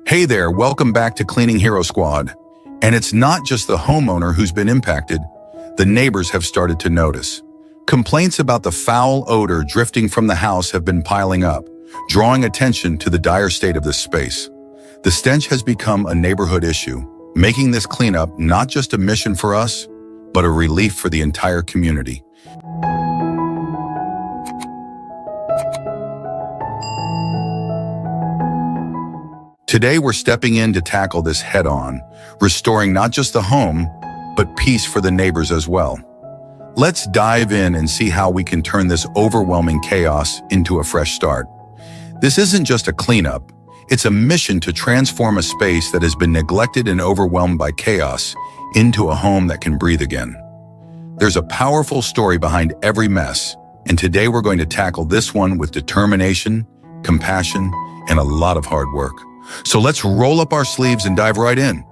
Hey there, welcome back to Cleaning Hero Squad. And it's not just the homeowner who's been impacted. The neighbors have started to notice. Complaints about the foul odor drifting from the house have been piling up, drawing attention to the dire state of this space. The stench has become a neighborhood issue, making this cleanup not just a mission for us, but a relief for the entire community. Today we're stepping in to tackle this head-on, restoring not just the home, but peace for the neighbors as well. Let's dive in and see how we can turn this overwhelming chaos into a fresh start. This isn't just a cleanup, it's a mission to transform a space that has been neglected and overwhelmed by chaos into a home that can breathe again. There's a powerful story behind every mess, and today we're going to tackle this one with determination, compassion, and a lot of hard work. So let's roll up our sleeves and dive right in.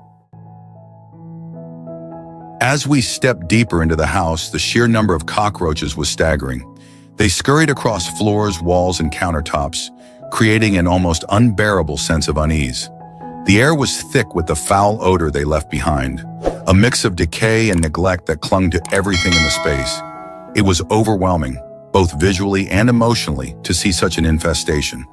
As we stepped deeper into the house, the sheer number of cockroaches was staggering. They scurried across floors, walls, and countertops, creating an almost unbearable sense of unease. The air was thick with the foul odor they left behind, a mix of decay and neglect that clung to everything in the space. It was overwhelming, both visually and emotionally, to see such an infestation.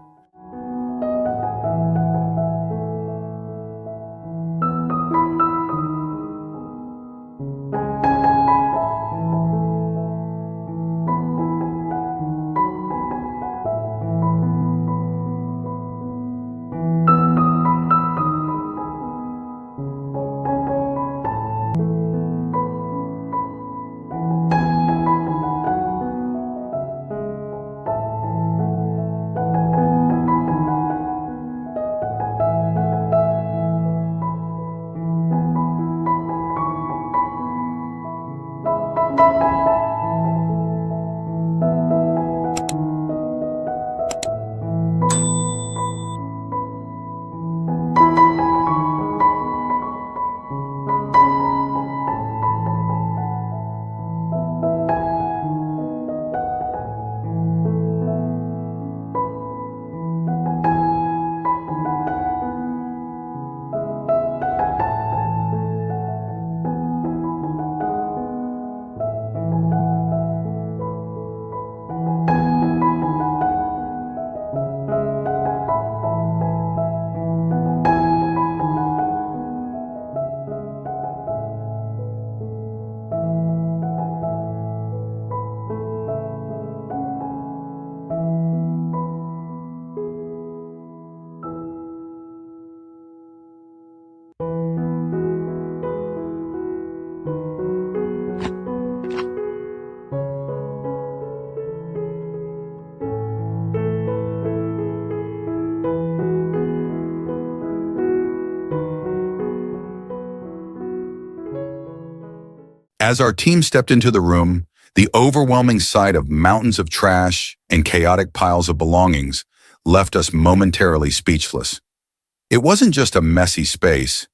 As our team stepped into the room, the overwhelming sight of mountains of trash and chaotic piles of belongings left us momentarily speechless. It wasn't just a messy space,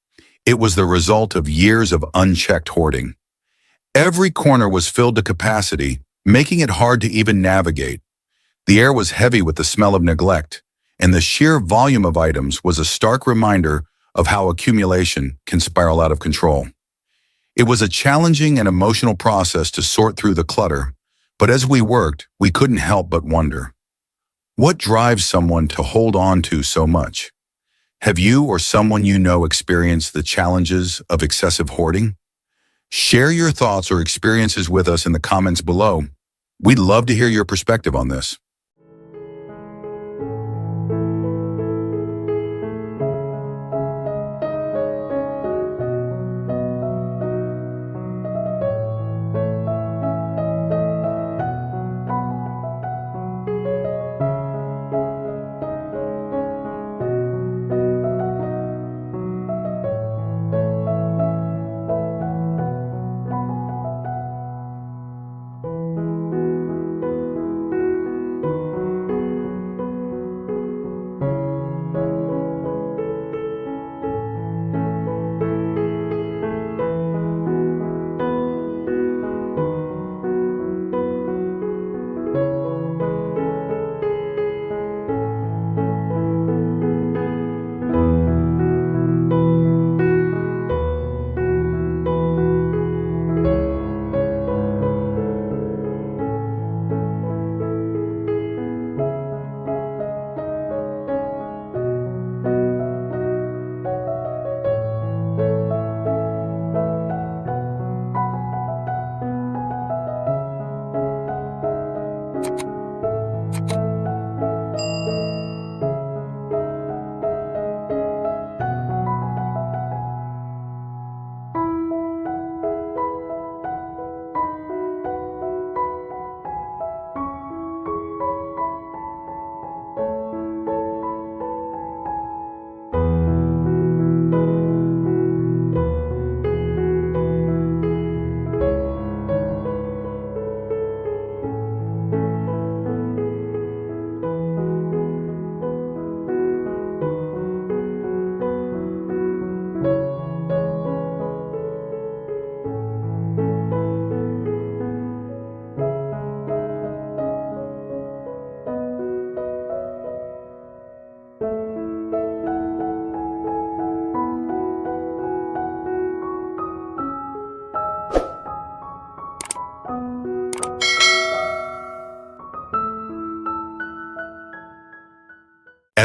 it was the result of years of unchecked hoarding. Every corner was filled to capacity, making it hard to even navigate. The air was heavy with the smell of neglect, and the sheer volume of items was a stark reminder of how accumulation can spiral out of control. It was a challenging and emotional process to sort through the clutter, but as we worked, we couldn't help but wonder, what drives someone to hold on to so much? Have you or someone you know experienced the challenges of excessive hoarding? Share your thoughts or experiences with us in the comments below. We'd love to hear your perspective on this.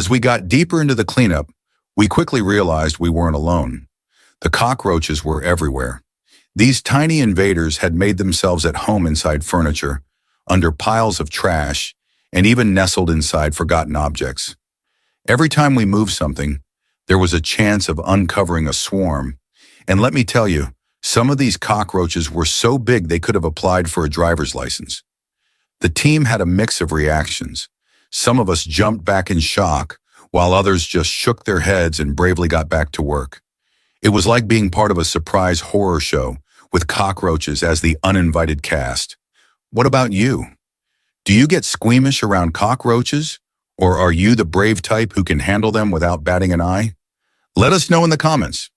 As we got deeper into the cleanup, we quickly realized we weren't alone. The cockroaches were everywhere. These tiny invaders had made themselves at home inside furniture, under piles of trash, and even nestled inside forgotten objects. Every time we moved something, there was a chance of uncovering a swarm. And let me tell you, some of these cockroaches were so big they could have applied for a driver's license. The team had a mix of reactions. Some of us jumped back in shock, while others just shook their heads and bravely got back to work. It was like being part of a surprise horror show with cockroaches as the uninvited cast. What about you? Do you get squeamish around cockroaches, or are you the brave type who can handle them without batting an eye? Let us know in the comments.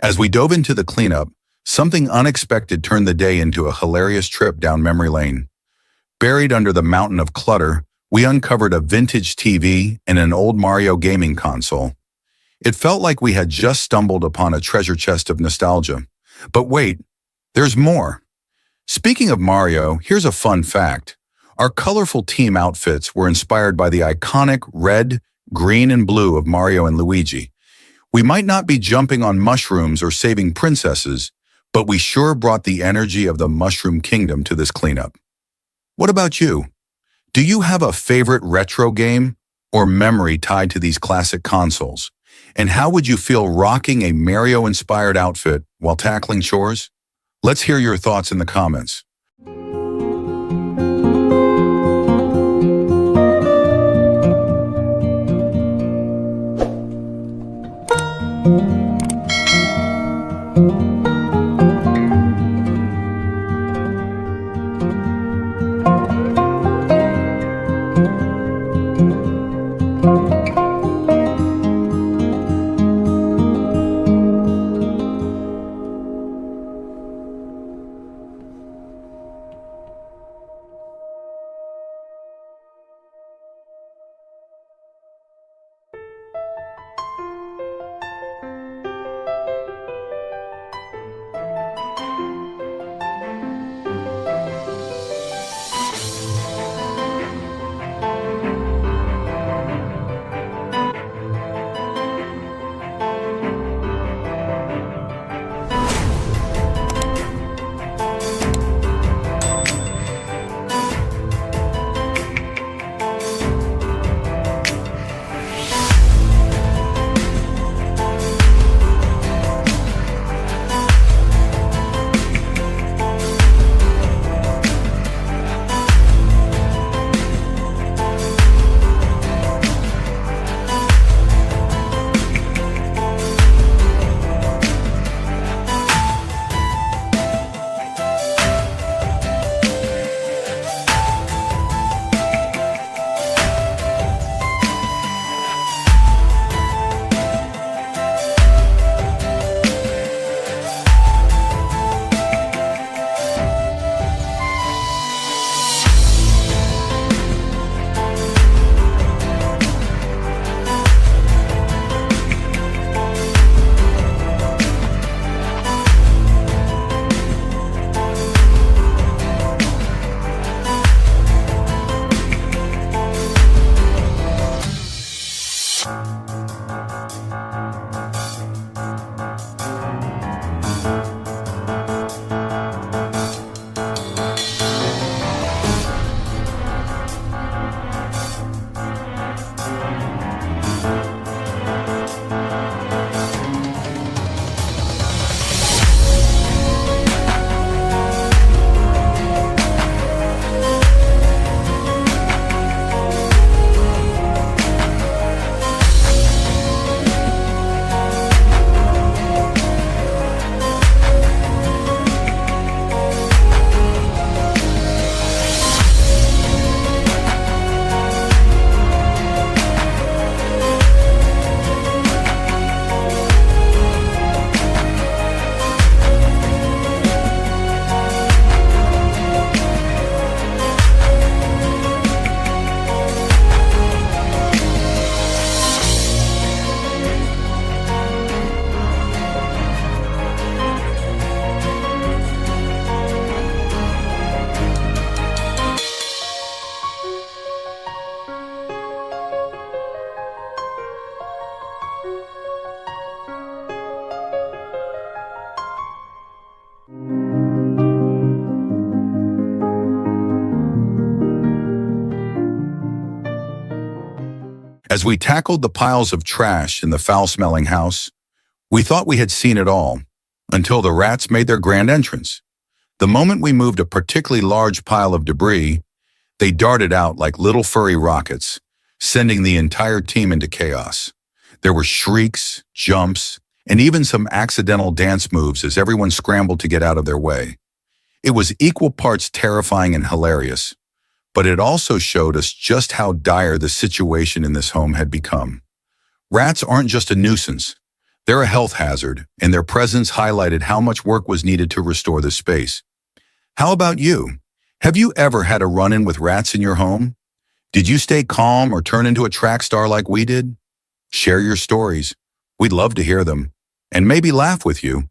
As we dove into the cleanup, something unexpected turned the day into a hilarious trip down memory lane. Buried under the mountain of clutter, we uncovered a vintage TV and an old Mario gaming console. It felt like we had just stumbled upon a treasure chest of nostalgia. But wait, there's more. Speaking of Mario, here's a fun fact. Our colorful team outfits were inspired by the iconic red, green, and blue of Mario and Luigi. We might not be jumping on mushrooms or saving princesses, but we sure brought the energy of the Mushroom Kingdom to this cleanup. What about you? Do you have a favorite retro game or memory tied to these classic consoles? And how would you feel rocking a Mario-inspired outfit while tackling chores? Let's hear your thoughts in the comments. As we tackled the piles of trash in the foul-smelling house, we thought we had seen it all, until the rats made their grand entrance. The moment we moved a particularly large pile of debris, they darted out like little furry rockets, sending the entire team into chaos. There were shrieks, jumps, and even some accidental dance moves as everyone scrambled to get out of their way. It was equal parts terrifying and hilarious, but it also showed us just how dire the situation in this home had become. Rats aren't just a nuisance. They're a health hazard, and their presence highlighted how much work was needed to restore the space. How about you? Have you ever had a run-in with rats in your home? Did you stay calm or turn into a track star like we did? Share your stories. We'd love to hear them, and maybe laugh with you.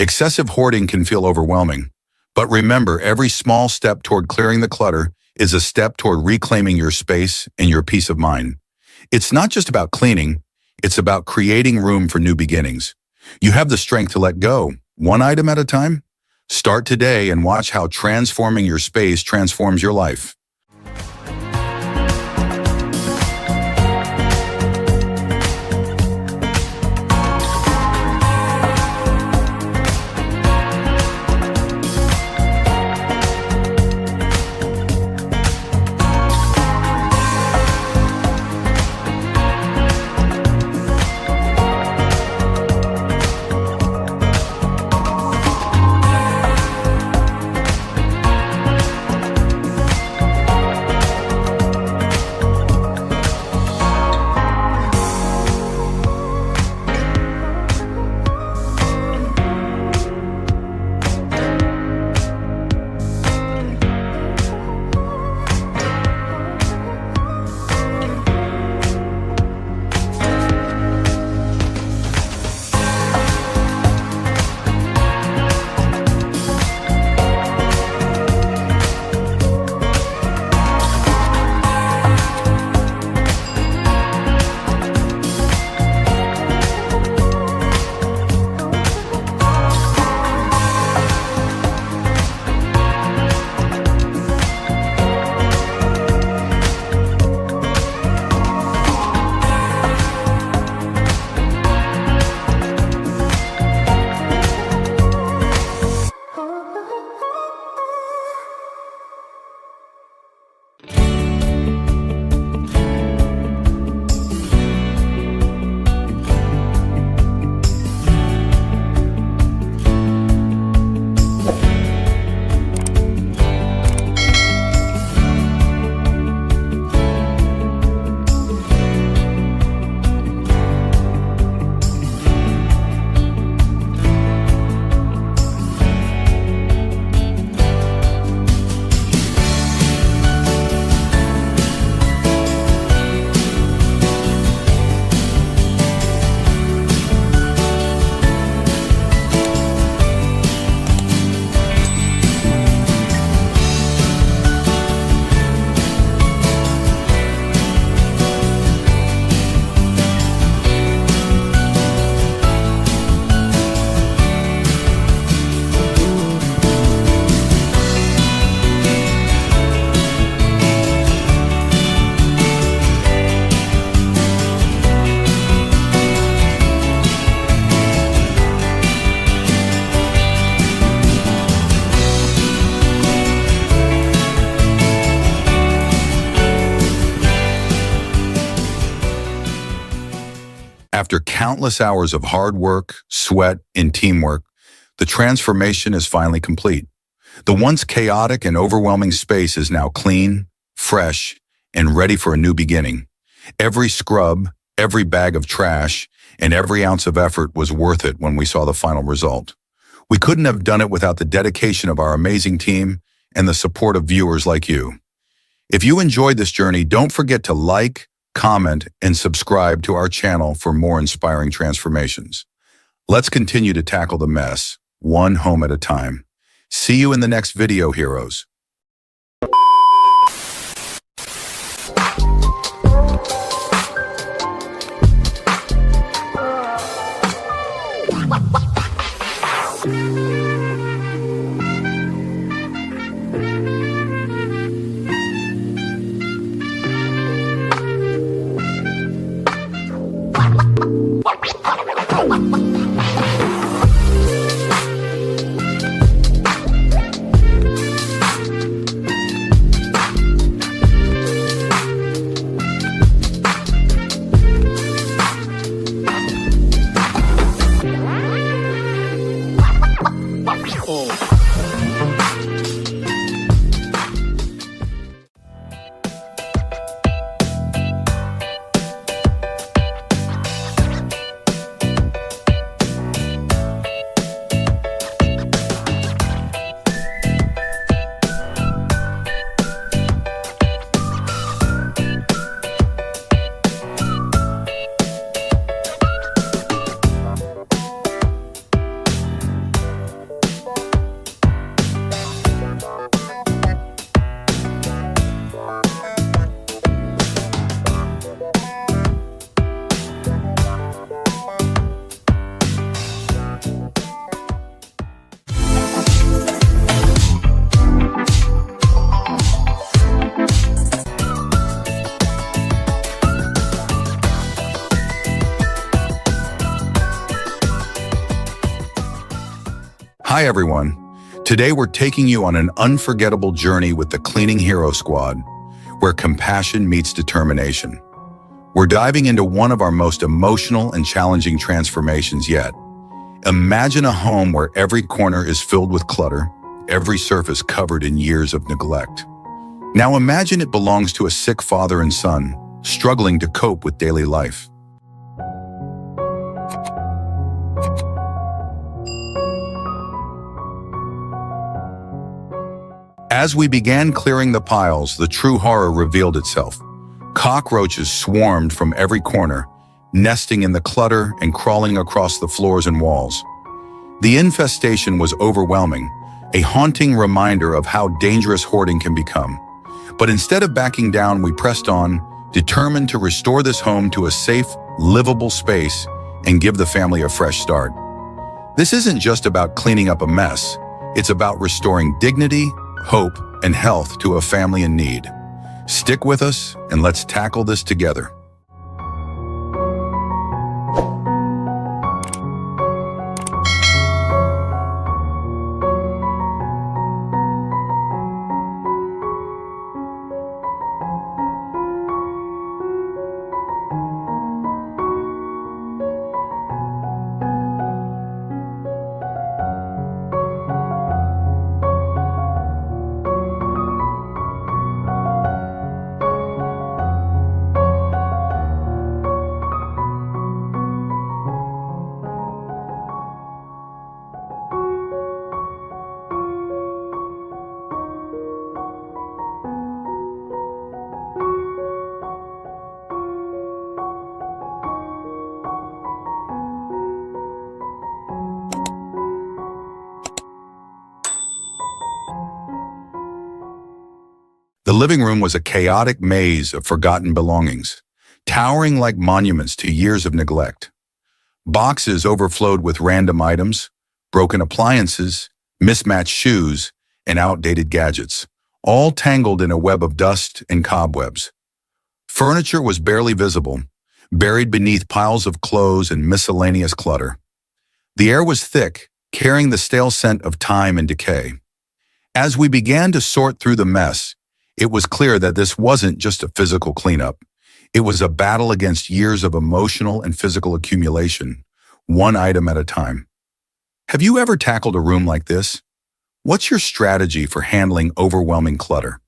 Excessive hoarding can feel overwhelming, but remember, every small step toward clearing the clutter is a step toward reclaiming your space and your peace of mind. It's not just about cleaning, it's about creating room for new beginnings. You have the strength to let go, one item at a time. Start today and watch how transforming your space transforms your life. After countless hours of hard work, sweat, and teamwork, the transformation is finally complete. The once chaotic and overwhelming space is now clean, fresh, and ready for a new beginning. Every scrub, every bag of trash, and every ounce of effort was worth it when we saw the final result. We couldn't have done it without the dedication of our amazing team and the support of viewers like you. If you enjoyed this journey, don't forget to like, comment, and subscribe to our channel for more inspiring transformations. Let's continue to tackle the mess, one home at a time. See you in the next video, heroes. Hi everyone. Today we're taking you on an unforgettable journey with the Cleaning Hero Squad, where compassion meets determination. We're diving into one of our most emotional and challenging transformations yet. Imagine a home where every corner is filled with clutter, every surface covered in years of neglect. Now imagine it belongs to a sick father and son, struggling to cope with daily life. As we began clearing the piles, the true horror revealed itself. Cockroaches swarmed from every corner, nesting in the clutter and crawling across the floors and walls. The infestation was overwhelming, a haunting reminder of how dangerous hoarding can become. But instead of backing down, we pressed on, determined to restore this home to a safe, livable space and give the family a fresh start. This isn't just about cleaning up a mess. It's about restoring dignity, hope, and health to a family in need. Stick with us and let's tackle this together. The living room was a chaotic maze of forgotten belongings, towering like monuments to years of neglect. Boxes overflowed with random items, broken appliances, mismatched shoes, and outdated gadgets, all tangled in a web of dust and cobwebs. Furniture was barely visible, buried beneath piles of clothes and miscellaneous clutter. The air was thick, carrying the stale scent of time and decay. As we began to sort through the mess, it was clear that this wasn't just a physical cleanup. It was a battle against years of emotional and physical accumulation, one item at a time. Have you ever tackled a room like this? What's your strategy for handling overwhelming clutter?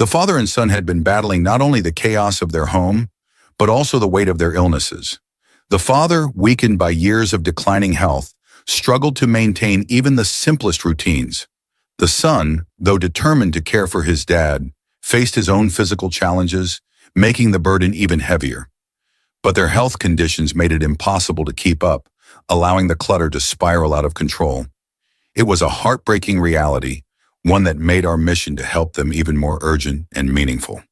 The father and son had been battling not only the chaos of their home, but also the weight of their illnesses. The father, weakened by years of declining health, struggled to maintain even the simplest routines. The son, though determined to care for his dad, faced his own physical challenges, making the burden even heavier. But their health conditions made it impossible to keep up, allowing the clutter to spiral out of control. It was a heartbreaking reality, one that made our mission to help them even more urgent and meaningful.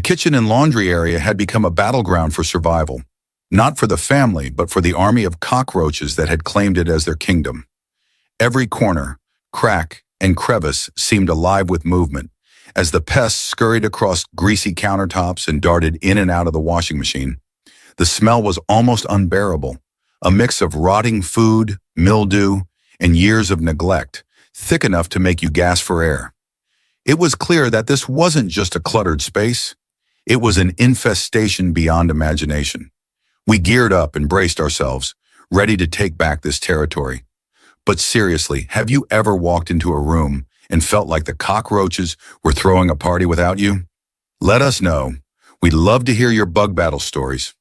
kitchen and laundry area had become a battleground for survival, not for the family, but for the army of cockroaches that had claimed it as their kingdom. Every corner, crack, and crevice seemed alive with movement, as the pests scurried across greasy countertops and darted in and out of the washing machine. The smell was almost unbearable, a mix of rotting food, mildew, and years of neglect, thick enough to make you gasp for air. It was clear that this wasn't just a cluttered space. It was an infestation beyond imagination. We geared up and braced ourselves, ready to take back this territory. But seriously, have you ever walked into a room and felt like the cockroaches were throwing a party without you? Let us know. We'd love to hear your bug battle stories.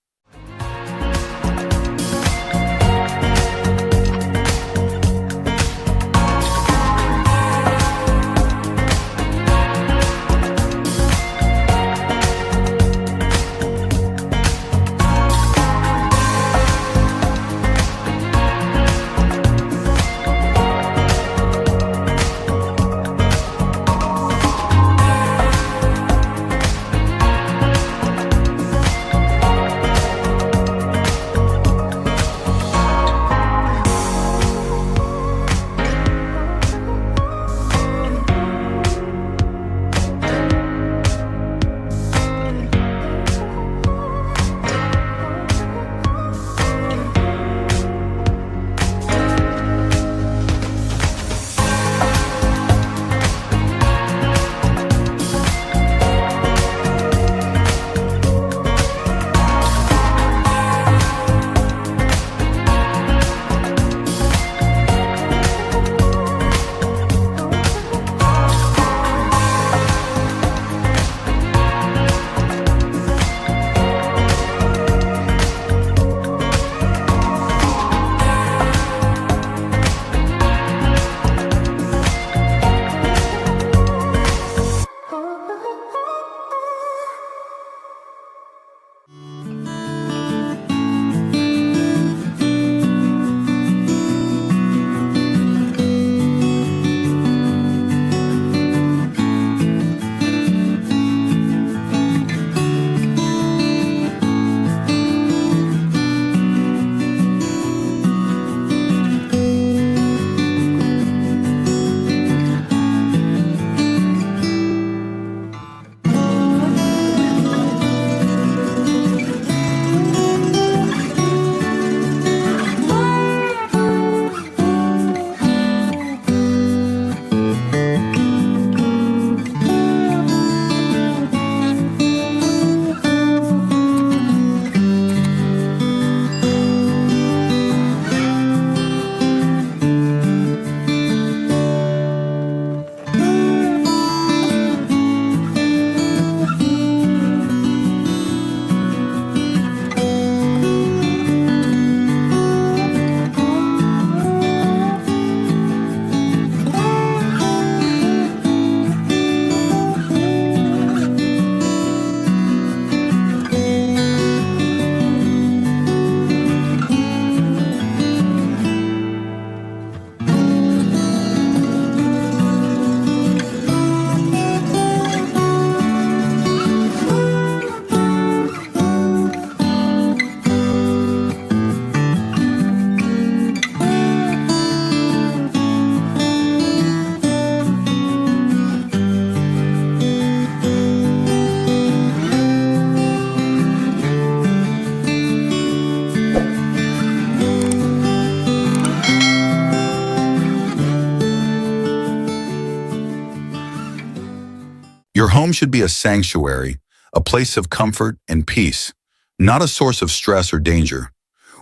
Your home should be a sanctuary, a place of comfort and peace, not a source of stress or danger.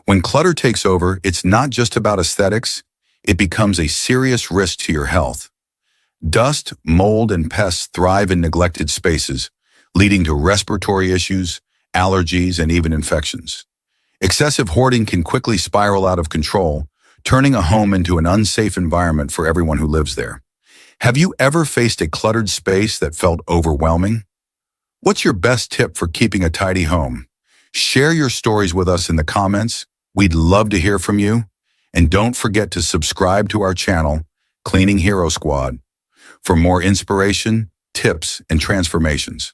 When clutter takes over, it's not just about aesthetics, it becomes a serious risk to your health. Dust, mold, and pests thrive in neglected spaces, leading to respiratory issues, allergies, and even infections. Excessive hoarding can quickly spiral out of control, turning a home into an unsafe environment for everyone who lives there. Have you ever faced a cluttered space that felt overwhelming? What's your best tip for keeping a tidy home? Share your stories with us in the comments. We'd love to hear from you. And don't forget to subscribe to our channel, Cleaning Hero Squad, for more inspiration, tips, and transformations.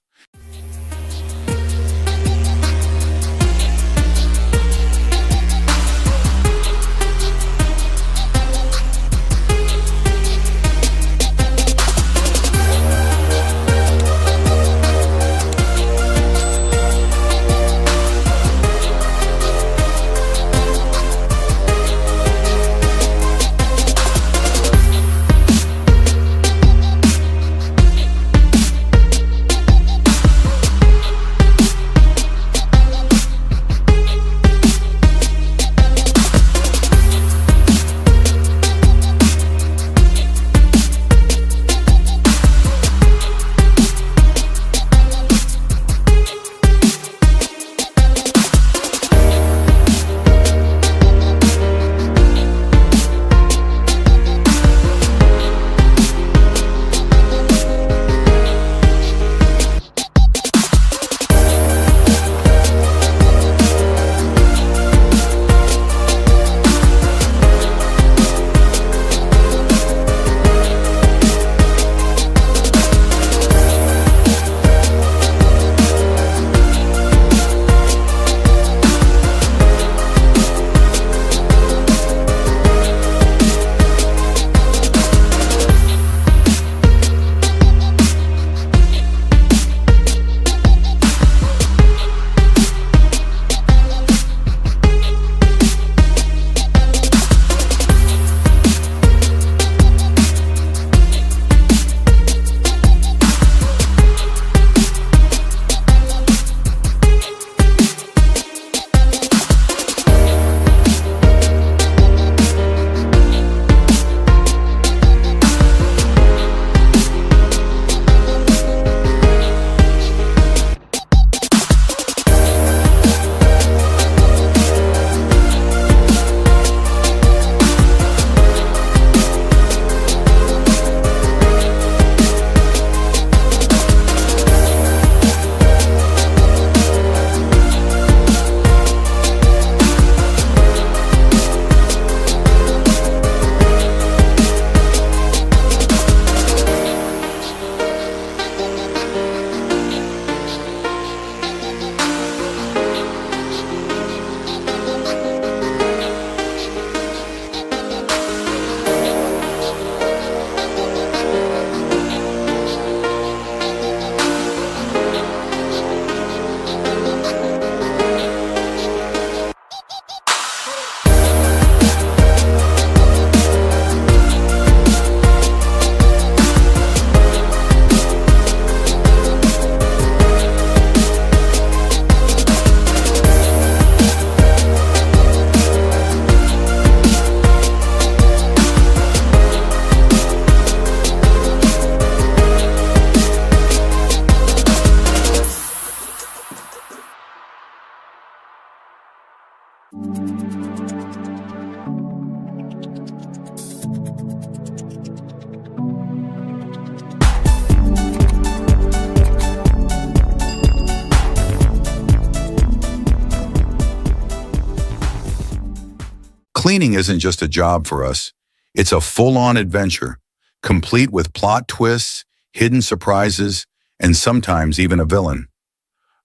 Cleaning isn't just a job for us. It's a full-on adventure, complete with plot twists, hidden surprises, and sometimes even a villain.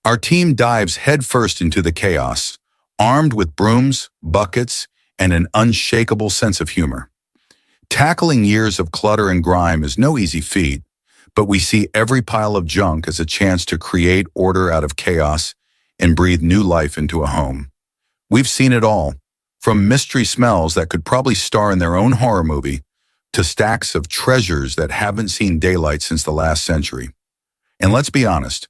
Our team dives headfirst into the chaos, armed with brooms, buckets, and an unshakable sense of humor. Tackling years of clutter and grime is no easy feat, but we see every pile of junk as a chance to create order out of chaos and breathe new life into a home. We've seen it all, from mystery smells that could probably star in their own horror movie, to stacks of treasures that haven't seen daylight since the last century. And let's be honest,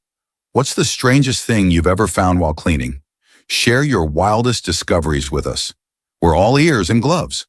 what's the strangest thing you've ever found while cleaning? Share your wildest discoveries with us. We're all ears and gloves.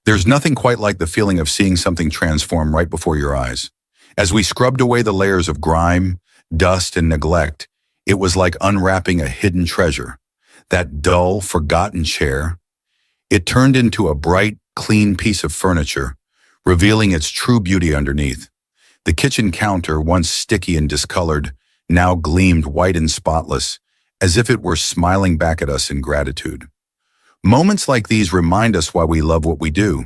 There's nothing quite like the feeling of seeing something transform right before your eyes. As we scrubbed away the layers of grime, dust, and neglect, it was like unwrapping a hidden treasure. That dull, forgotten chair, it turned into a bright, clean piece of furniture, revealing its true beauty underneath. The kitchen counter, once sticky and discolored, now gleamed white and spotless, as if it were smiling back at us in gratitude. Moments like these remind us why we love what we do,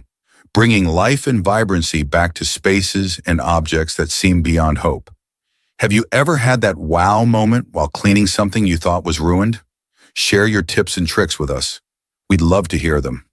bringing life and vibrancy back to spaces and objects that seem beyond hope. Have you ever had that wow moment while cleaning something you thought was ruined? Share your tips and tricks with us. We'd love to hear them.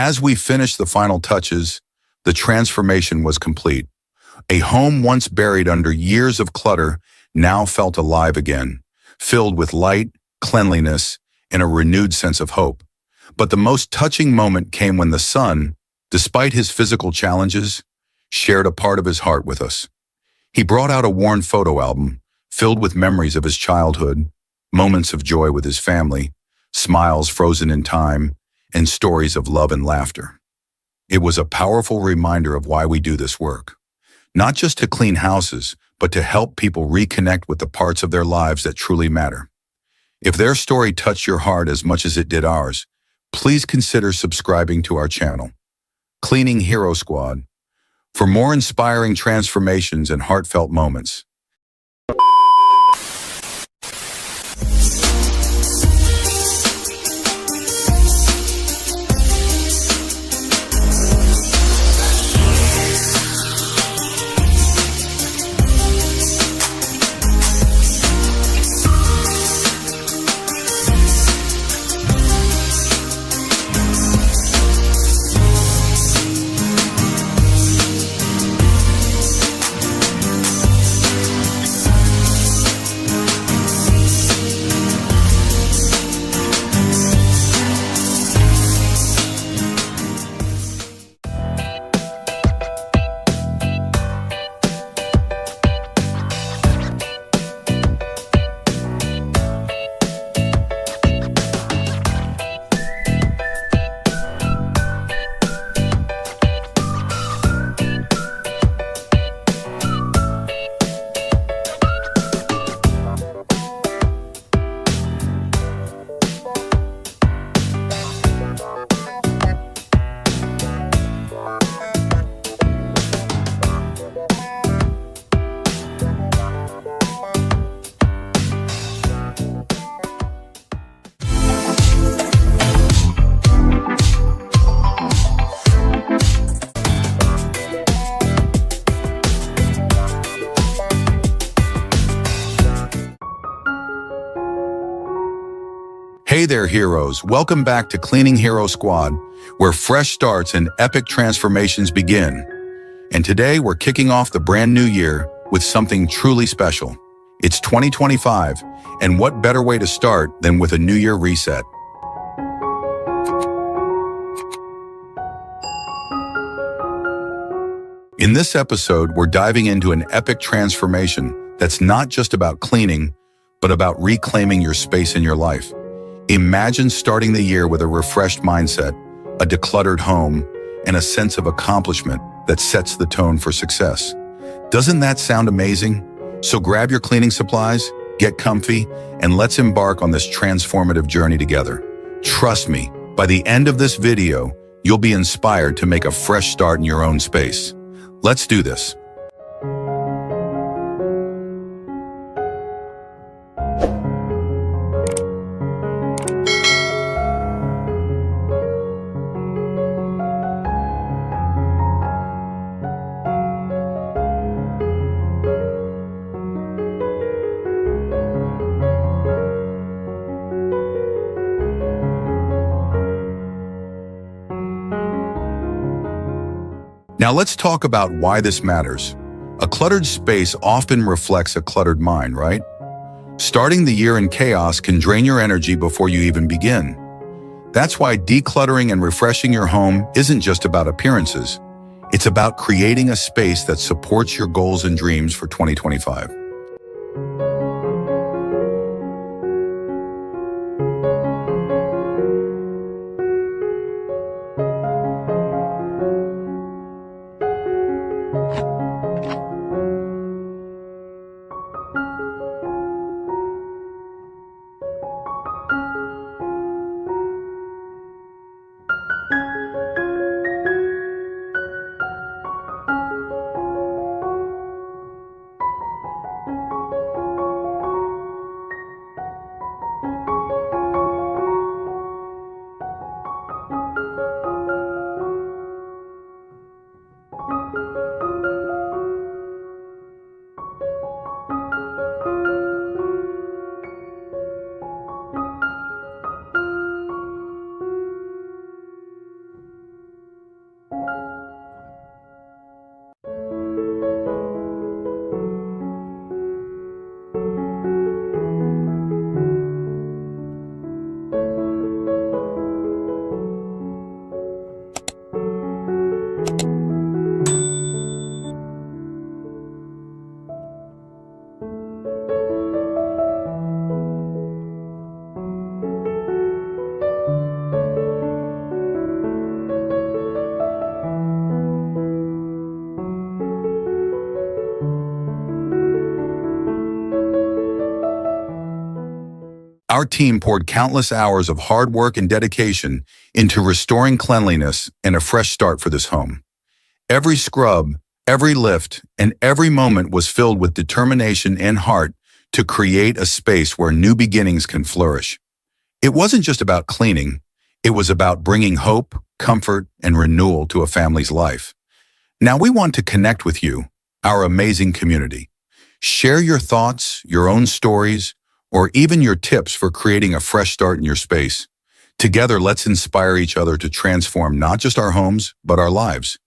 as we finished the final touches, the transformation was complete. A home once buried under years of clutter now felt alive again, filled with light, cleanliness, and a renewed sense of hope. But the most touching moment came when the son, despite his physical challenges, shared a part of his heart with us. He brought out a worn photo album, filled with memories of his childhood, moments of joy with his family, smiles frozen in time, and stories of love and laughter. It was a powerful reminder of why we do this work. Not just to clean houses, but to help people reconnect with the parts of their lives that truly matter. If their story touched your heart as much as it did ours, please consider subscribing to our channel, Cleaning Hero Squad, for more inspiring transformations and heartfelt moments. Hey there, heroes. Welcome back to Cleaning Hero Squad, where fresh starts and epic transformations begin. And today we're kicking off the brand new year with something truly special. It's 2025, and what better way to start than with a New Year reset? In this episode, we're diving into an epic transformation that's not just about cleaning, but about reclaiming your space in your life. Imagine starting the year with a refreshed mindset, a decluttered home, and a sense of accomplishment that sets the tone for success. Doesn't that sound amazing? So grab your cleaning supplies, get comfy, and let's embark on this transformative journey together. Trust me, by the end of this video, you'll be inspired to make a fresh start in your own space. Let's do this. Now let's talk about why this matters. A cluttered space often reflects a cluttered mind, right? Starting the year in chaos can drain your energy before you even begin. That's why decluttering and refreshing your home isn't just about appearances. It's about creating a space that supports your goals and dreams for 2025. Our team poured countless hours of hard work and dedication into restoring cleanliness and a fresh start for this home. Every scrub, every lift, and every moment was filled with determination and heart to create a space where new beginnings can flourish. It wasn't just about cleaning, it was about bringing hope, comfort, and renewal to a family's life. Now we want to connect with you, our amazing community. Share your thoughts, your own stories, or even your tips for creating a fresh start in your space. Together, let's inspire each other to transform not just our homes, but our lives.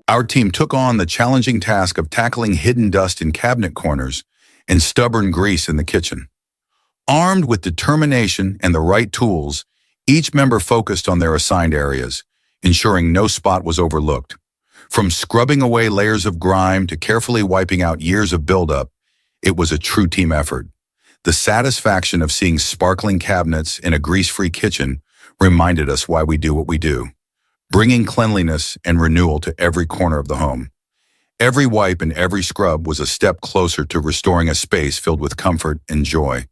Our team took on the challenging task of tackling hidden dust in cabinet corners and stubborn grease in the kitchen. Armed with determination and the right tools, each member focused on their assigned areas, ensuring no spot was overlooked. From scrubbing away layers of grime to carefully wiping out years of buildup, it was a true team effort. The satisfaction of seeing sparkling cabinets in a grease-free kitchen reminded us why we do what we do, bringing cleanliness and renewal to every corner of the home. Every wipe and every scrub was a step closer to restoring a space filled with comfort and joy.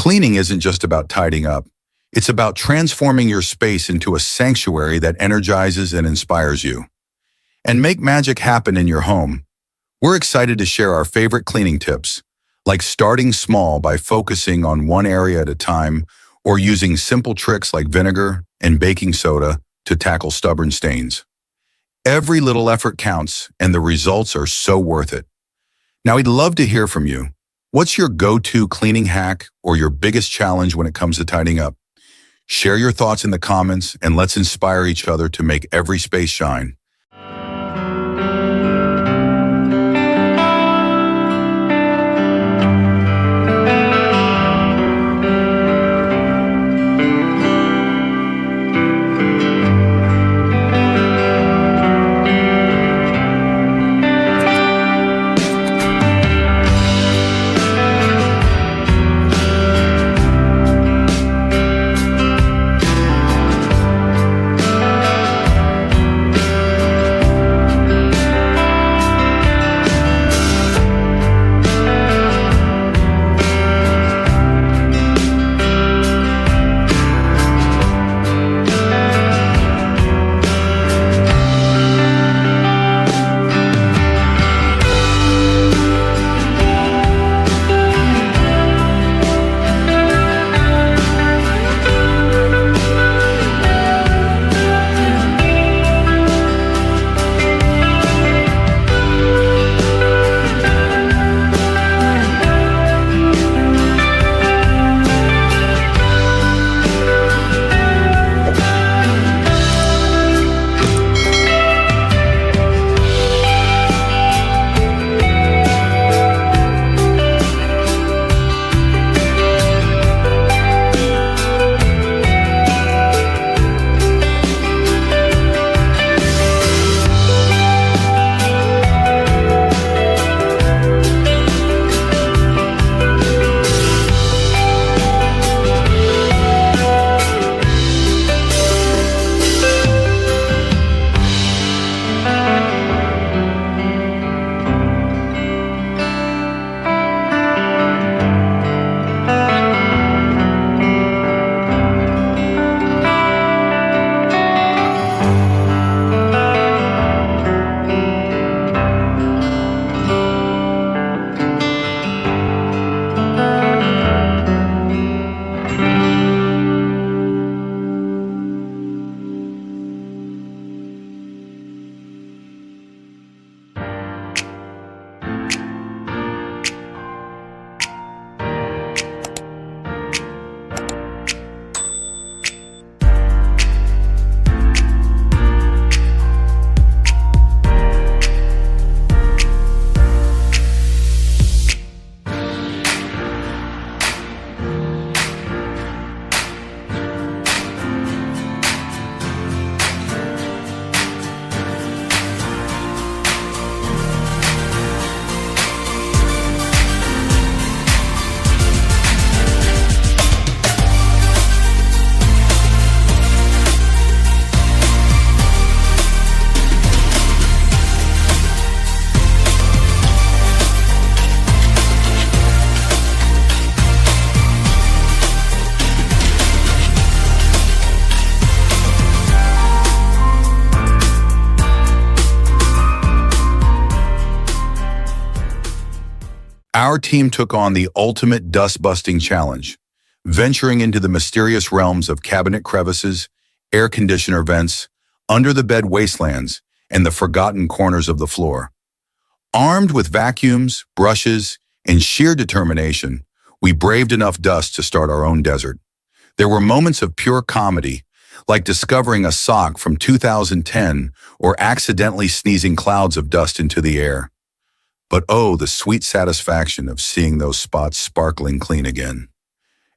Cleaning isn't just about tidying up. It's about transforming your space into a sanctuary that energizes and inspires you. And make magic happen in your home. We're excited to share our favorite cleaning tips, like starting small by focusing on one area at a time, or using simple tricks like vinegar and baking soda to tackle stubborn stains. Every little effort counts, and the results are so worth it. Now, we'd love to hear from you. What's your go-to cleaning hack or your biggest challenge when it comes to tidying up? Share your thoughts in the comments, and let's inspire each other to make every space shine. Our team took on the ultimate dust-busting challenge, venturing into the mysterious realms of cabinet crevices, air conditioner vents, under-the-bed wastelands, and the forgotten corners of the floor. Armed with vacuums, brushes, and sheer determination, we braved enough dust to start our own desert. There were moments of pure comedy, like discovering a sock from 2010 or accidentally sneezing clouds of dust into the air. But oh, the sweet satisfaction of seeing those spots sparkling clean again.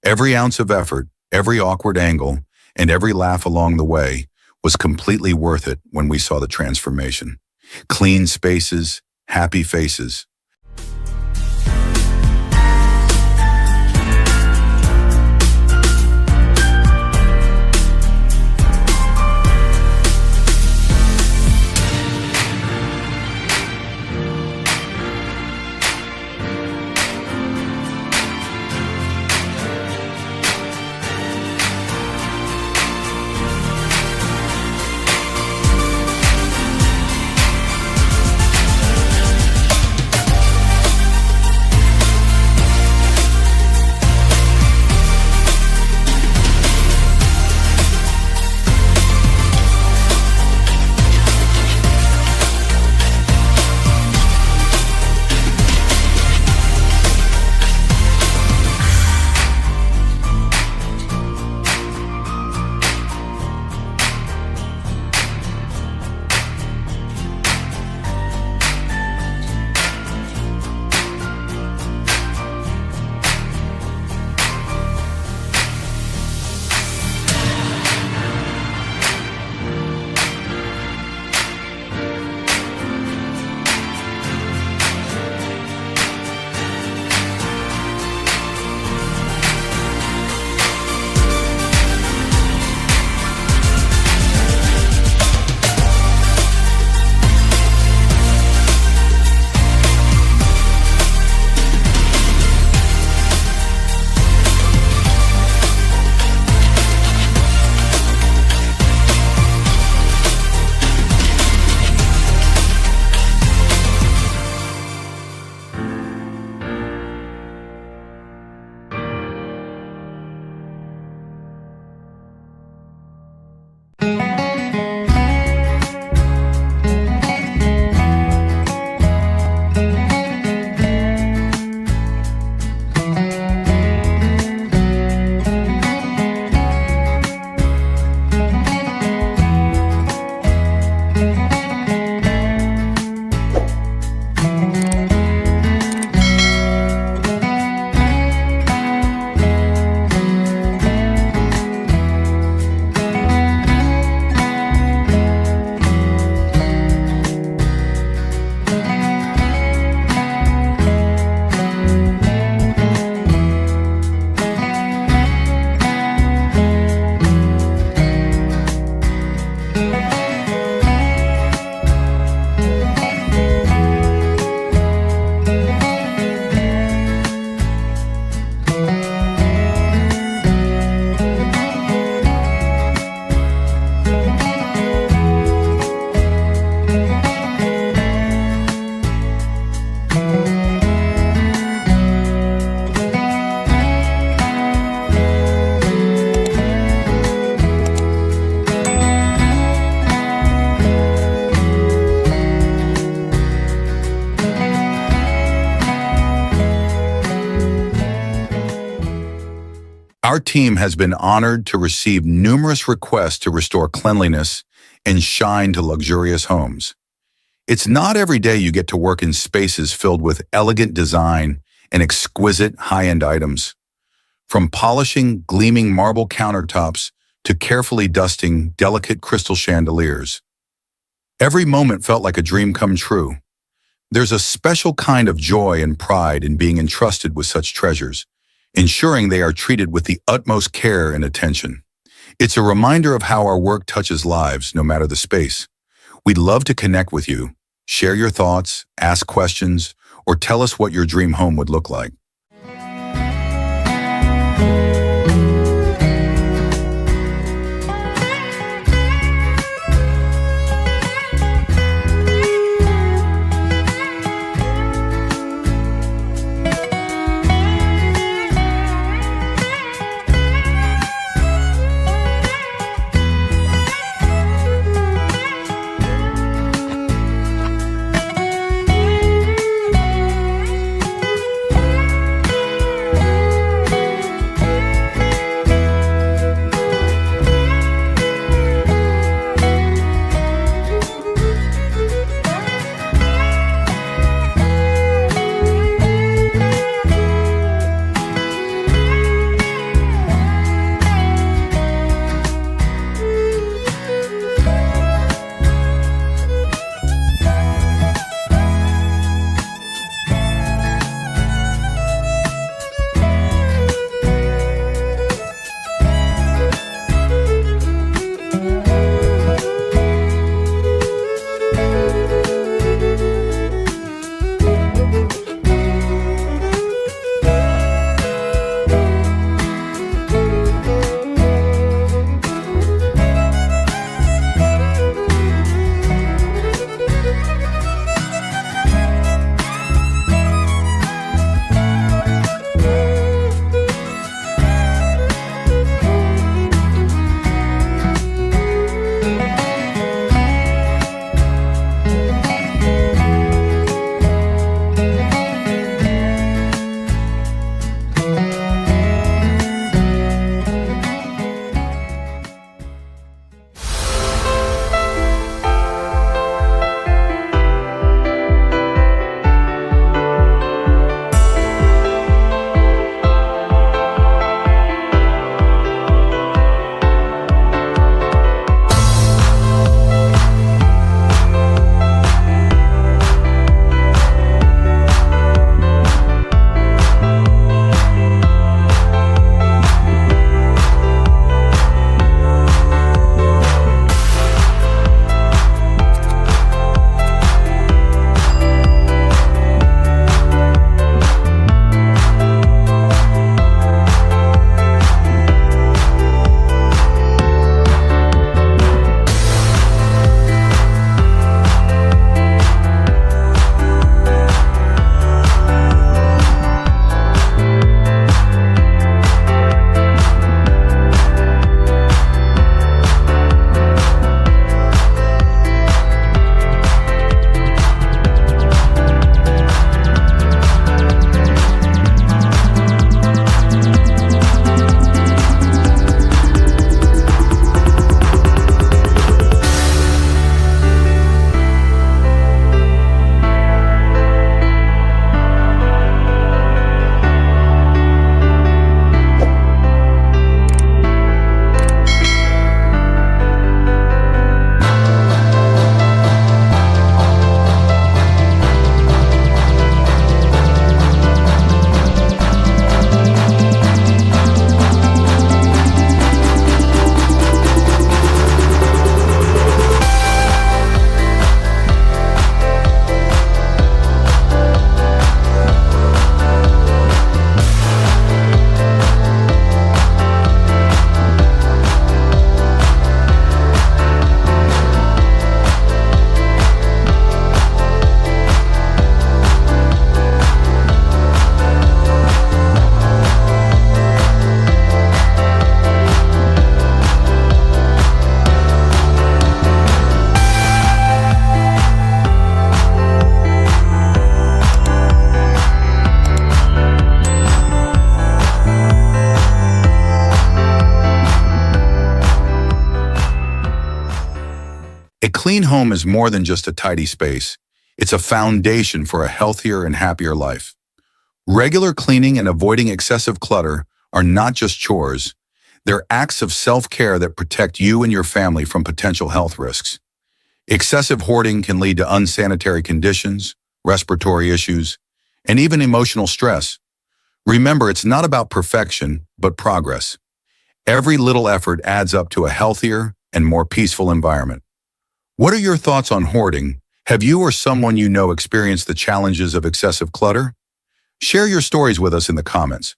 Every ounce of effort, every awkward angle, and every laugh along the way was completely worth it when we saw the transformation. Clean spaces, happy faces. Our team has been honored to receive numerous requests to restore cleanliness and shine to luxurious homes. It's not every day you get to work in spaces filled with elegant design and exquisite high-end items. From polishing gleaming marble countertops to carefully dusting delicate crystal chandeliers. Every moment felt like a dream come true. There's a special kind of joy and pride in being entrusted with such treasures, ensuring they are treated with the utmost care and attention. It's a reminder of how our work touches lives, no matter the space. We'd love to connect with you, share your thoughts, ask questions, or tell us what your dream home would look like. A clean home is more than just a tidy space. It's a foundation for a healthier and happier life. Regular cleaning and avoiding excessive clutter are not just chores. They're acts of self-care that protect you and your family from potential health risks. Excessive hoarding can lead to unsanitary conditions, respiratory issues, and even emotional stress. Remember, it's not about perfection, but progress. Every little effort adds up to a healthier and more peaceful environment. What are your thoughts on hoarding? Have you or someone you know experienced the challenges of excessive clutter? Share your stories with us in the comments.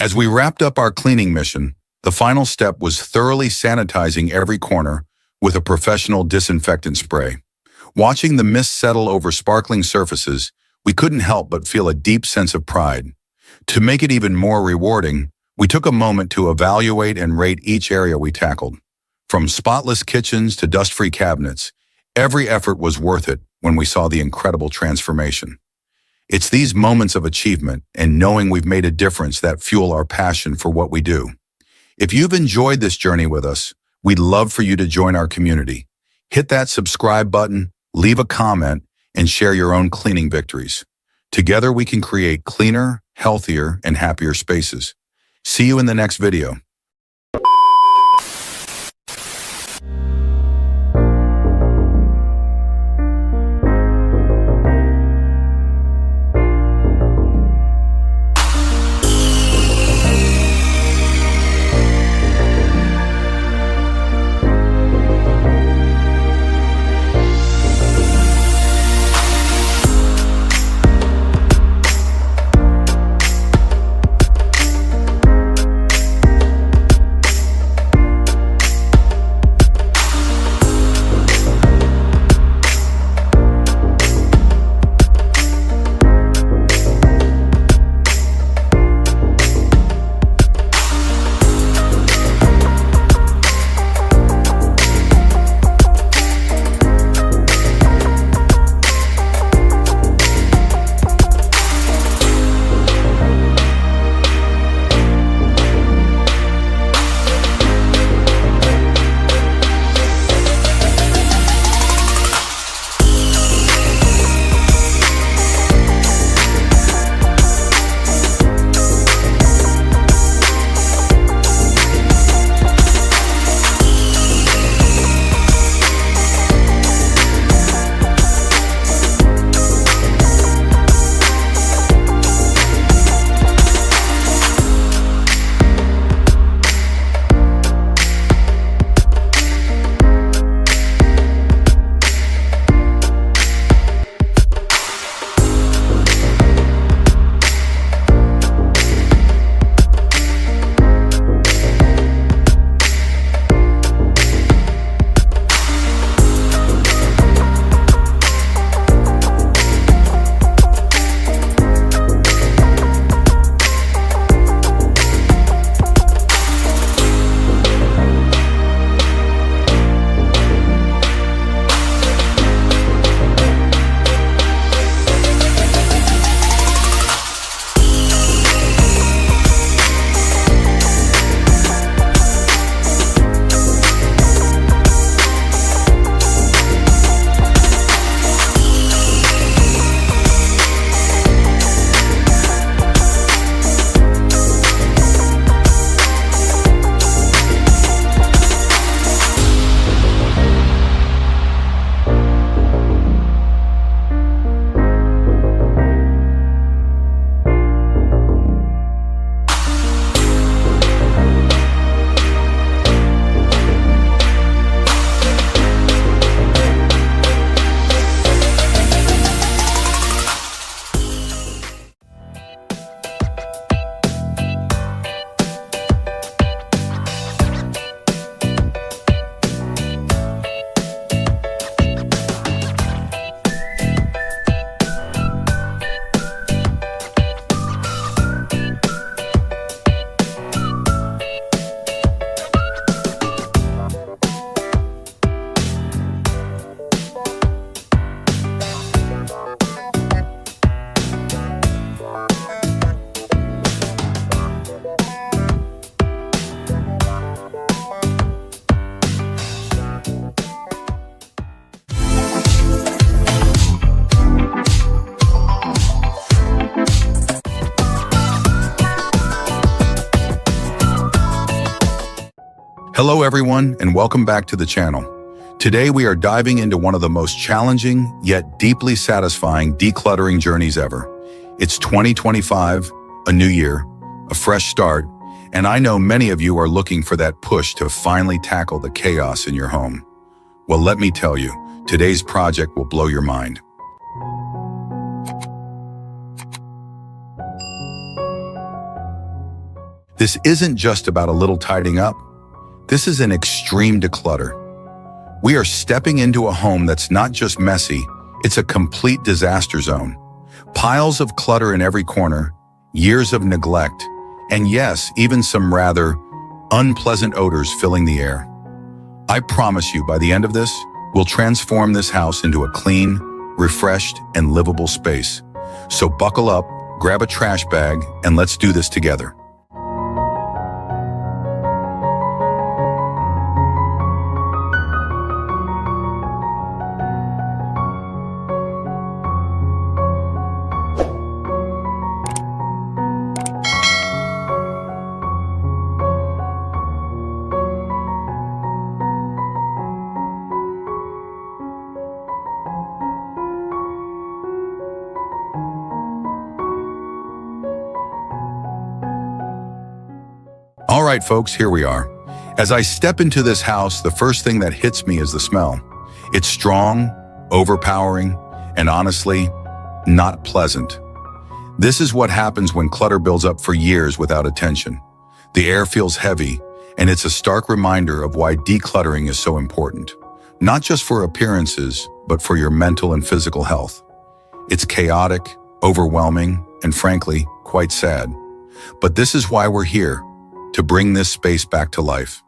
As we wrapped up our cleaning mission, the final step was thoroughly sanitizing every corner with a professional disinfectant spray. Watching the mist settle over sparkling surfaces, we couldn't help but feel a deep sense of pride. To make it even more rewarding, we took a moment to evaluate and rate each area we tackled. From spotless kitchens to dust-free cabinets, every effort was worth it when we saw the incredible transformation. It's these moments of achievement and knowing we've made a difference that fuel our passion for what we do. If you've enjoyed this journey with us, we'd love for you to join our community. Hit that subscribe button, leave a comment, and share your own cleaning victories. Together we can create cleaner, healthier, and happier spaces. See you in the next video. Hello everyone, and welcome back to the channel. Today we are diving into one of the most challenging, yet deeply satisfying decluttering journeys ever. It's 2025, a new year, a fresh start, and I know many of you are looking for that push to finally tackle the chaos in your home. Well, let me tell you, today's project will blow your mind. This isn't just about a little tidying up. This is an extreme declutter. We are stepping into a home that's not just messy, it's a complete disaster zone. Piles of clutter in every corner, years of neglect, and yes, even some rather unpleasant odors filling the air. I promise you, by the end of this, we'll transform this house into a clean, refreshed, and livable space. So buckle up, grab a trash bag, and let's do this together. All right, folks, here we are. As I step into this house, the first thing that hits me is the smell. It's strong, overpowering, and honestly, not pleasant. This is what happens when clutter builds up for years without attention. The air feels heavy, and it's a stark reminder of why decluttering is so important. Not just for appearances, but for your mental and physical health. It's chaotic, overwhelming, and frankly, quite sad. But this is why we're here, to bring this space back to life.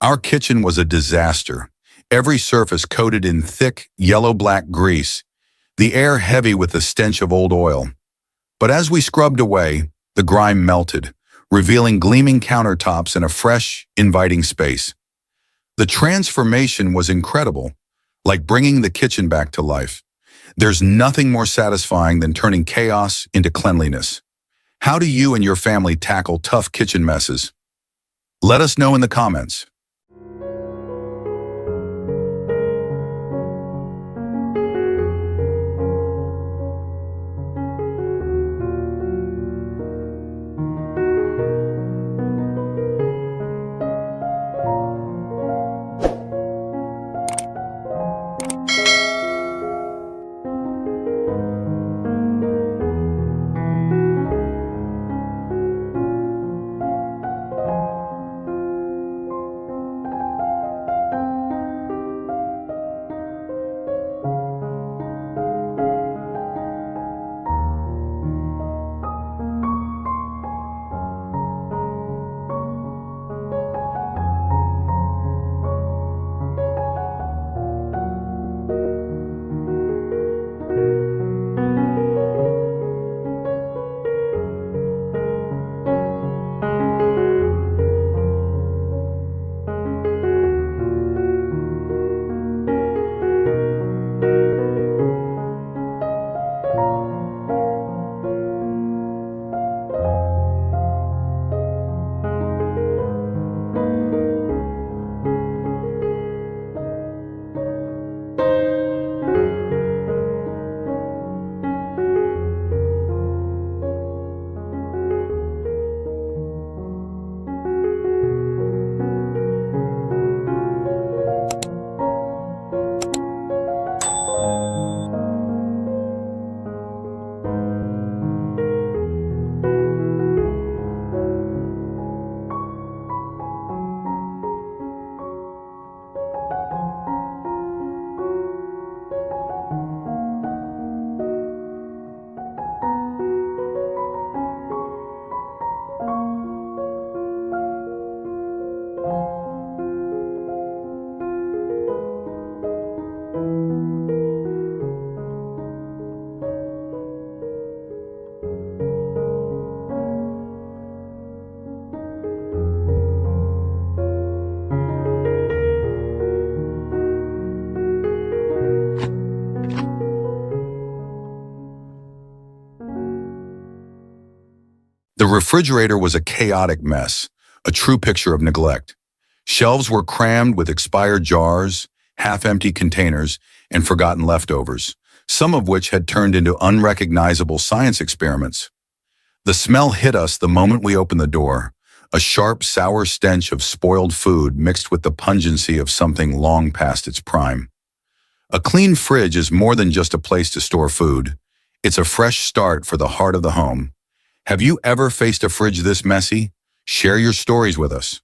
Our kitchen was a disaster, every surface coated in thick, yellow-black grease, the air heavy with the stench of old oil. But as we scrubbed away, the grime melted, revealing gleaming countertops and a fresh, inviting space. The transformation was incredible, like bringing the kitchen back to life. There's nothing more satisfying than turning chaos into cleanliness. How do you and your family tackle tough kitchen messes? Let us know in the comments. The refrigerator was a chaotic mess, a true picture of neglect. Shelves were crammed with expired jars, half-empty containers, and forgotten leftovers, some of which had turned into unrecognizable science experiments. The smell hit us the moment we opened the door, a sharp, sour stench of spoiled food mixed with the pungency of something long past its prime. A clean fridge is more than just a place to store food. It's a fresh start for the heart of the home. Have you ever faced a fridge this messy? Share your stories with us.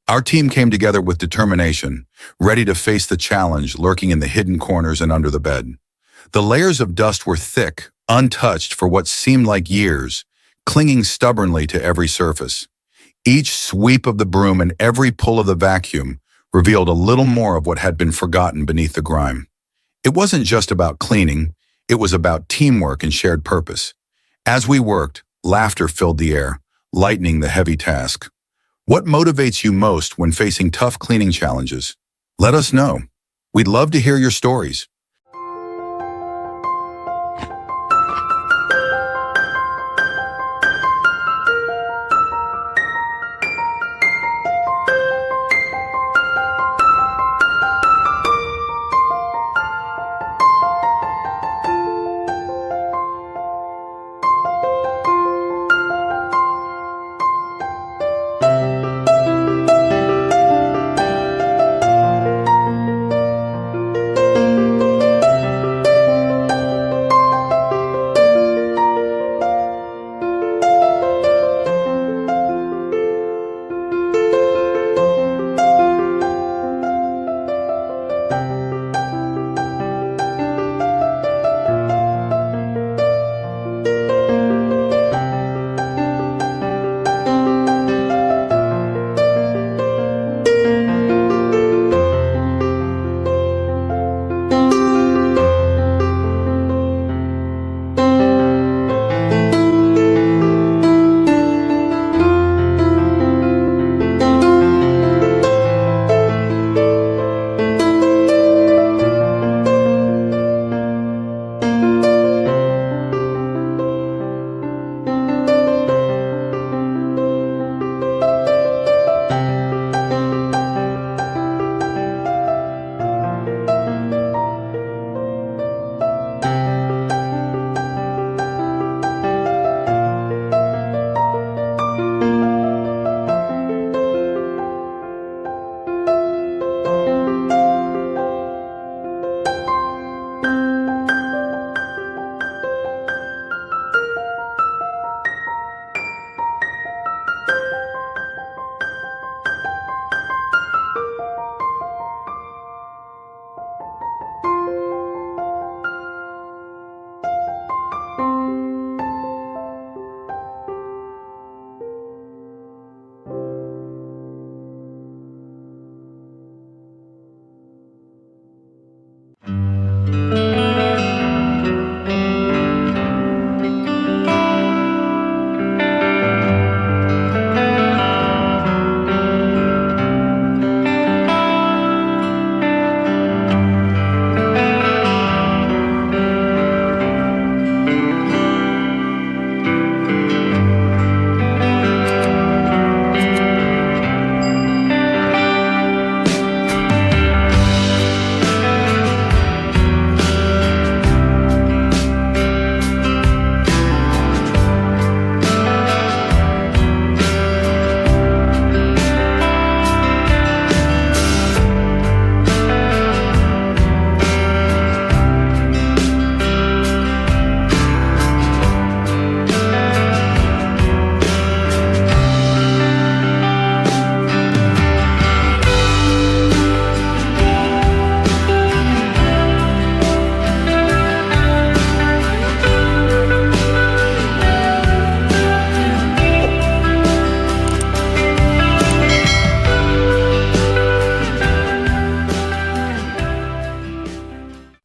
Our team came together with determination, ready to face the challenge lurking in the hidden corners and under the bed. The layers of dust were thick, untouched for what seemed like years, clinging stubbornly to every surface. Each sweep of the broom and every pull of the vacuum revealed a little more of what had been forgotten beneath the grime. It wasn't just about cleaning, it was about teamwork and shared purpose. As we worked, laughter filled the air, lightening the heavy task. What motivates you most when facing tough cleaning challenges? Let us know. We'd love to hear your stories.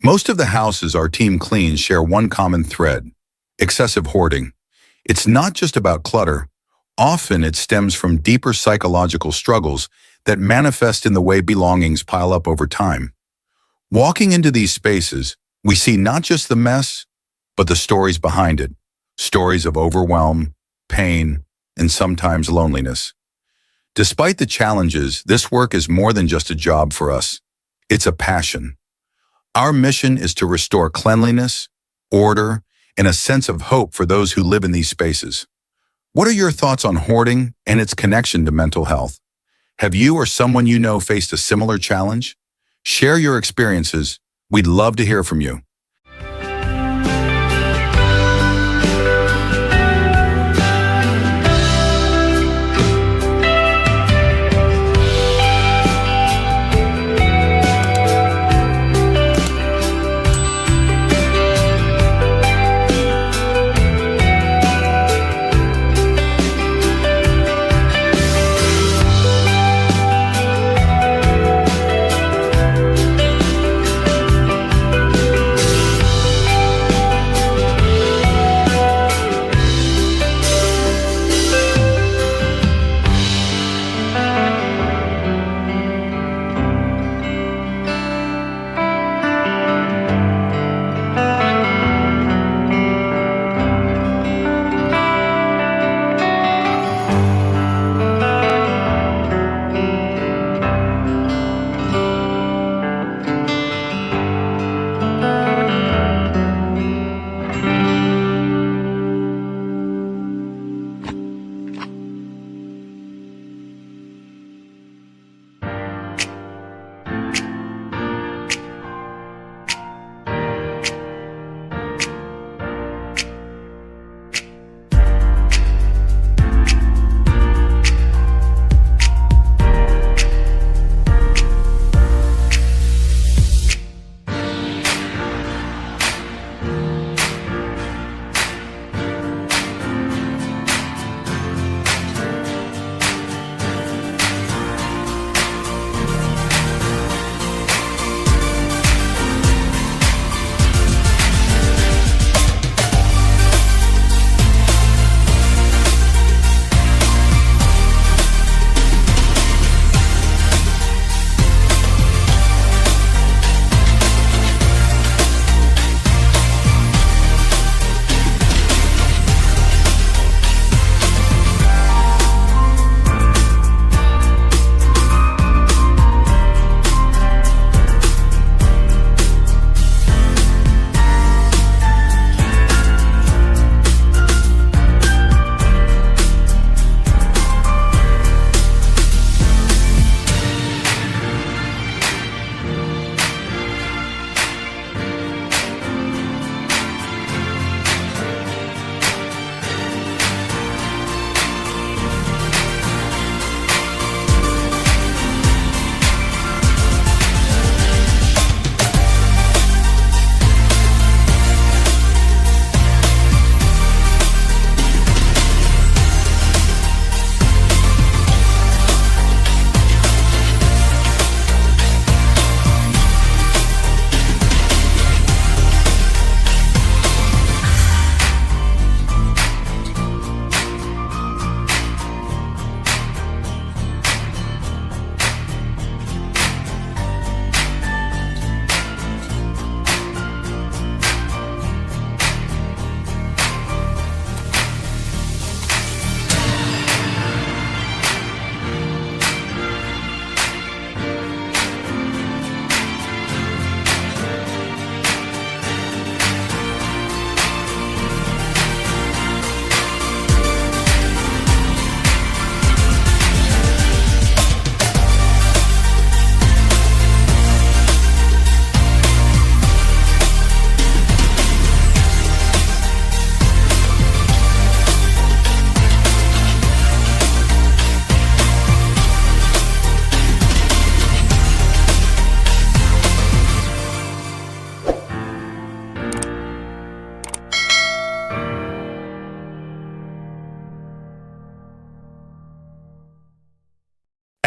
Most of the houses our team cleans share one common thread: excessive hoarding. It's not just about clutter. Often it stems from deeper psychological struggles that manifest in the way belongings pile up over time. Walking into these spaces, we see not just the mess, but the stories behind it. Stories of overwhelm, pain, and sometimes loneliness. Despite the challenges, this work is more than just a job for us. It's a passion. Our mission is to restore cleanliness, order, and a sense of hope for those who live in these spaces. What are your thoughts on hoarding and its connection to mental health? Have you or someone you know faced a similar challenge? Share your experiences. We'd love to hear from you.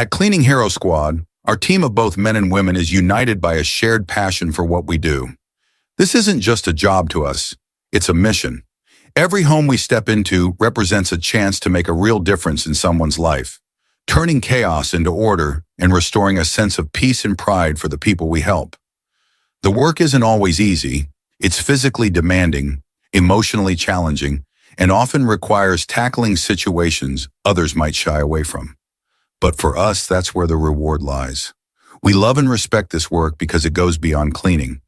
At Cleaning Hero Squad, our team of both men and women is united by a shared passion for what we do. This isn't just a job to us, it's a mission. Every home we step into represents a chance to make a real difference in someone's life, turning chaos into order and restoring a sense of peace and pride for the people we help. The work isn't always easy. It's physically demanding, emotionally challenging, and often requires tackling situations others might shy away from. But for us, that's where the reward lies. We love and respect this work because it goes beyond cleaning.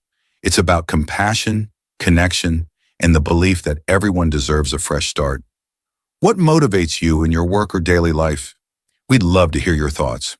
It's about compassion, connection, and the belief that everyone deserves a fresh start. What motivates you in your work or daily life? We'd love to hear your thoughts.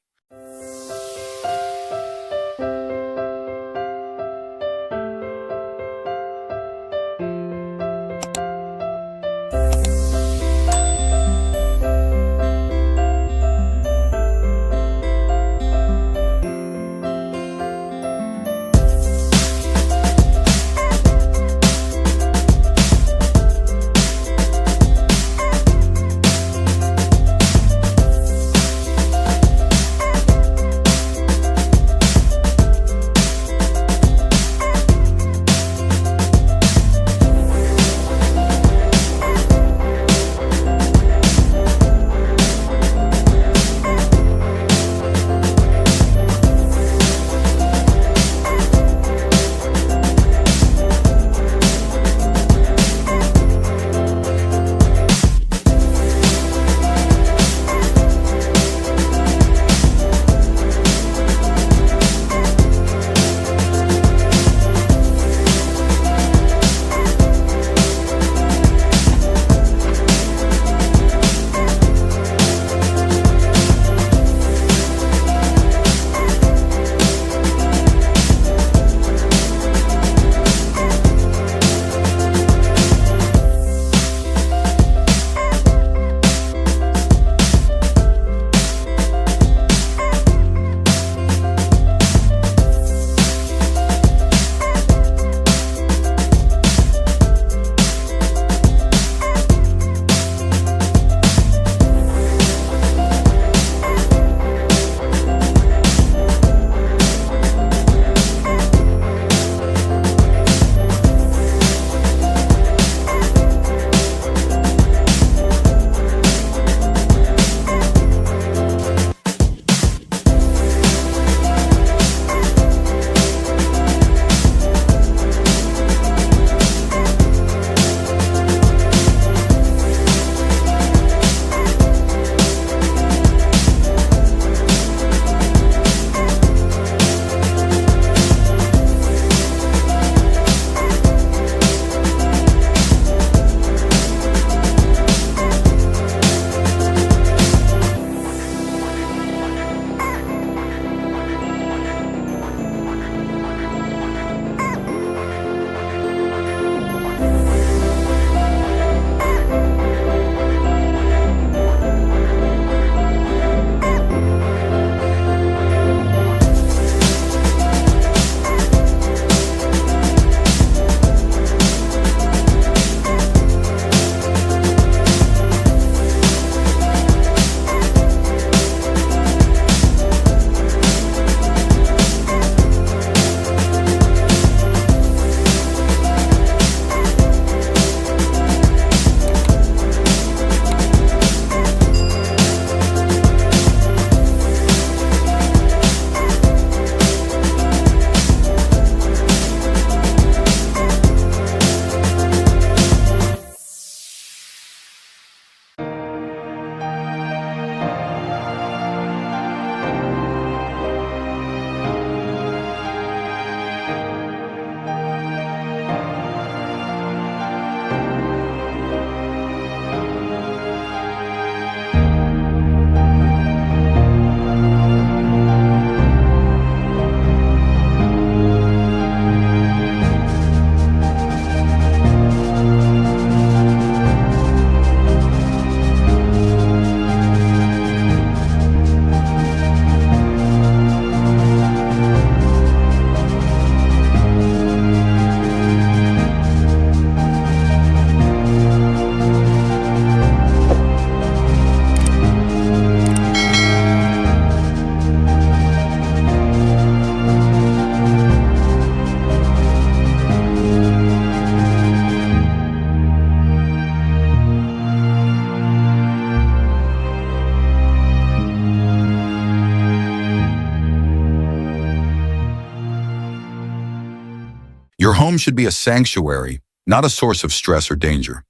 Your home should be a sanctuary, not a source of stress or danger.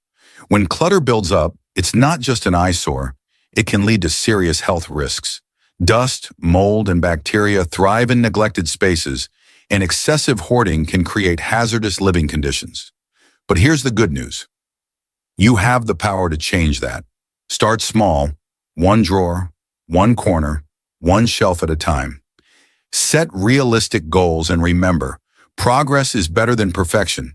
When clutter builds up, it's not just an eyesore. It can lead to serious health risks. Dust, mold, and bacteria thrive in neglected spaces, and excessive hoarding can create hazardous living conditions. But here's the good news. You have the power to change that. Start small, one drawer, one corner, one shelf at a time. Set realistic goals and remember, progress is better than perfection.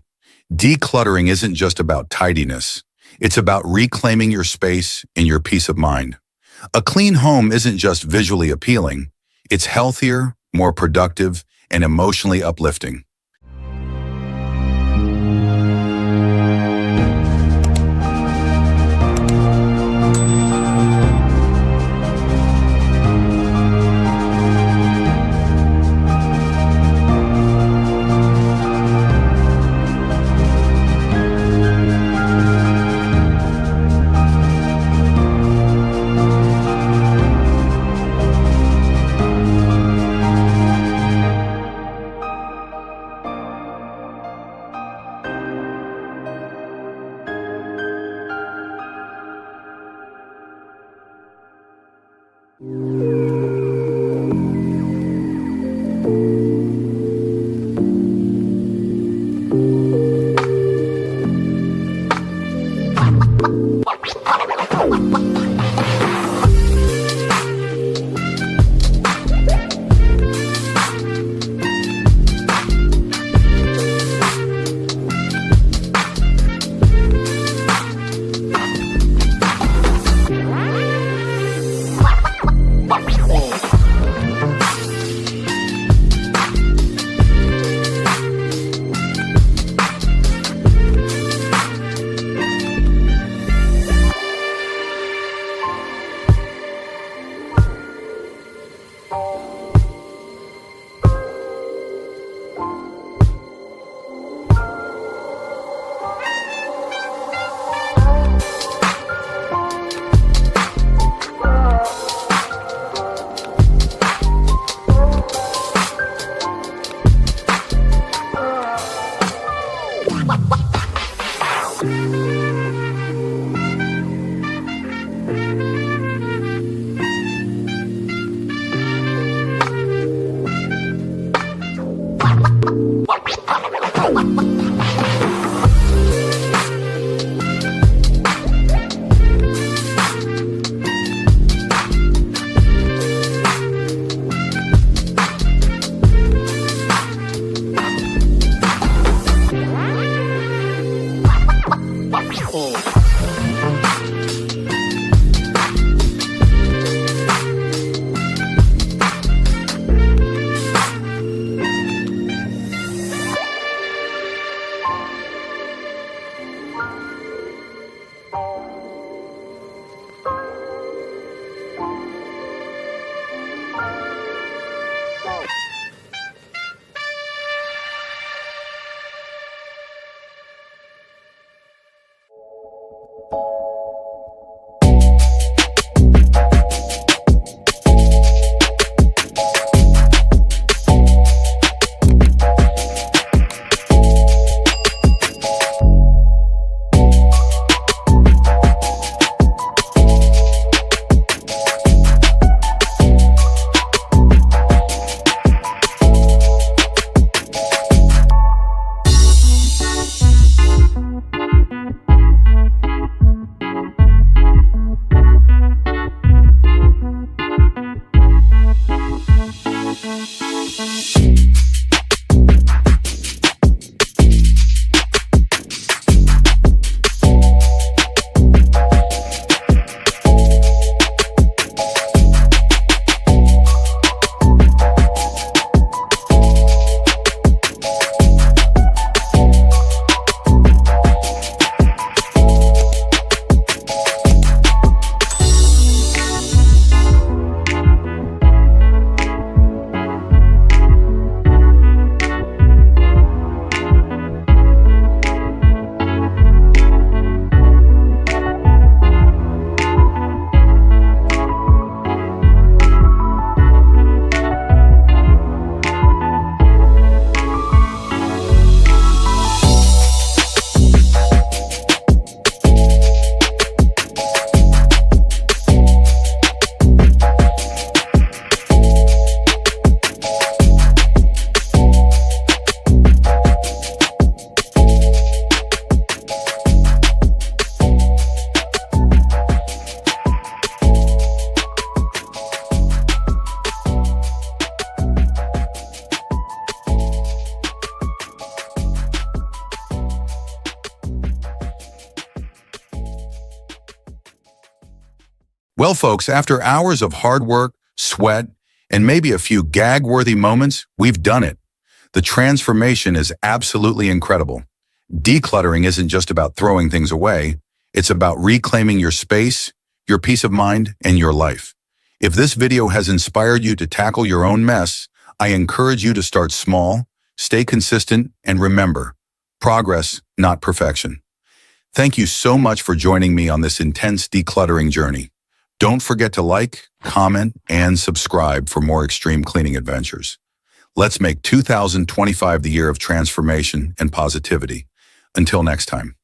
Decluttering isn't just about tidiness. It's about reclaiming your space and your peace of mind. A clean home isn't just visually appealing. It's healthier, more productive, and emotionally uplifting. Well, folks, after hours of hard work, sweat, and maybe a few gag-worthy moments, we've done it. The transformation is absolutely incredible. Decluttering isn't just about throwing things away. It's about reclaiming your space, your peace of mind, and your life. If this video has inspired you to tackle your own mess, I encourage you to start small, stay consistent, and remember, progress, not perfection. Thank you so much for joining me on this intense decluttering journey. Don't forget to like, comment, and subscribe for more extreme cleaning adventures. Let's make 2025 the year of transformation and positivity. Until next time.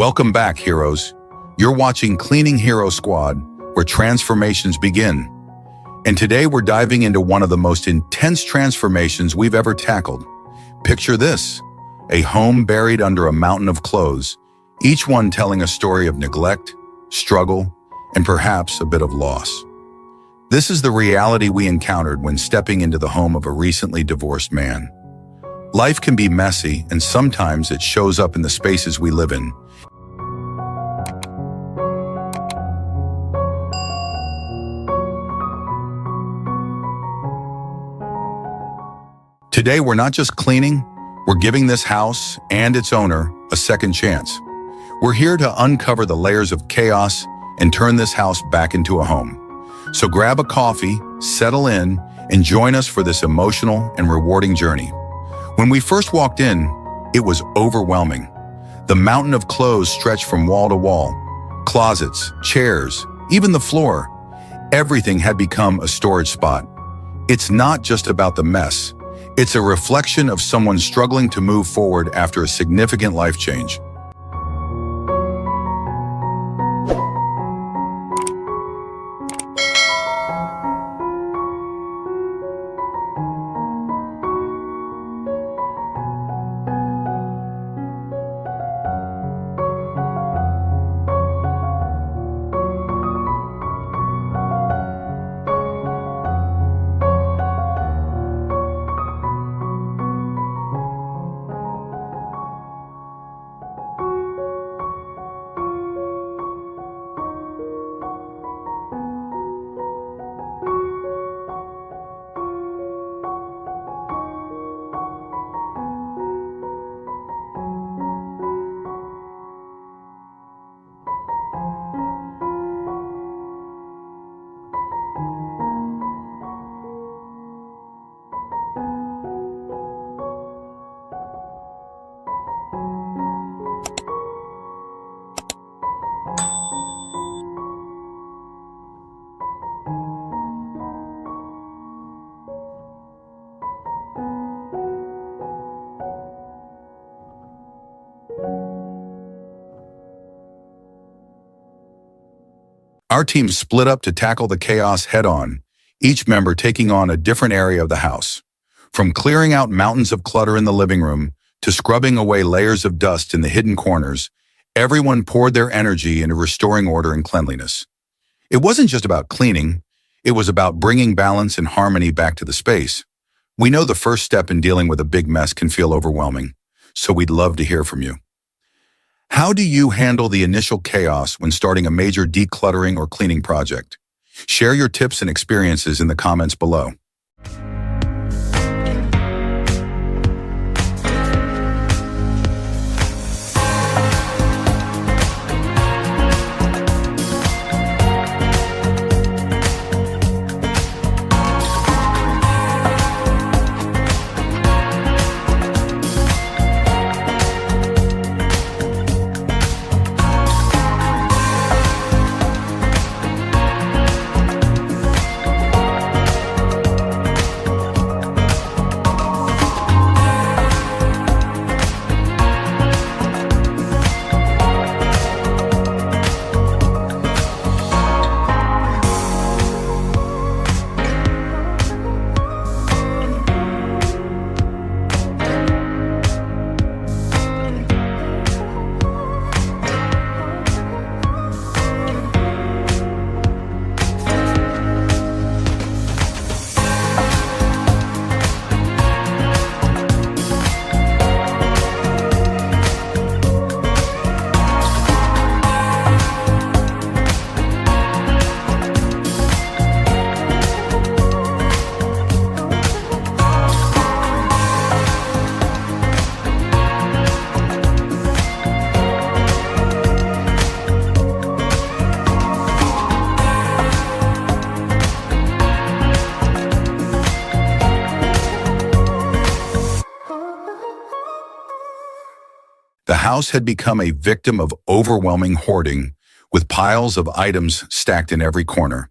Welcome back, heroes. You're watching Cleaning Hero Squad, where transformations begin. And today we're diving into one of the most intense transformations we've ever tackled. Picture this, a home buried under a mountain of clothes, each one telling a story of neglect, struggle, and perhaps a bit of loss. This is the reality we encountered when stepping into the home of a recently divorced man. Life can be messy, and sometimes it shows up in the spaces we live in. Today, we're not just cleaning, we're giving this house and its owner a second chance. We're here to uncover the layers of chaos and turn this house back into a home. So grab a coffee, settle in, and join us for this emotional and rewarding journey. When we first walked in, it was overwhelming. The mountain of clothes stretched from wall to wall. Closets, chairs, even the floor. Everything had become a storage spot. It's not just about the mess. It's a reflection of someone struggling to move forward after a significant life change. Our team split up to tackle the chaos head-on, each member taking on a different area of the house. From clearing out mountains of clutter in the living room to scrubbing away layers of dust in the hidden corners, everyone poured their energy into restoring order and cleanliness. It wasn't just about cleaning, it was about bringing balance and harmony back to the space. We know the first step in dealing with a big mess can feel overwhelming, so we'd love to hear from you. How do you handle the initial chaos when starting a major decluttering or cleaning project? Share your tips and experiences in the comments below. The house had become a victim of overwhelming hoarding, with piles of items stacked in every corner,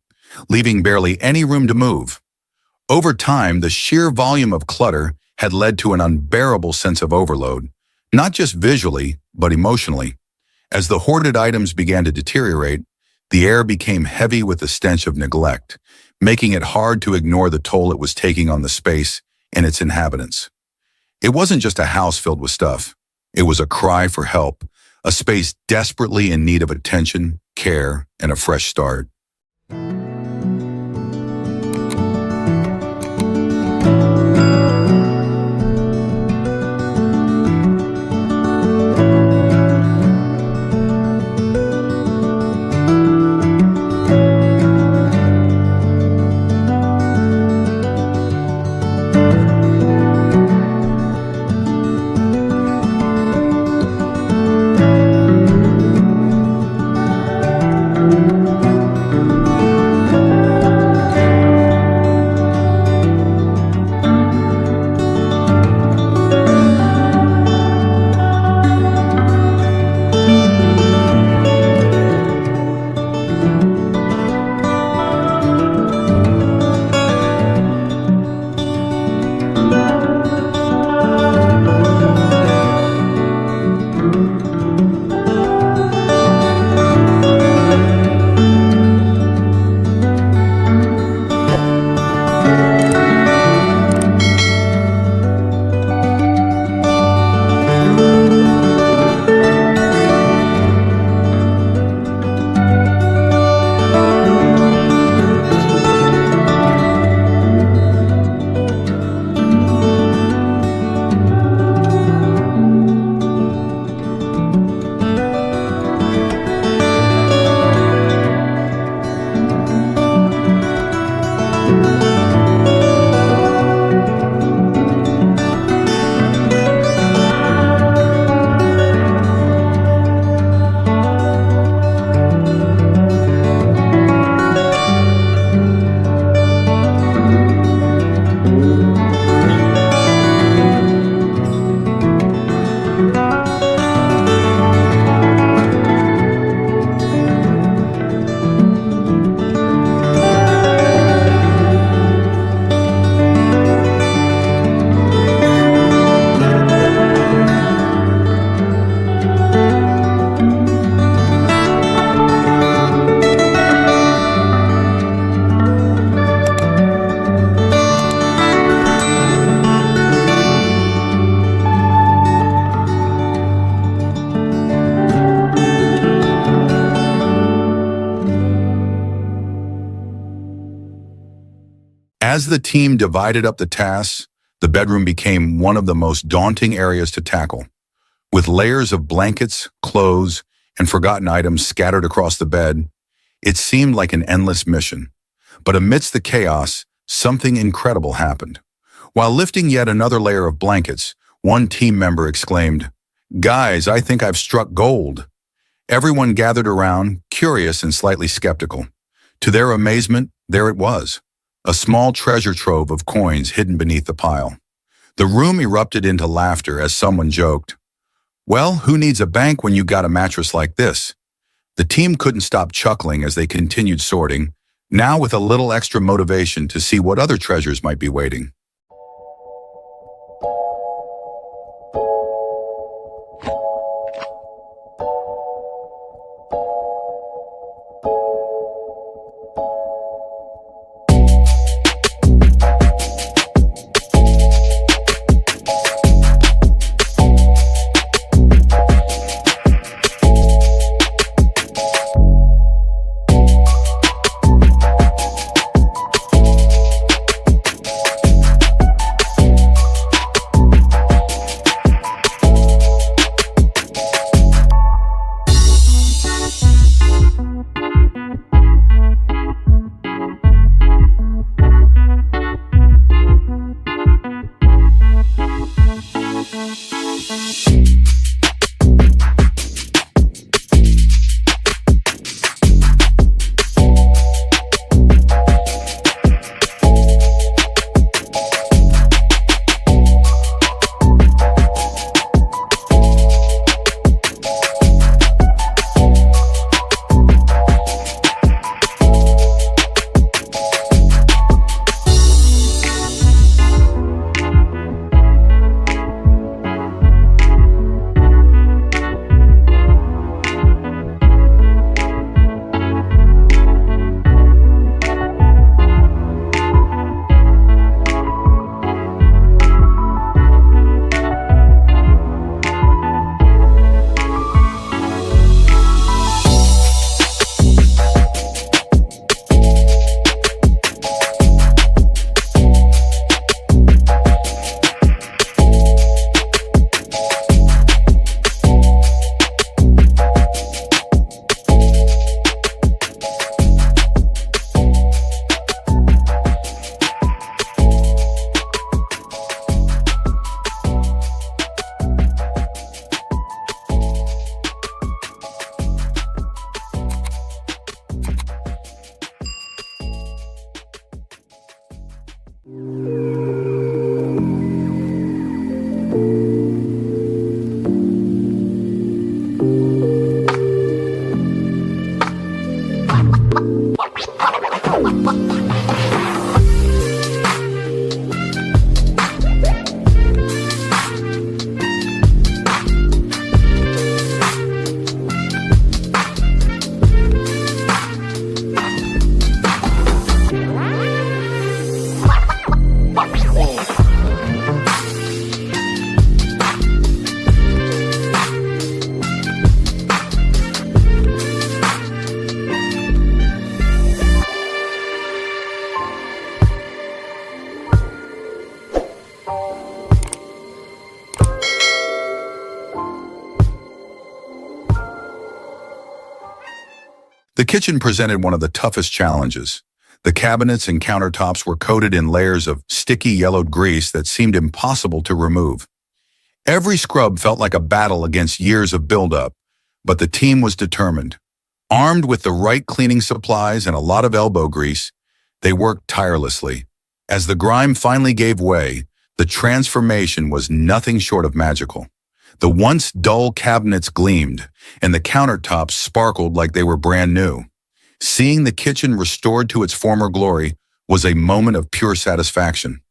leaving barely any room to move. Over time, the sheer volume of clutter had led to an unbearable sense of overload, not just visually, but emotionally. As the hoarded items began to deteriorate, the air became heavy with the stench of neglect, making it hard to ignore the toll it was taking on the space and its inhabitants. It wasn't just a house filled with stuff. It was a cry for help, a space desperately in need of attention, care, and a fresh start. As the team divided up the tasks, the bedroom became one of the most daunting areas to tackle. With layers of blankets, clothes, and forgotten items scattered across the bed, it seemed like an endless mission. But amidst the chaos, something incredible happened. While lifting yet another layer of blankets, one team member exclaimed, "Guys, I think I've struck gold." Everyone gathered around, curious and slightly skeptical. To their amazement, there it was, a small treasure trove of coins hidden beneath the pile. The room erupted into laughter as someone joked, "Well, who needs a bank when you got a mattress like this?" The team couldn't stop chuckling as they continued sorting, now with a little extra motivation to see what other treasures might be waiting. The kitchen presented one of the toughest challenges. The cabinets and countertops were coated in layers of sticky yellowed grease that seemed impossible to remove. Every scrub felt like a battle against years of buildup, but the team was determined. Armed with the right cleaning supplies and a lot of elbow grease, they worked tirelessly. As the grime finally gave way, the transformation was nothing short of magical. The once dull cabinets gleamed, and the countertops sparkled like they were brand new. Seeing the kitchen restored to its former glory was a moment of pure satisfaction.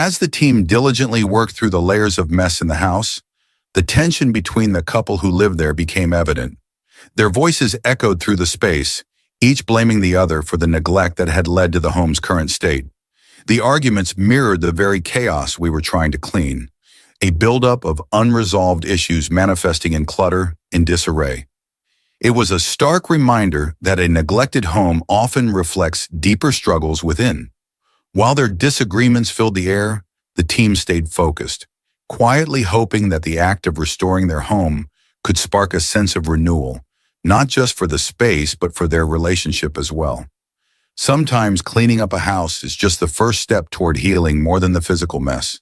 As the team diligently worked through the layers of mess in the house, the tension between the couple who lived there became evident. Their voices echoed through the space, each blaming the other for the neglect that had led to the home's current state. The arguments mirrored the very chaos we were trying to clean, a buildup of unresolved issues manifesting in clutter and disarray. It was a stark reminder that a neglected home often reflects deeper struggles within. While their disagreements filled the air, the team stayed focused, quietly hoping that the act of restoring their home could spark a sense of renewal, not just for the space, but for their relationship as well. Sometimes cleaning up a house is just the first step toward healing more than the physical mess.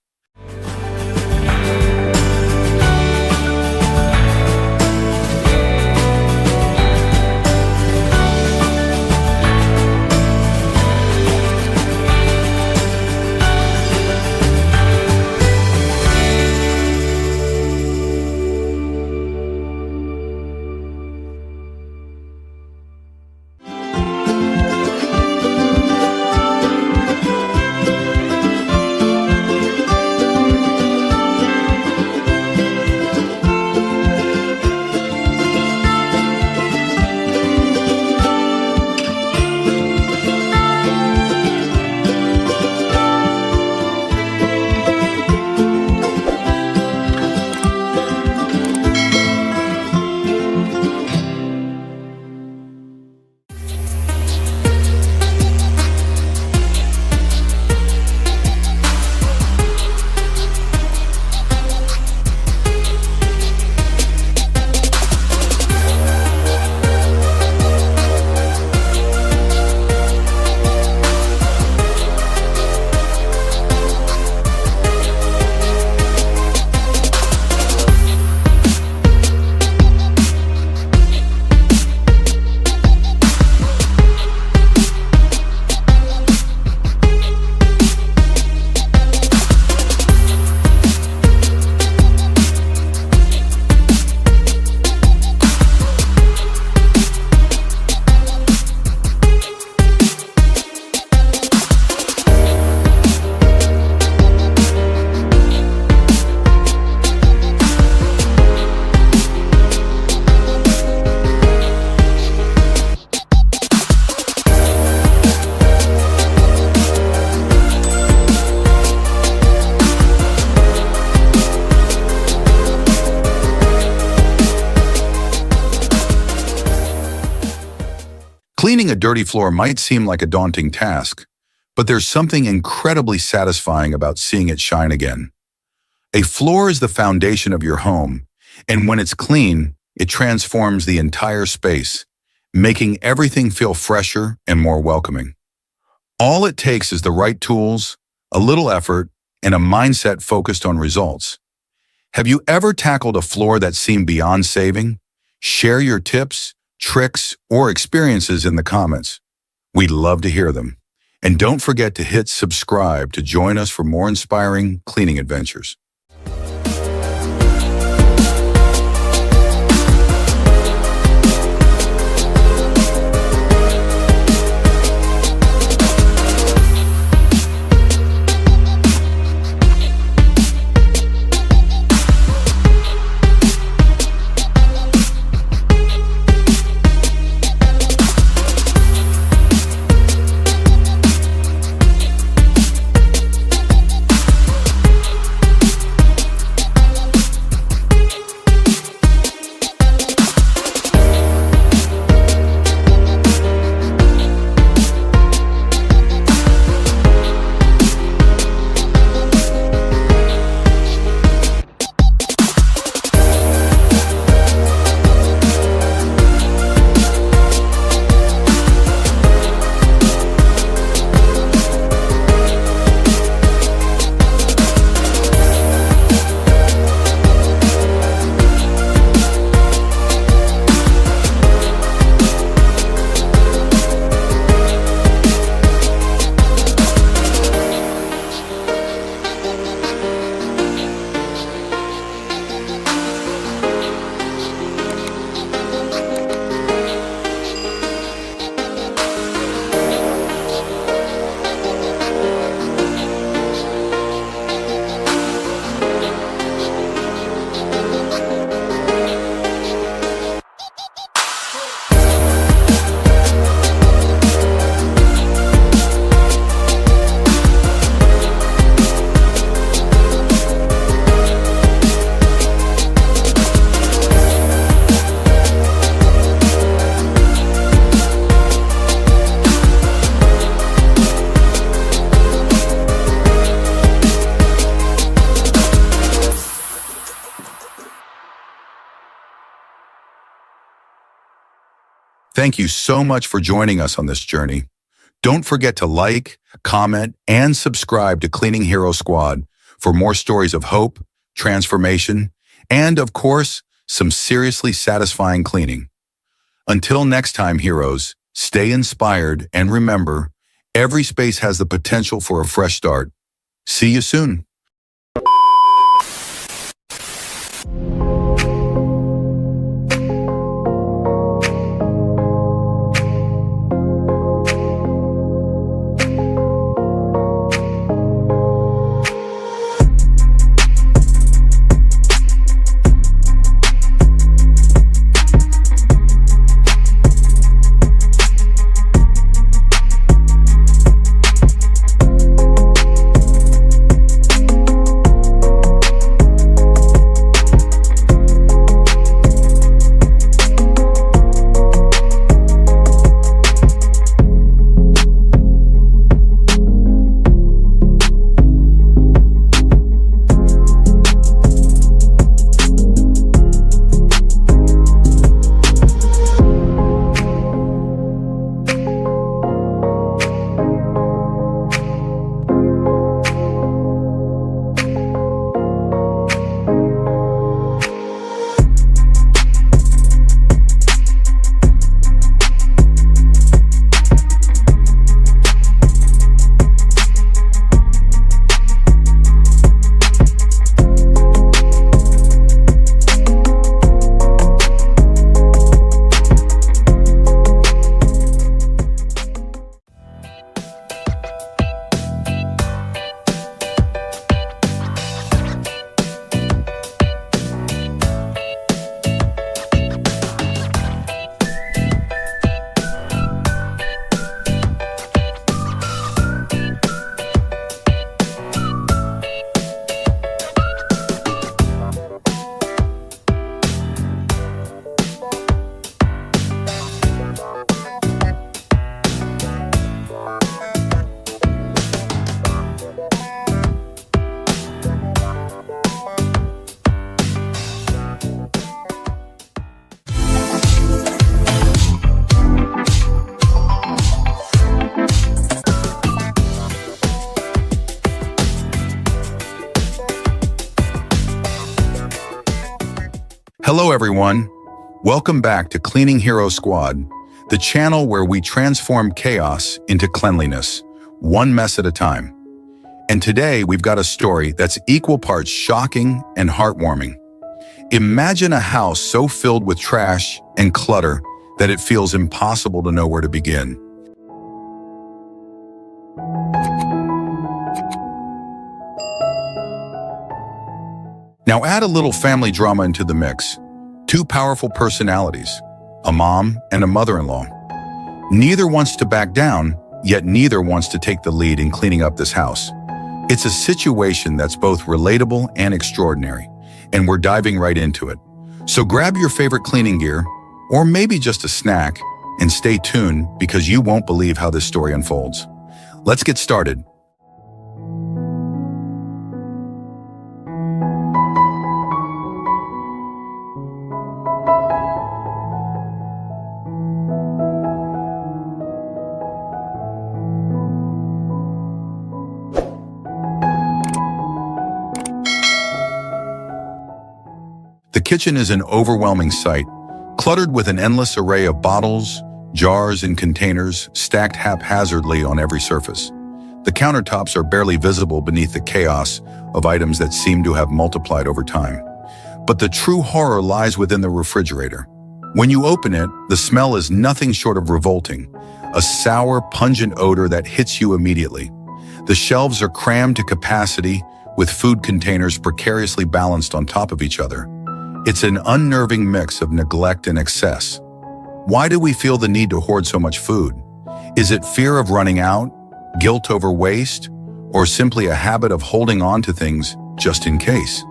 Cleaning a dirty floor might seem like a daunting task, but there's something incredibly satisfying about seeing it shine again. A floor is the foundation of your home, and when it's clean, it transforms the entire space, making everything feel fresher and more welcoming. All it takes is the right tools, a little effort, and a mindset focused on results. Have you ever tackled a floor that seemed beyond saving? Share your tips, tricks, or experiences in the comments. We'd love to hear them. And don't forget to hit subscribe to join us for more inspiring cleaning adventures. Thank you so much for joining us on this journey. Don't forget to like, comment, and subscribe to Cleaning Hero Squad for more stories of hope, transformation, and, of course, some seriously satisfying cleaning. Until next time, heroes, stay inspired and remember, every space has the potential for a fresh start. See you soon. Hello, everyone. Welcome back to Cleaning Hero Squad, the channel where we transform chaos into cleanliness, one mess at a time. And today we've got a story that's equal parts shocking and heartwarming. Imagine a house so filled with trash and clutter that it feels impossible to know where to begin. Now add a little family drama into the mix. Two powerful personalities, a mom and a mother-in-law. Neither wants to back down, yet neither wants to take the lead in cleaning up this house. It's a situation that's both relatable and extraordinary, and we're diving right into it. So grab your favorite cleaning gear, or maybe just a snack, and stay tuned because you won't believe how this story unfolds. Let's get started. The kitchen is an overwhelming sight, cluttered with an endless array of bottles, jars, and containers stacked haphazardly on every surface. The countertops are barely visible beneath the chaos of items that seem to have multiplied over time. But the true horror lies within the refrigerator. When you open it, the smell is nothing short of revolting, a sour, pungent odor that hits you immediately. The shelves are crammed to capacity, with food containers precariously balanced on top of each other. It's an unnerving mix of neglect and excess. Why do we feel the need to hoard so much food? Is it fear of running out, guilt over waste, or simply a habit of holding on to things just in case?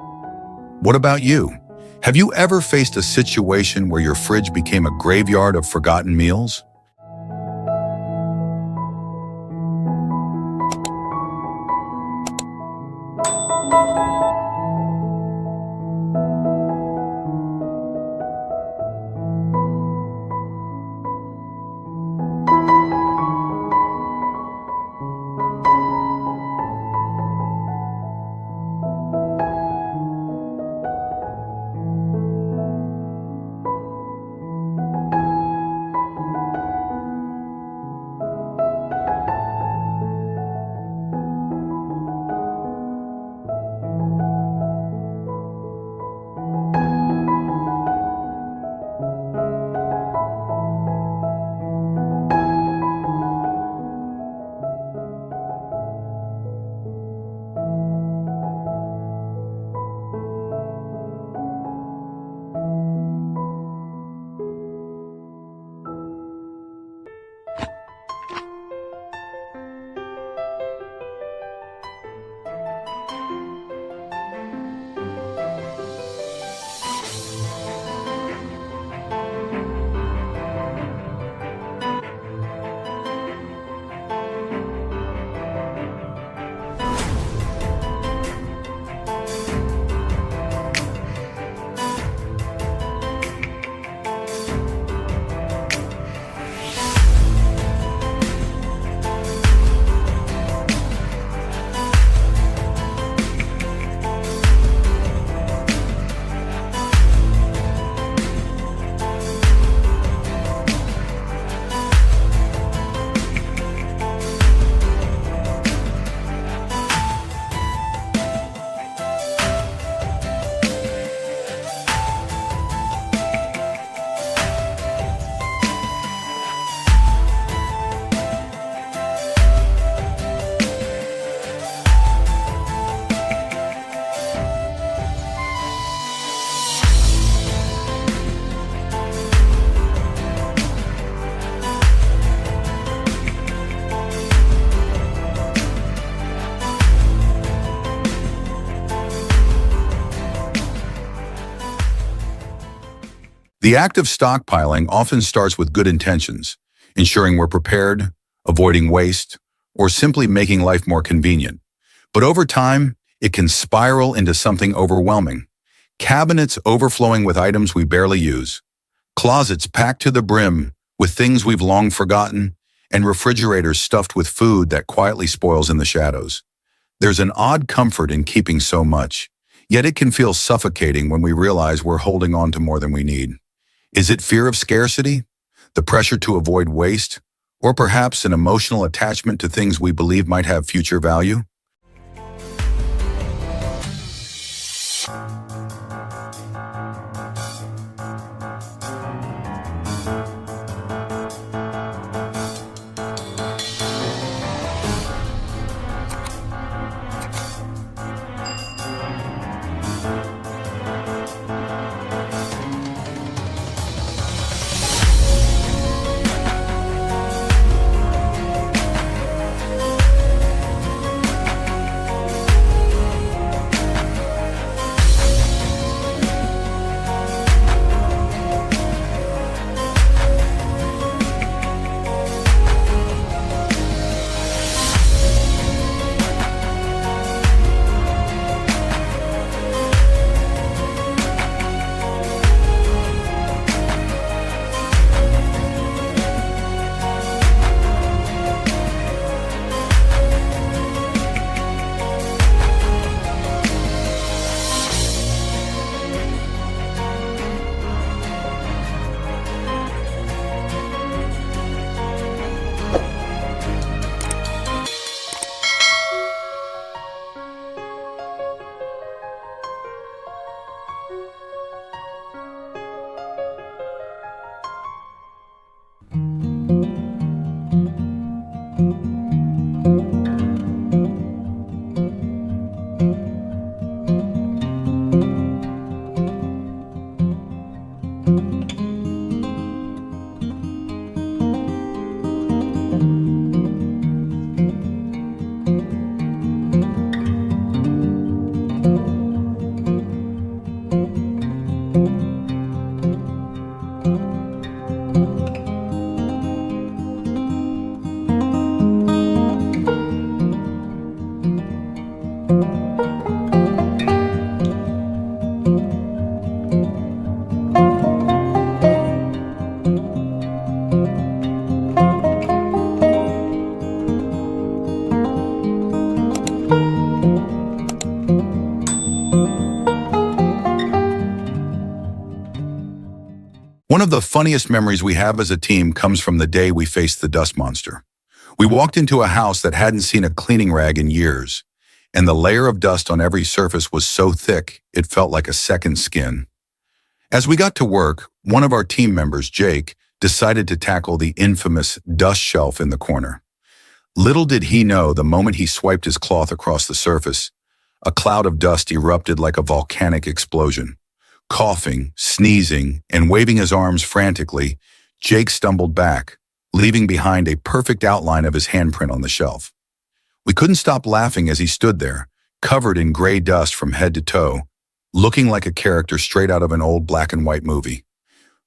What about you? Have you ever faced a situation where your fridge became a graveyard of forgotten meals? The act of stockpiling often starts with good intentions, ensuring we're prepared, avoiding waste, or simply making life more convenient. But over time, it can spiral into something overwhelming. Cabinets overflowing with items we barely use, closets packed to the brim with things we've long forgotten, and refrigerators stuffed with food that quietly spoils in the shadows. There's an odd comfort in keeping so much, yet it can feel suffocating when we realize we're holding on to more than we need. Is it fear of scarcity, the pressure to avoid waste, or perhaps an emotional attachment to things we believe might have future value? One of the funniest memories we have as a team comes from the day we faced the dust monster. We walked into a house that hadn't seen a cleaning rag in years, and the layer of dust on every surface was so thick it felt like a second skin. As we got to work, one of our team members, Jake, decided to tackle the infamous dust shelf in the corner. Little did he know, the moment he swiped his cloth across the surface, a cloud of dust erupted like a volcanic explosion. Coughing, sneezing, and waving his arms frantically, Jake stumbled back, leaving behind a perfect outline of his handprint on the shelf. We couldn't stop laughing as he stood there, covered in gray dust from head to toe, looking like a character straight out of an old black and white movie.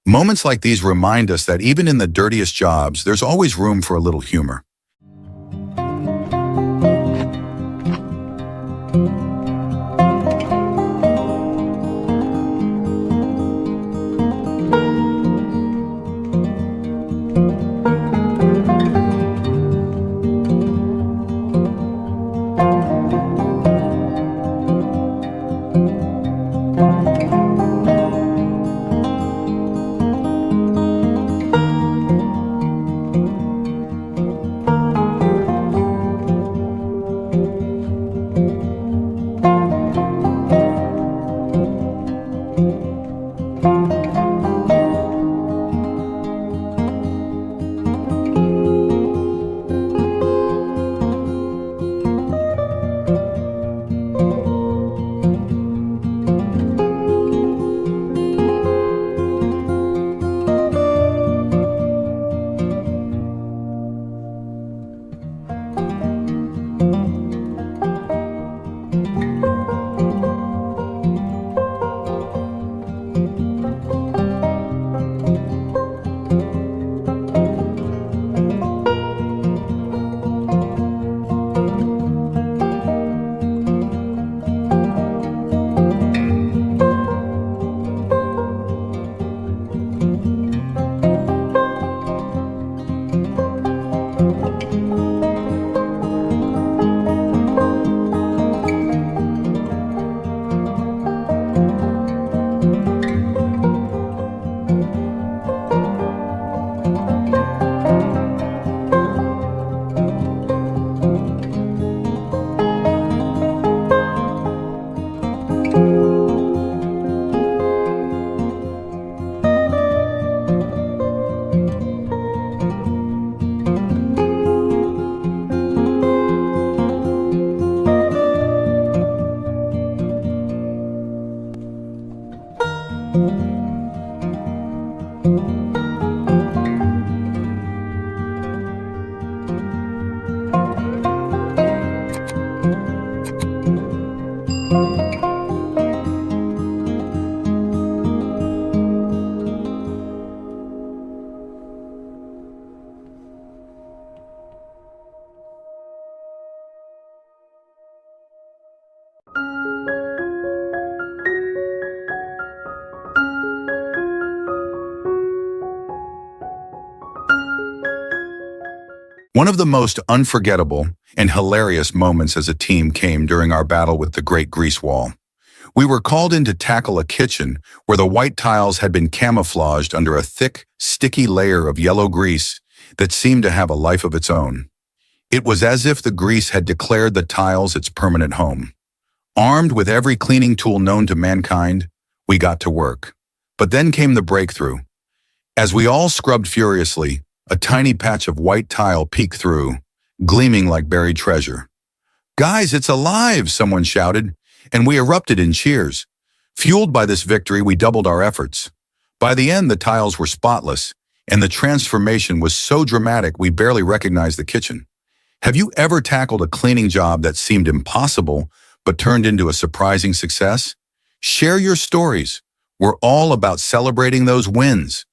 Moments like these remind us that even in the dirtiest jobs, there's always room for a little humor. One of the most unforgettable and hilarious moments as a team came during our battle with the Great Grease Wall. We were called in to tackle a kitchen where the white tiles had been camouflaged under a thick, sticky layer of yellow grease that seemed to have a life of its own. It was as if the grease had declared the tiles its permanent home. Armed with every cleaning tool known to mankind, we got to work. But then came the breakthrough. As we all scrubbed furiously, a tiny patch of white tile peeked through, gleaming like buried treasure. "Guys, it's alive!" someone shouted, and we erupted in cheers. Fueled by this victory, we doubled our efforts. By the end, the tiles were spotless, and the transformation was so dramatic we barely recognized the kitchen. Have you ever tackled a cleaning job that seemed impossible but turned into a surprising success? Share your stories. We're all about celebrating those wins.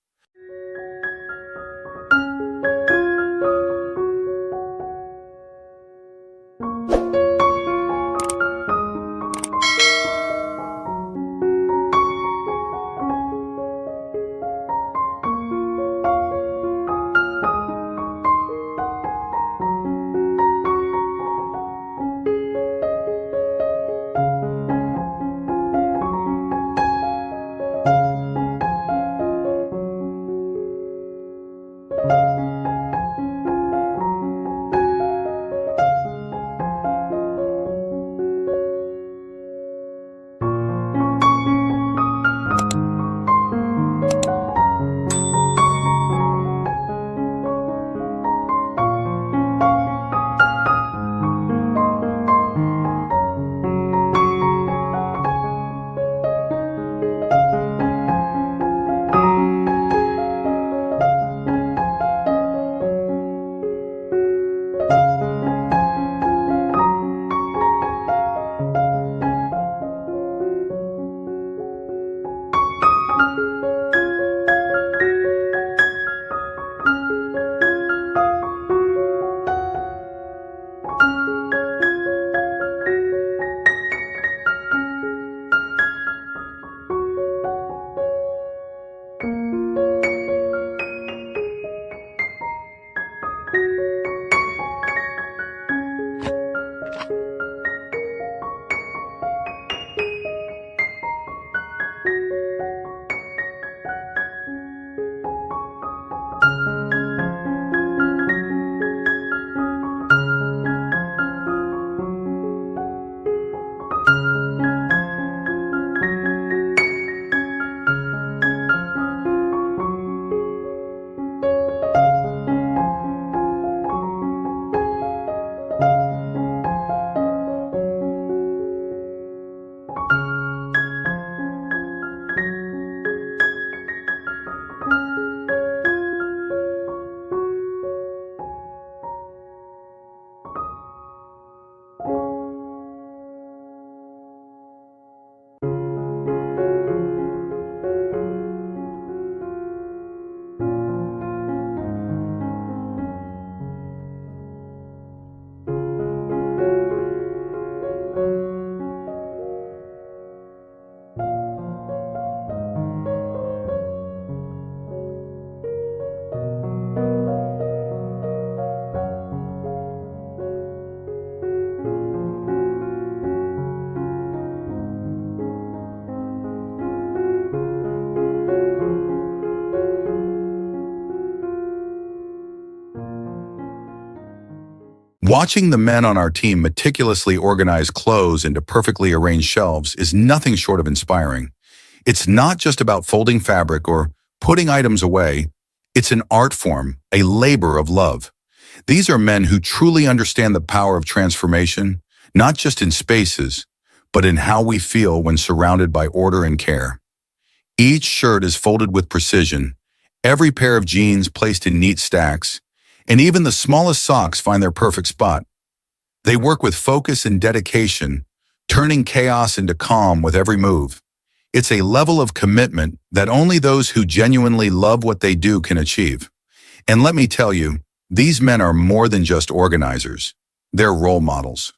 Watching the men on our team meticulously organize clothes into perfectly arranged shelves is nothing short of inspiring. It's not just about folding fabric or putting items away. It's an art form, a labor of love. These are men who truly understand the power of transformation, not just in spaces, but in how we feel when surrounded by order and care. Each shirt is folded with precision, every pair of jeans placed in neat stacks, and even the smallest socks find their perfect spot. They work with focus and dedication, turning chaos into calm with every move. It's a level of commitment that only those who genuinely love what they do can achieve. And let me tell you, these men are more than just organizers. They're role models.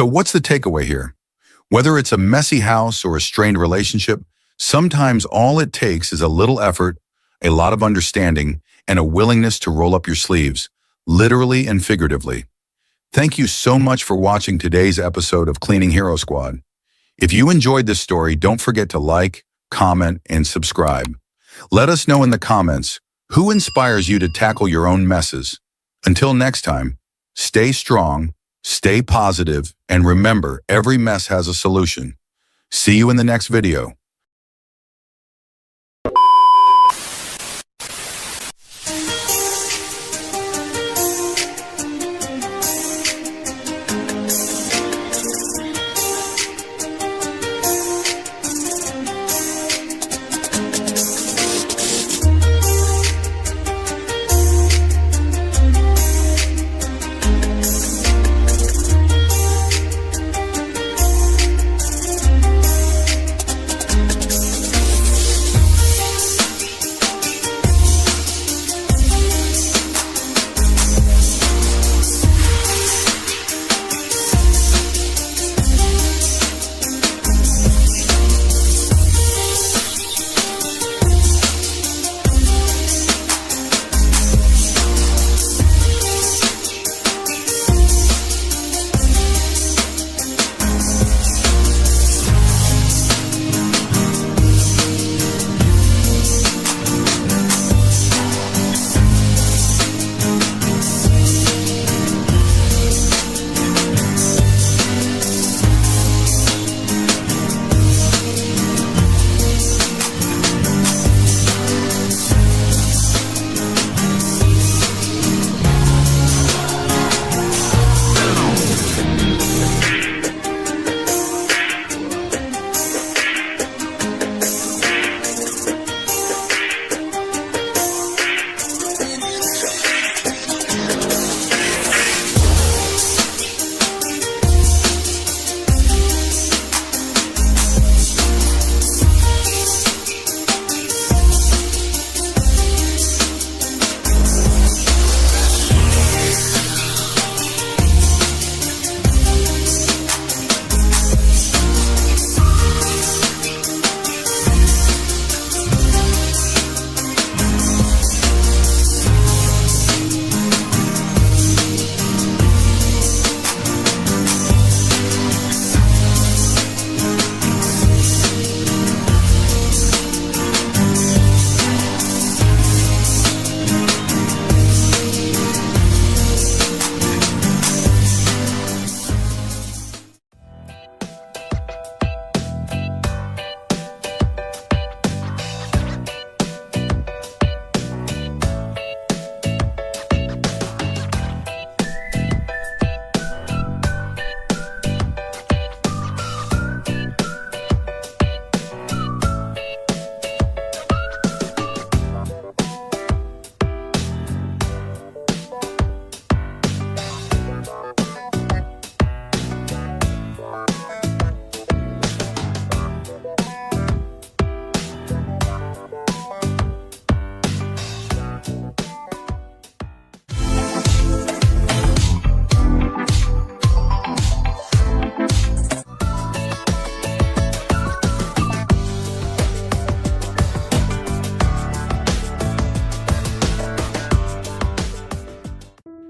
So what's the takeaway here? Whether it's a messy house or a strained relationship, sometimes all it takes is a little effort, a lot of understanding, and a willingness to roll up your sleeves, literally and figuratively. Thank you so much for watching today's episode of Cleaning Hero Squad. If you enjoyed this story, don't forget to like, comment, and subscribe. Let us know in the comments who inspires you to tackle your own messes. Until next time, stay strong, stay positive, and remember, every mess has a solution. See you in the next video.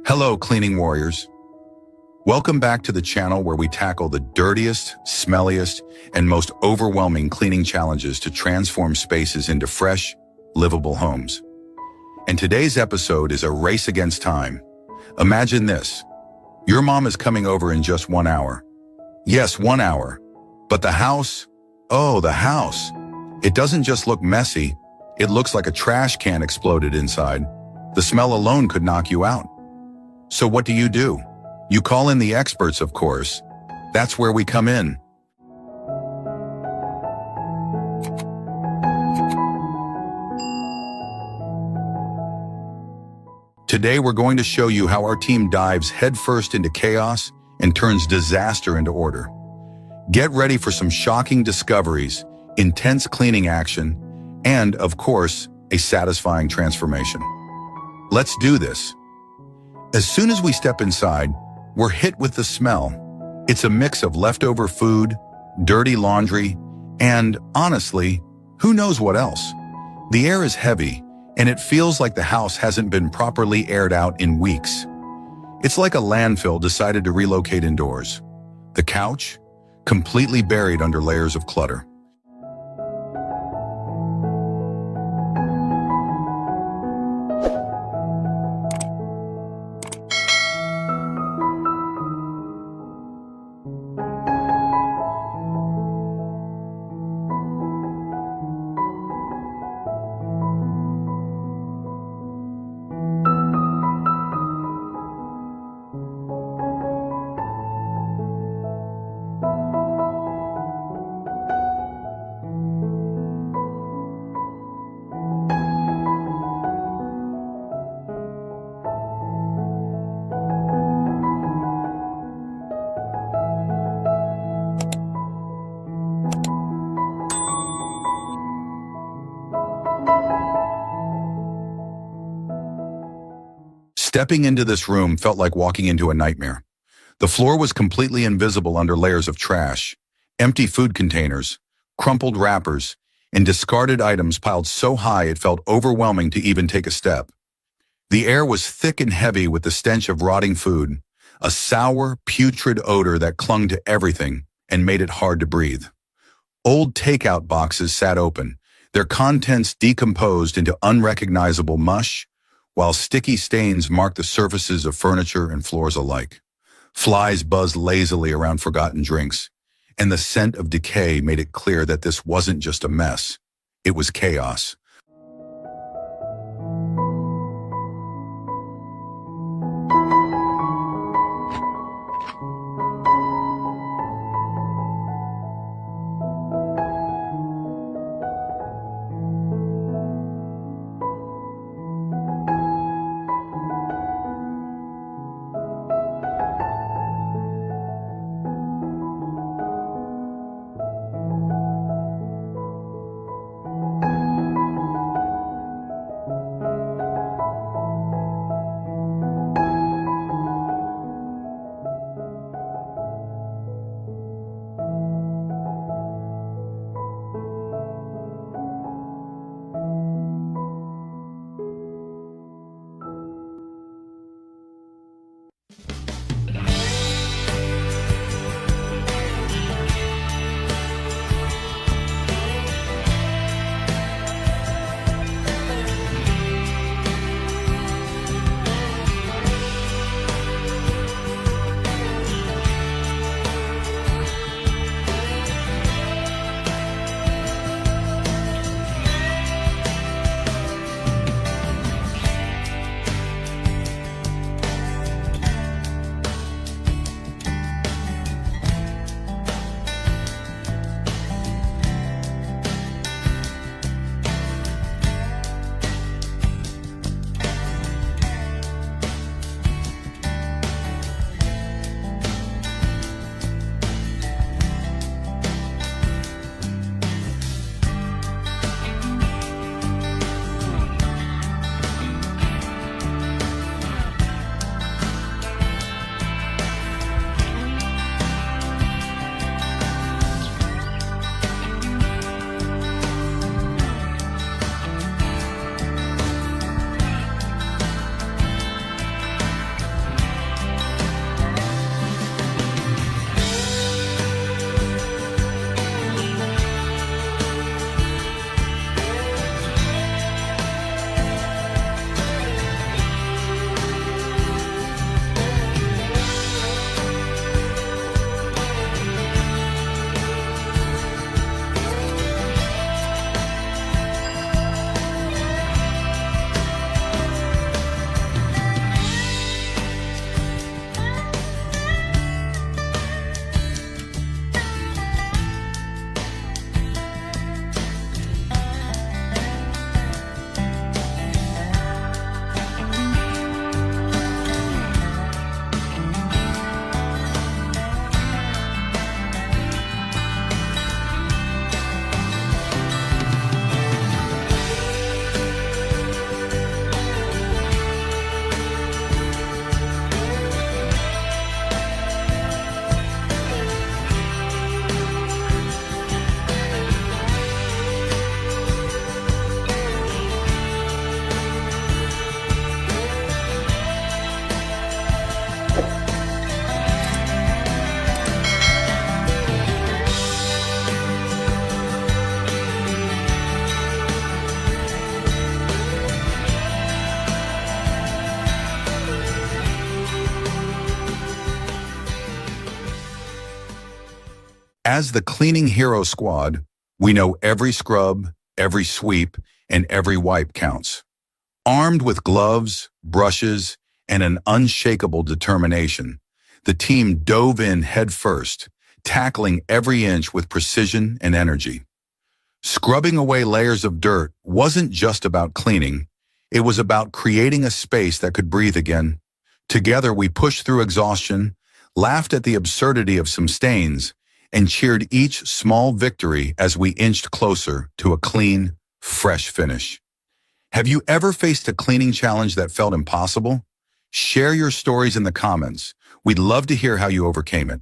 Hello, cleaning warriors. Welcome back to the channel where we tackle the dirtiest, smelliest, and most overwhelming cleaning challenges to transform spaces into fresh, livable homes. And today's episode is a race against time. Imagine this. Your mom is coming over in just 1 hour. Yes, 1 hour. But the house, oh, the house. It doesn't just look messy. It looks like a trash can exploded inside. The smell alone could knock you out. So what do? You call in the experts, of course. That's where we come in. Today we're going to show you how our team dives headfirst into chaos and turns disaster into order. Get ready for some shocking discoveries, intense cleaning action, and, of course, a satisfying transformation. Let's do this. As soon as we step inside, we're hit with the smell. It's a mix of leftover food, dirty laundry, and, honestly, who knows what else? The air is heavy, and it feels like the house hasn't been properly aired out in weeks. It's like a landfill decided to relocate indoors. The couch, completely buried under layers of clutter. Stepping into this room felt like walking into a nightmare. The floor was completely invisible under layers of trash, empty food containers, crumpled wrappers, and discarded items piled so high it felt overwhelming to even take a step. The air was thick and heavy with the stench of rotting food, a sour, putrid odor that clung to everything and made it hard to breathe. Old takeout boxes sat open, their contents decomposed into unrecognizable mush, while sticky stains marked the surfaces of furniture and floors alike. Flies buzzed lazily around forgotten drinks, and the scent of decay made it clear that this wasn't just a mess. It was chaos. As the cleaning hero squad, we know every scrub, every sweep, and every wipe counts. Armed with gloves, brushes, and an unshakable determination, the team dove in headfirst, tackling every inch with precision and energy. Scrubbing away layers of dirt wasn't just about cleaning, it was about creating a space that could breathe again. Together we pushed through exhaustion, laughed at the absurdity of some stains, and cheered each small victory as we inched closer to a clean, fresh finish. Have you ever faced a cleaning challenge that felt impossible? Share your stories in the comments. We'd love to hear how you overcame it.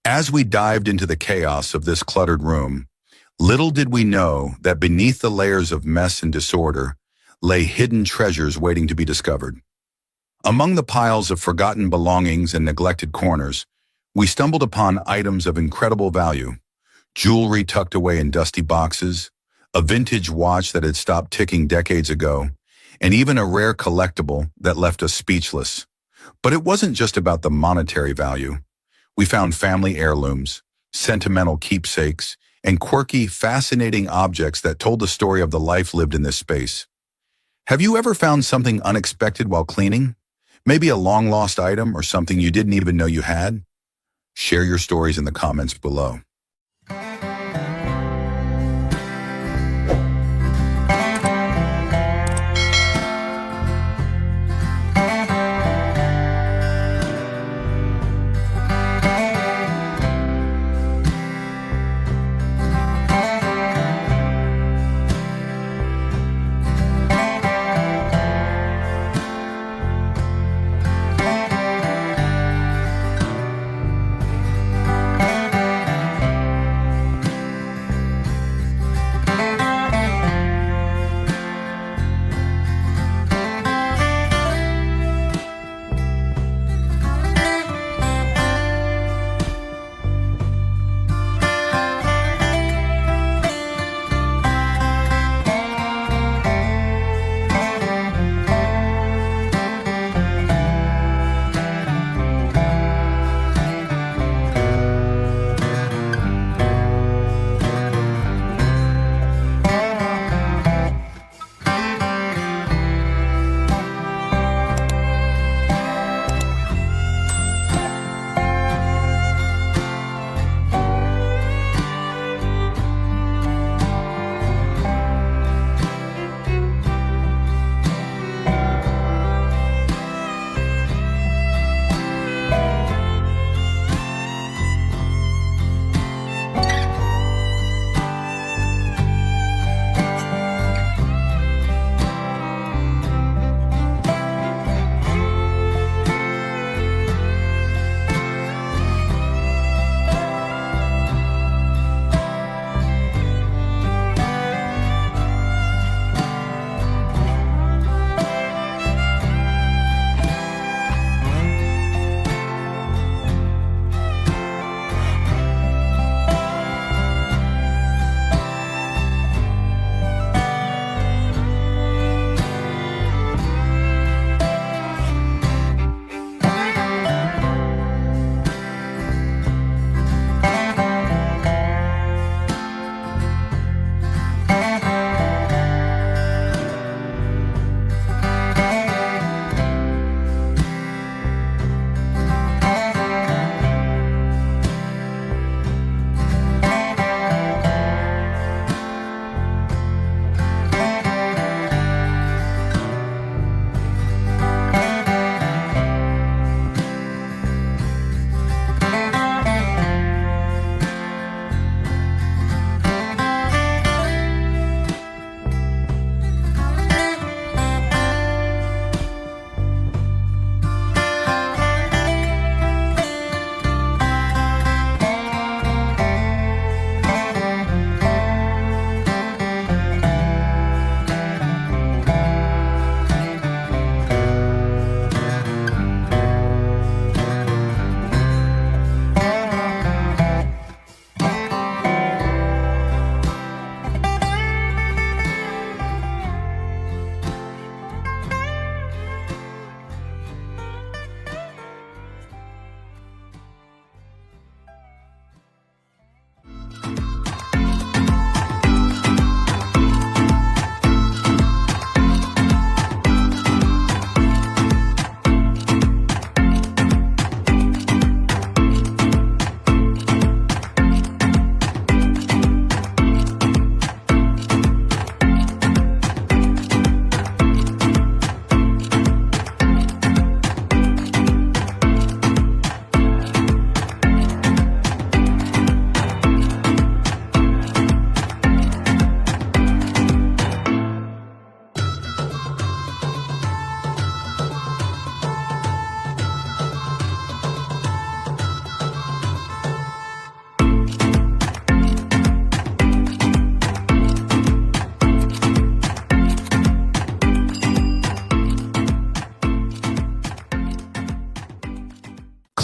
As we dived into the chaos of this cluttered room, little did we know that beneath the layers of mess and disorder lay hidden treasures waiting to be discovered. Among the piles of forgotten belongings and neglected corners, we stumbled upon items of incredible value: jewelry tucked away in dusty boxes, a vintage watch that had stopped ticking decades ago, and even a rare collectible that left us speechless. But it wasn't just about the monetary value. We found family heirlooms, sentimental keepsakes, and quirky, fascinating objects that told the story of the life lived in this space. Have you ever found something unexpected while cleaning? Maybe a long-lost item or something you didn't even know you had? Share your stories in the comments below.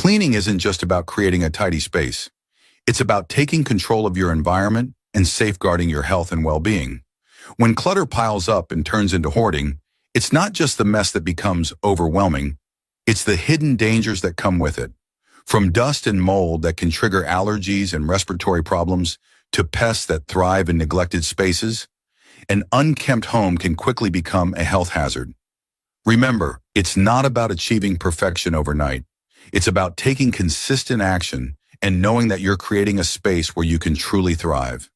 Cleaning isn't just about creating a tidy space. It's about taking control of your environment and safeguarding your health and well-being. When clutter piles up and turns into hoarding, it's not just the mess that becomes overwhelming, it's the hidden dangers that come with it. From dust and mold that can trigger allergies and respiratory problems to pests that thrive in neglected spaces, an unkempt home can quickly become a health hazard. Remember, it's not about achieving perfection overnight. It's about taking consistent action and knowing that you're creating a space where you can truly thrive.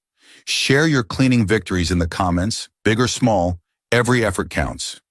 Share your cleaning victories in the comments, big or small, every effort counts.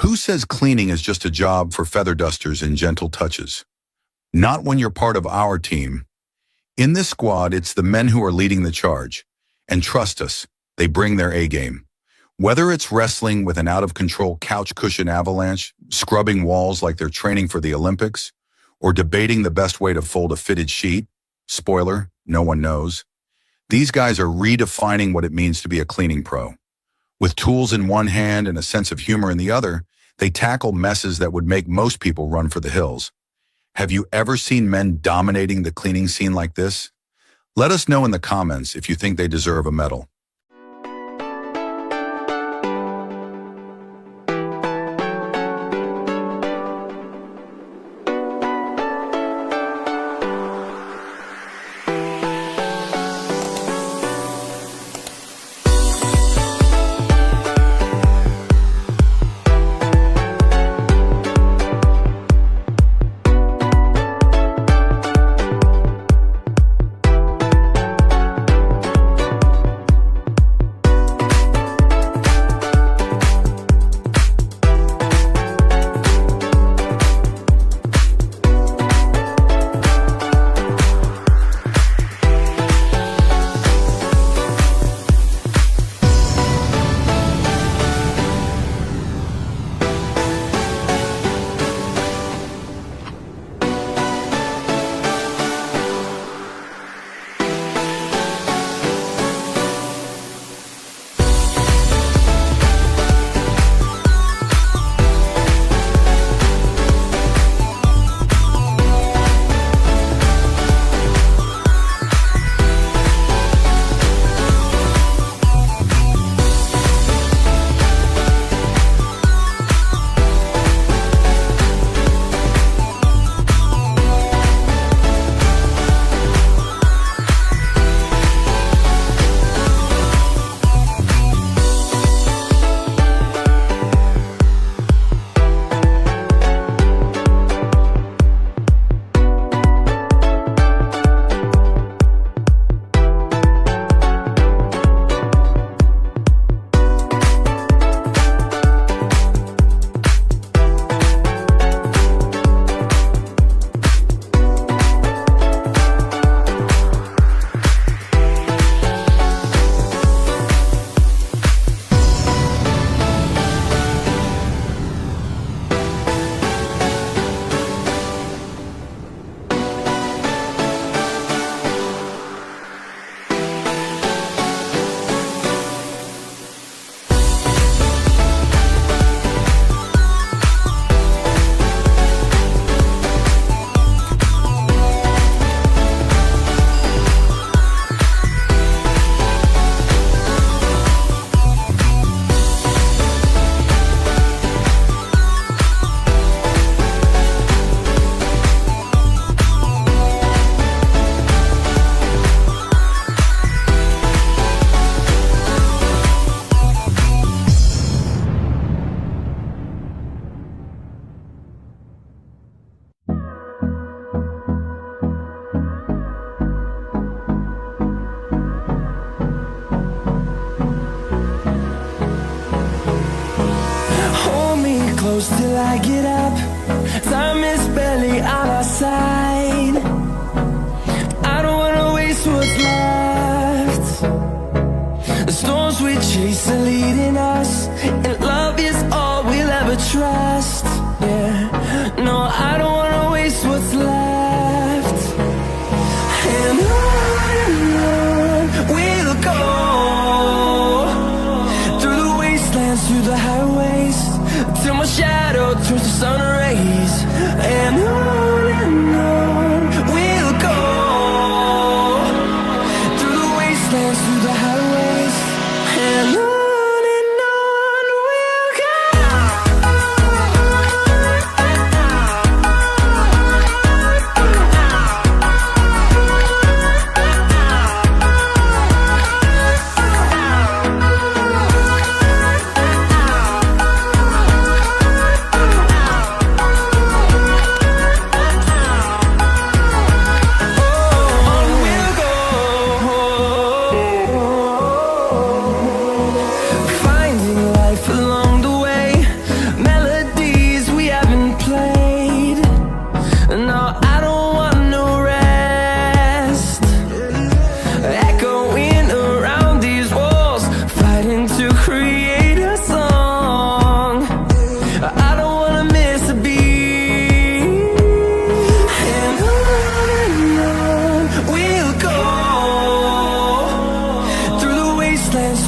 Who says cleaning is just a job for feather dusters and gentle touches? Not when you're part of our team. In this squad, it's the men who are leading the charge. And trust us, they bring their A-game. Whether it's wrestling with an out-of-control couch cushion avalanche, scrubbing walls like they're training for the Olympics, or debating the best way to fold a fitted sheet, spoiler, no one knows, these guys are redefining what it means to be a cleaning pro. With tools in one hand and a sense of humor in the other, they tackle messes that would make most people run for the hills. Have you ever seen men dominating the cleaning scene like this? Let us know in the comments if you think they deserve a medal. close till I get up. Time is barely on our side. I don't wanna waste what's left. The storms we chase are leading us, and love is all we'll ever trust. Yeah, no, I don't wanna waste what's left. And on we'll go, through the wastelands, through the highways, till my shadow turns to sun rays. And on we'll go, through the wastelands, through the highways, and on we'll go.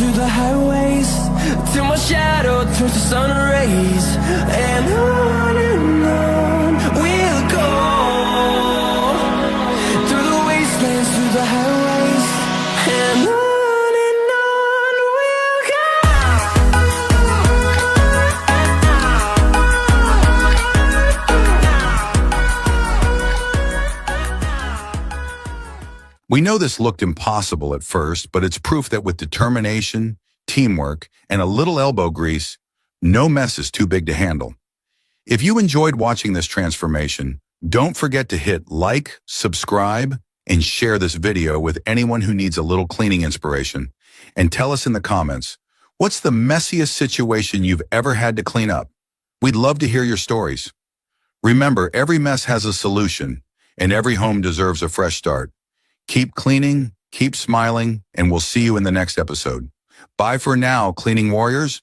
through the highways, till my shadow turns to sun rays. And on we'll go, through the wastelands, through the highways. And on we'll go. We know this looked impossible at first, but it's proof that with determination, teamwork, and a little elbow grease, no mess is too big to handle. If you enjoyed watching this transformation, don't forget to hit like, subscribe, and share this video with anyone who needs a little cleaning inspiration. And tell us in the comments, what's the messiest situation you've ever had to clean up? We'd love to hear your stories. Remember, every mess has a solution, and every home deserves a fresh start. Keep cleaning, keep smiling, and we'll see you in the next episode. Bye for now, cleaning warriors.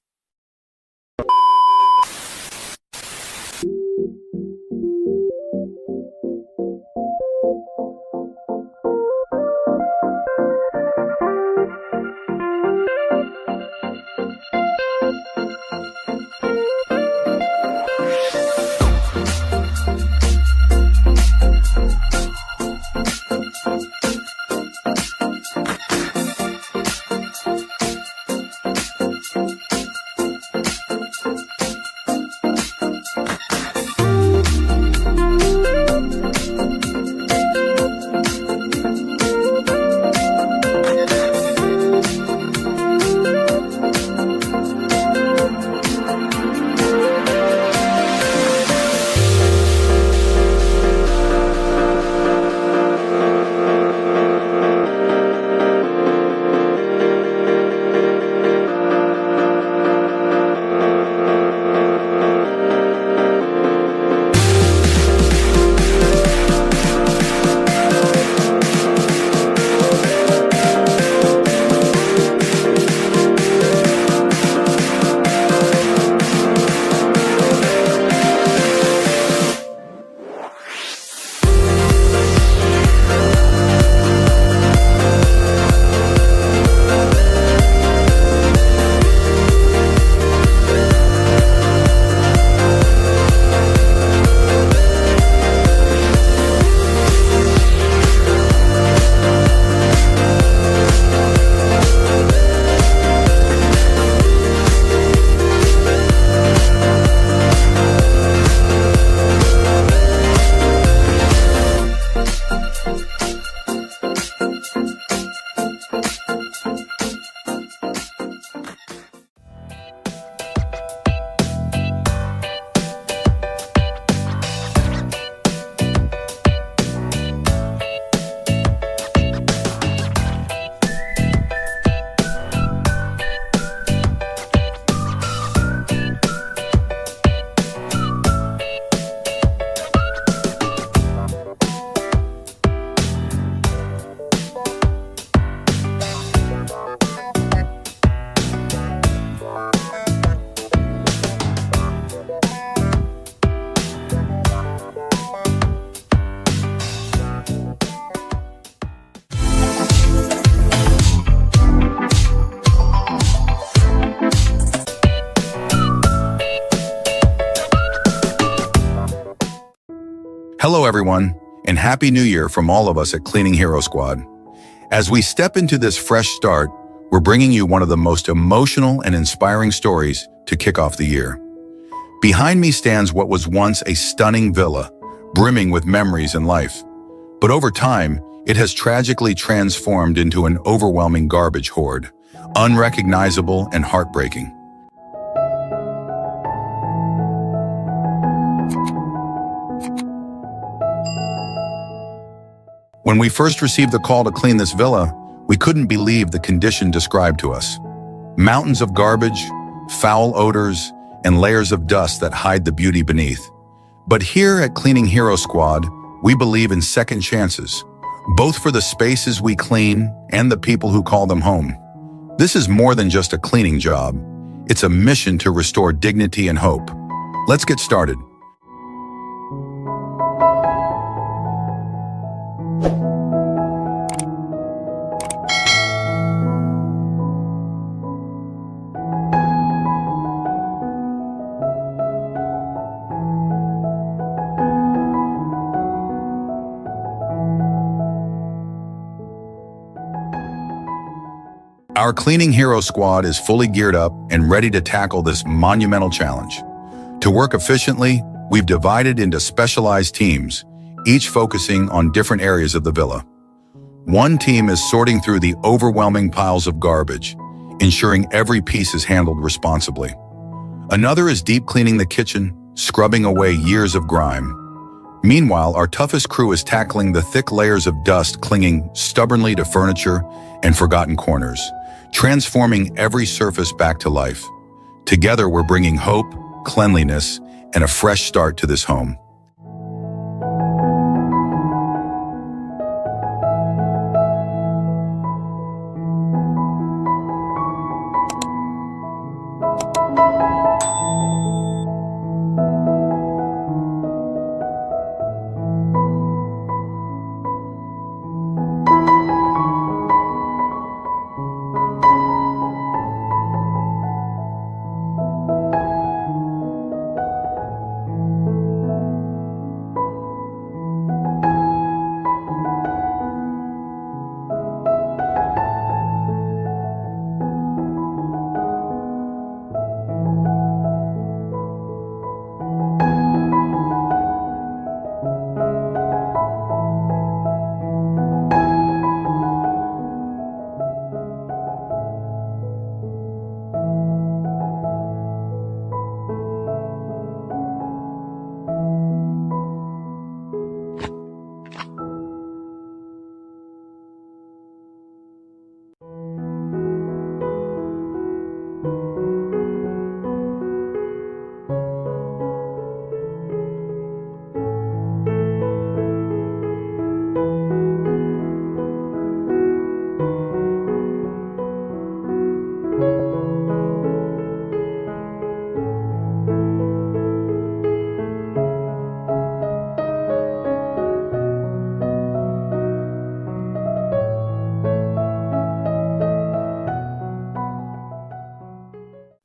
Hello everyone, and Happy New Year from all of us at Cleaning Hero Squad. As we step into this fresh start, we're bringing you one of the most emotional and inspiring stories to kick off the year. Behind me stands what was once a stunning villa, brimming with memories and life. But over time, it has tragically transformed into an overwhelming garbage hoard, unrecognizable and heartbreaking. When we first received the call to clean this villa, we couldn't believe the condition described to us. Mountains of garbage, foul odors, and layers of dust that hide the beauty beneath. But here at Cleaning Hero Squad, we believe in second chances, both for the spaces we clean and the people who call them home. This is more than just a cleaning job. It's a mission to restore dignity and hope. Let's get started. Our cleaning hero squad is fully geared up and ready to tackle this monumental challenge. To work efficiently, we've divided into specialized teams, each focusing on different areas of the villa. One team is sorting through the overwhelming piles of garbage, ensuring every piece is handled responsibly. Another is deep cleaning the kitchen, scrubbing away years of grime. Meanwhile, our toughest crew is tackling the thick layers of dust clinging stubbornly to furniture and forgotten corners, transforming every surface back to life. Together, we're bringing hope, cleanliness, and a fresh start to this home.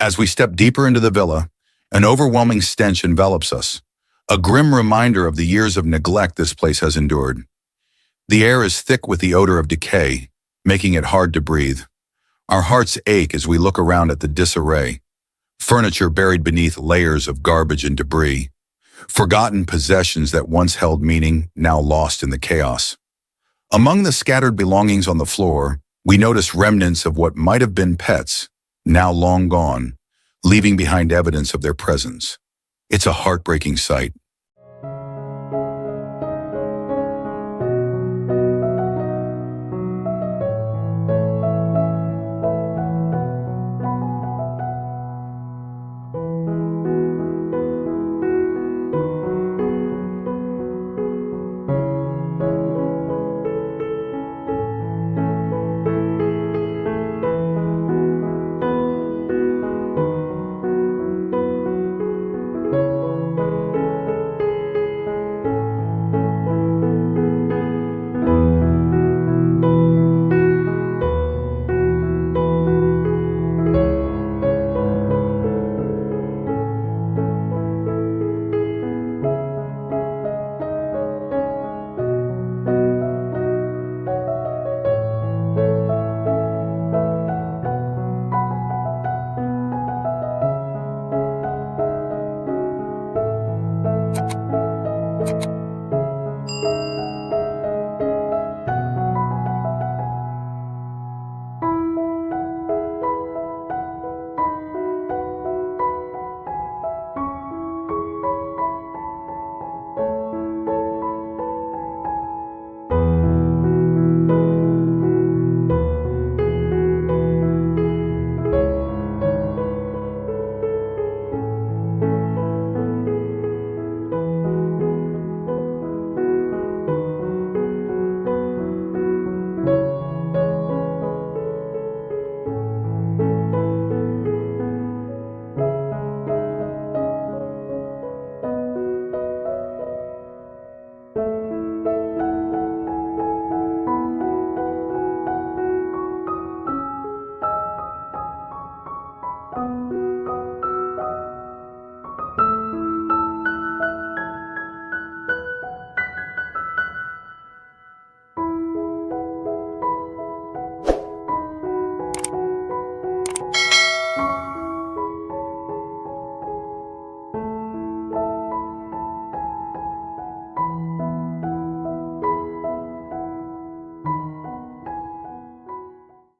As we step deeper into the villa, an overwhelming stench envelops us, a grim reminder of the years of neglect this place has endured. The air is thick with the odor of decay, making it hard to breathe. Our hearts ache as we look around at the disarray, furniture buried beneath layers of garbage and debris, forgotten possessions that once held meaning, now lost in the chaos. Among the scattered belongings on the floor, we notice remnants of what might have been pets, now long gone, leaving behind evidence of their presence. It's a heartbreaking sight.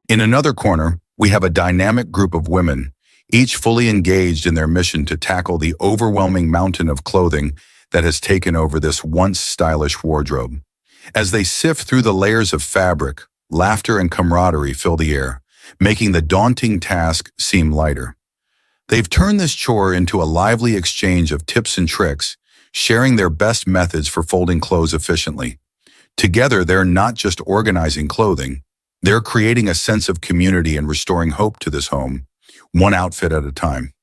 In another corner, we have a dynamic group of women, each fully engaged in their mission to tackle the overwhelming mountain of clothing that has taken over this once stylish wardrobe. As they sift through the layers of fabric, laughter and camaraderie fill the air, making the daunting task seem lighter. They've turned this chore into a lively exchange of tips and tricks, sharing their best methods for folding clothes efficiently. Together, they're not just organizing clothing, they're creating a sense of community and restoring hope to this home, one outfit at a time.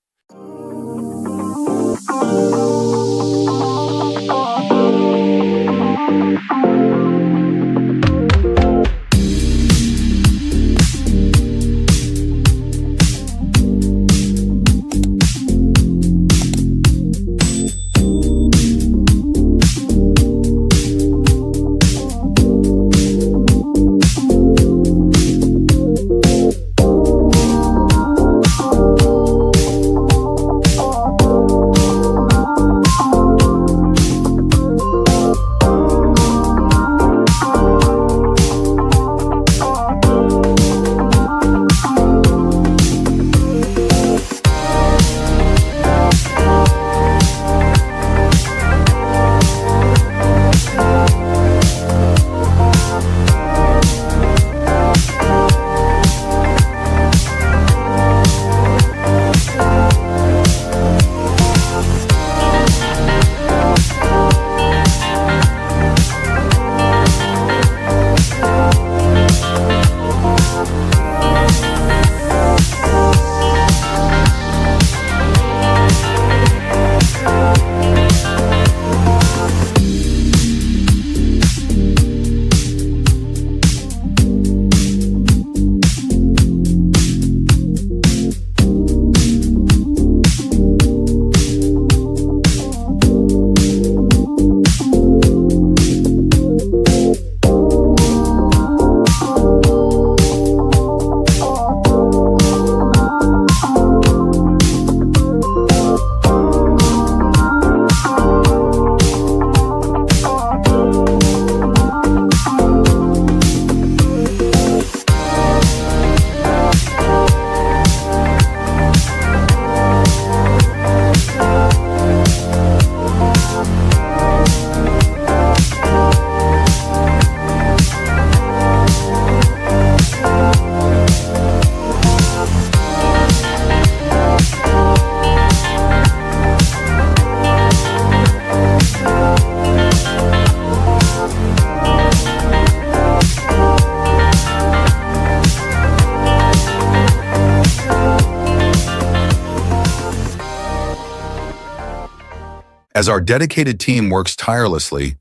As our dedicated team works tirelessly,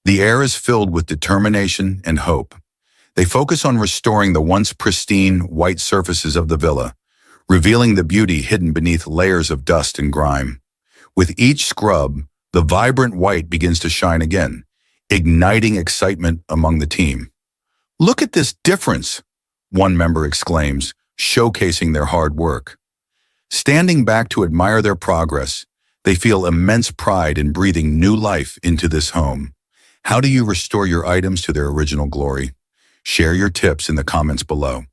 the air is filled with determination and hope. They focus on restoring the once pristine white surfaces of the villa, revealing the beauty hidden beneath layers of dust and grime. With each scrub, the vibrant white begins to shine again, igniting excitement among the team. "Look at this difference," one member exclaims, showcasing their hard work. Standing back to admire their progress, they feel immense pride in breathing new life into this home. How do you restore your items to their original glory? Share your tips in the comments below.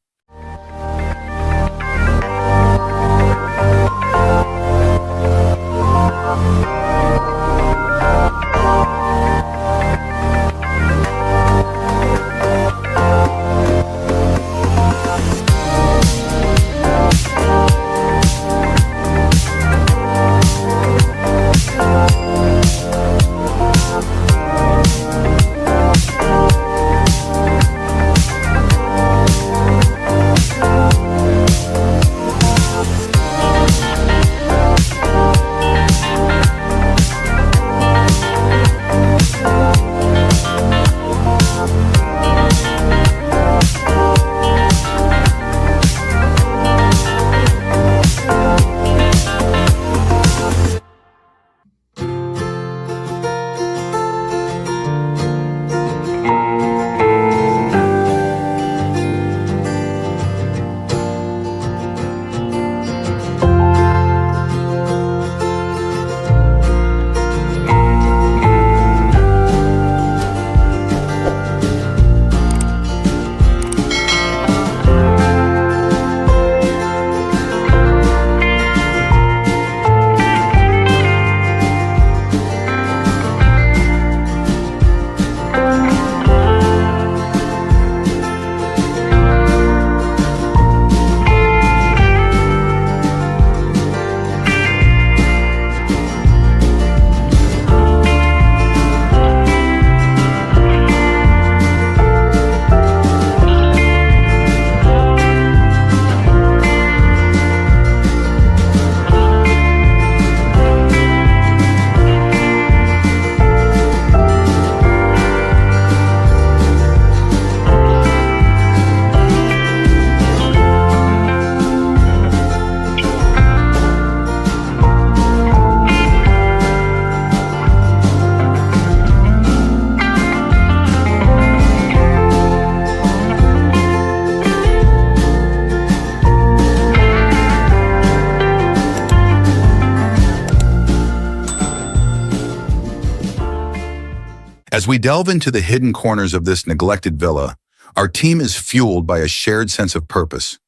As we delve into the hidden corners of this neglected villa, our team is fueled by a shared sense of purpose.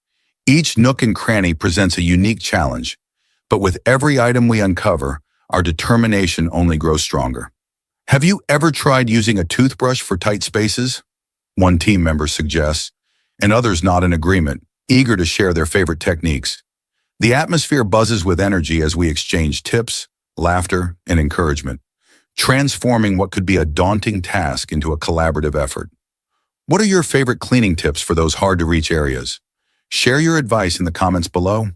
Each nook and cranny presents a unique challenge, but with every item we uncover, our determination only grows stronger. Have you ever tried using a toothbrush for tight spaces? One team member suggests, and others nod in agreement, eager to share their favorite techniques. The atmosphere buzzes with energy as we exchange tips, laughter, and encouragement, transforming what could be a daunting task into a collaborative effort. What are your favorite cleaning tips for those hard-to-reach areas? Share your advice in the comments below.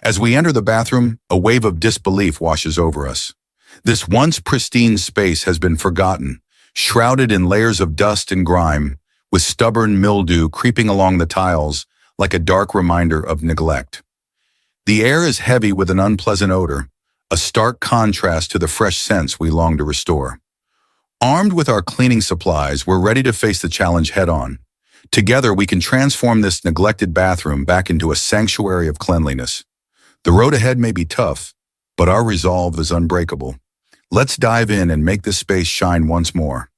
As we enter the bathroom, a wave of disbelief washes over us. This once pristine space has been forgotten, shrouded in layers of dust and grime, with stubborn mildew creeping along the tiles like a dark reminder of neglect. The air is heavy with an unpleasant odor, a stark contrast to the fresh scents we long to restore. Armed with our cleaning supplies, we're ready to face the challenge head-on. Together, we can transform this neglected bathroom back into a sanctuary of cleanliness. The road ahead may be tough, but our resolve is unbreakable. Let's dive in and make this space shine once more.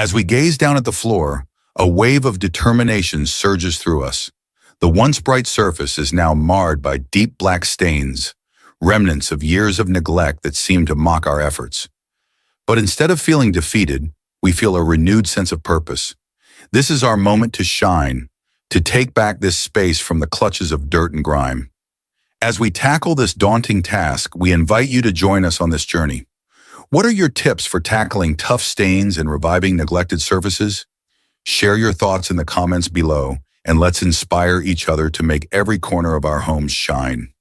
As we gaze down at the floor, a wave of determination surges through us. The once bright surface is now marred by deep black stains, remnants of years of neglect that seem to mock our efforts. But instead of feeling defeated, we feel a renewed sense of purpose. This is our moment to shine, to take back this space from the clutches of dirt and grime. As we tackle this daunting task, we invite you to join us on this journey. What are your tips for tackling tough stains and reviving neglected surfaces? Share your thoughts in the comments below, and let's inspire each other to make every corner of our homes shine.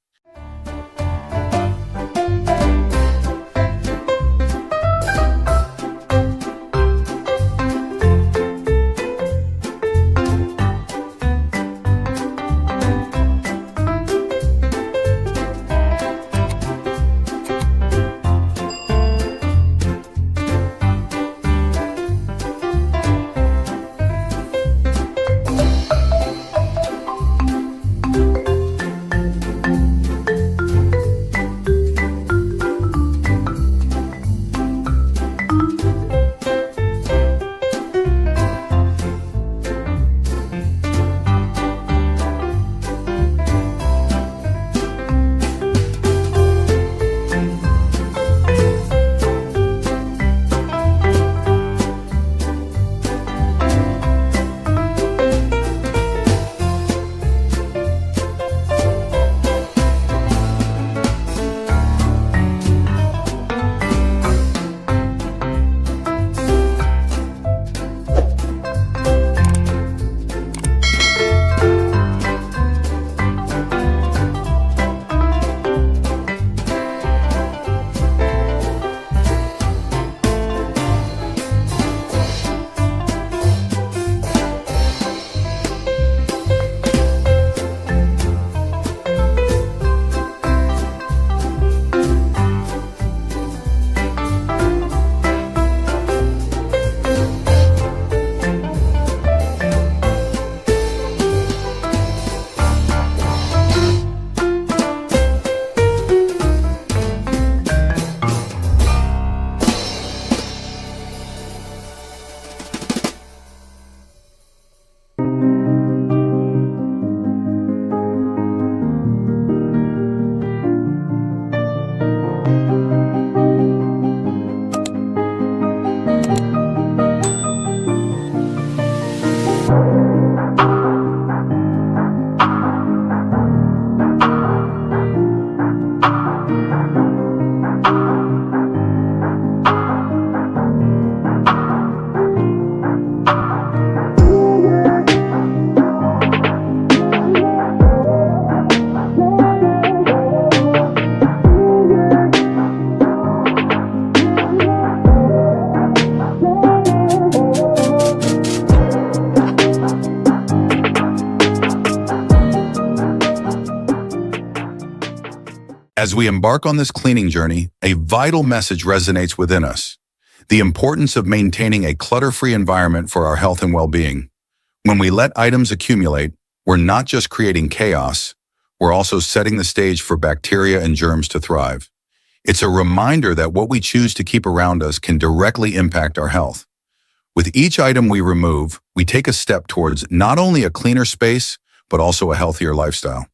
As we embark on this cleaning journey, a vital message resonates within us: the importance of maintaining a clutter-free environment for our health and well-being. When we let items accumulate, we're not just creating chaos, we're also setting the stage for bacteria and germs to thrive. It's a reminder that what we choose to keep around us can directly impact our health. With each item we remove, we take a step towards not only a cleaner space, but also a healthier lifestyle.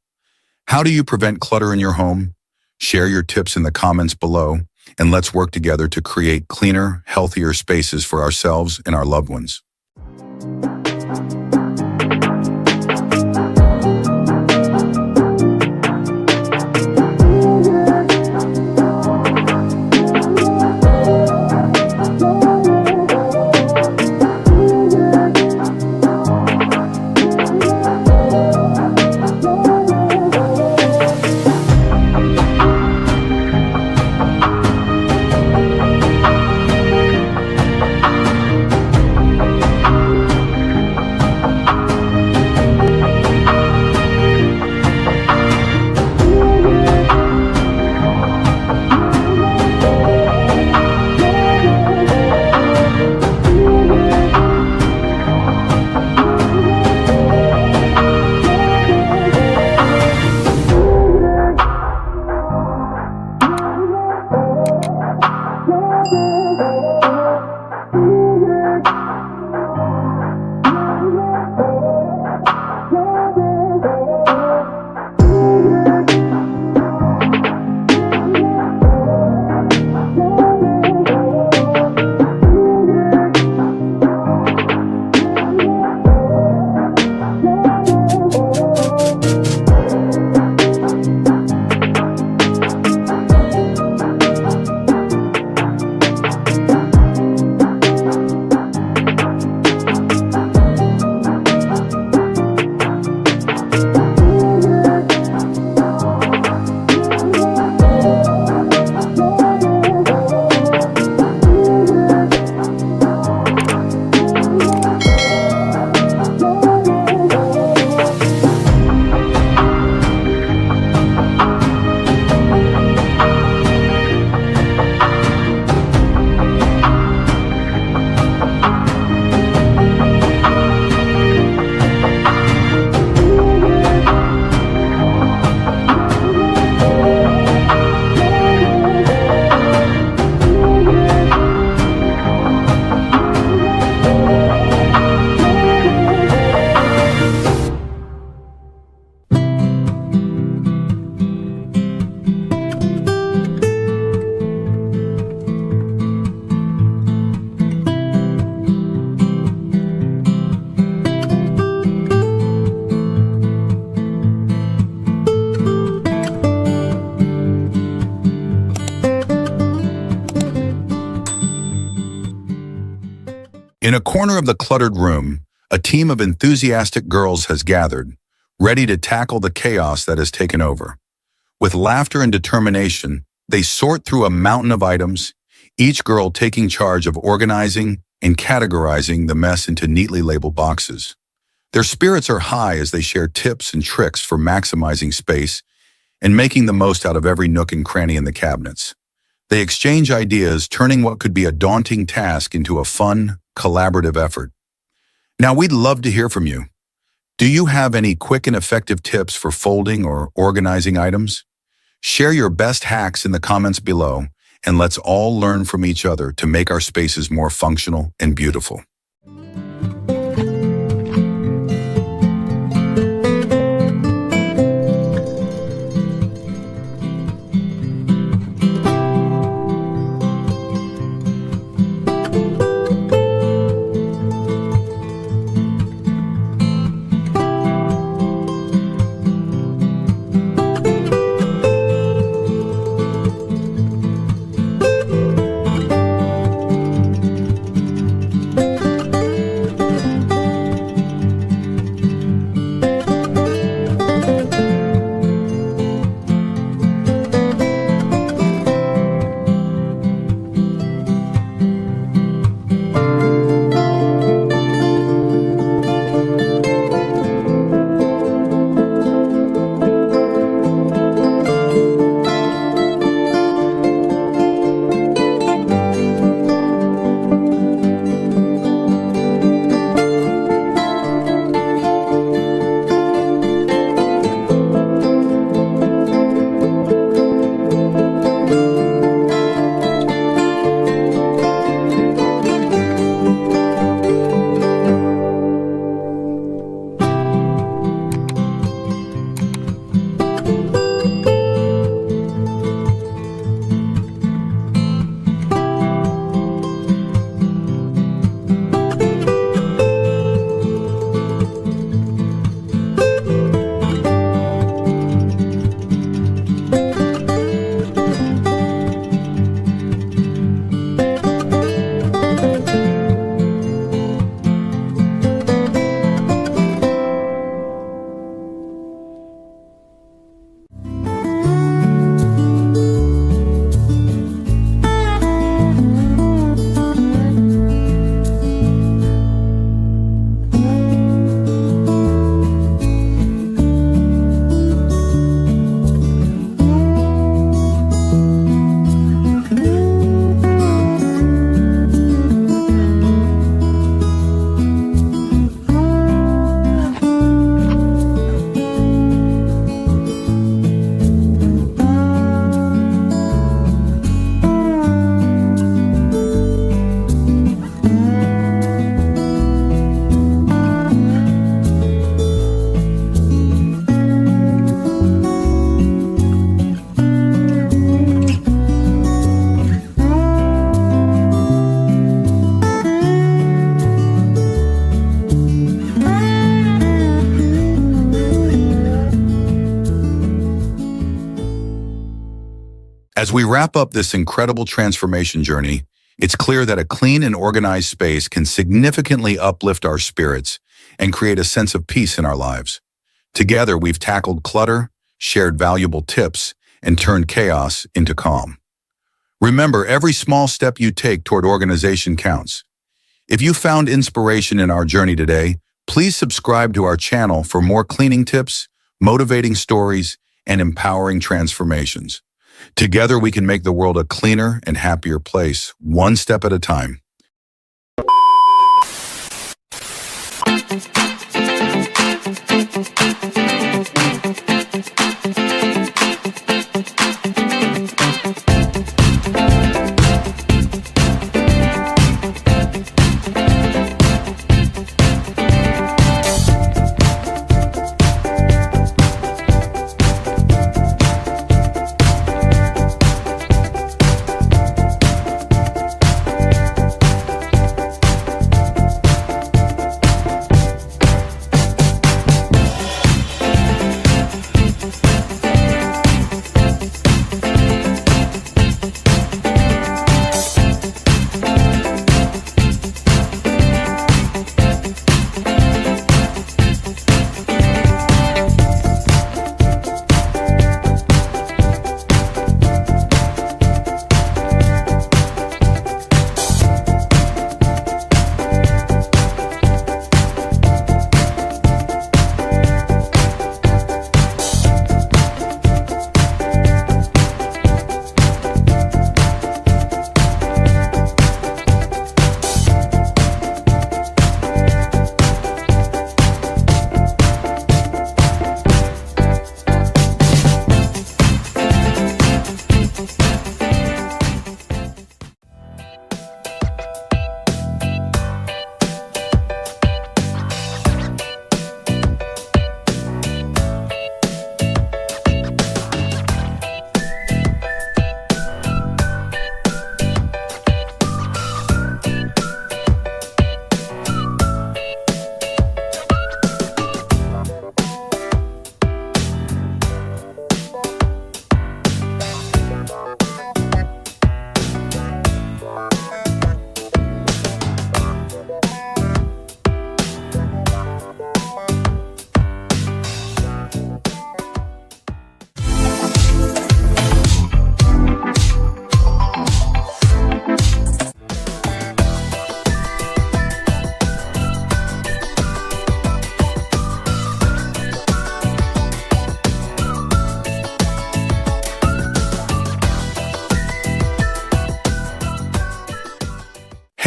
How do you prevent clutter in your home? Share your tips in the comments below, and let's work together to create cleaner, healthier spaces for ourselves and our loved ones. In a corner of the cluttered room, a team of enthusiastic girls has gathered, ready to tackle the chaos that has taken over. With laughter and determination, they sort through a mountain of items, each girl taking charge of organizing and categorizing the mess into neatly labeled boxes. Their spirits are high as they share tips and tricks for maximizing space and making the most out of every nook and cranny in the cabinets. They exchange ideas, turning what could be a daunting task into a fun, collaborative effort. Now, we'd love to hear from you. Do you have any quick and effective tips for folding or organizing items? Share your best hacks in the comments below, and let's all learn from each other to make our spaces more functional and beautiful. As we wrap up this incredible transformation journey, it's clear that a clean and organized space can significantly uplift our spirits and create a sense of peace in our lives. Together, we've tackled clutter, shared valuable tips, and turned chaos into calm. Remember, every small step you take toward organization counts. If you found inspiration in our journey today, please subscribe to our channel for more cleaning tips, motivating stories, and empowering transformations. Together, we can make the world a cleaner and happier place, one step at a time.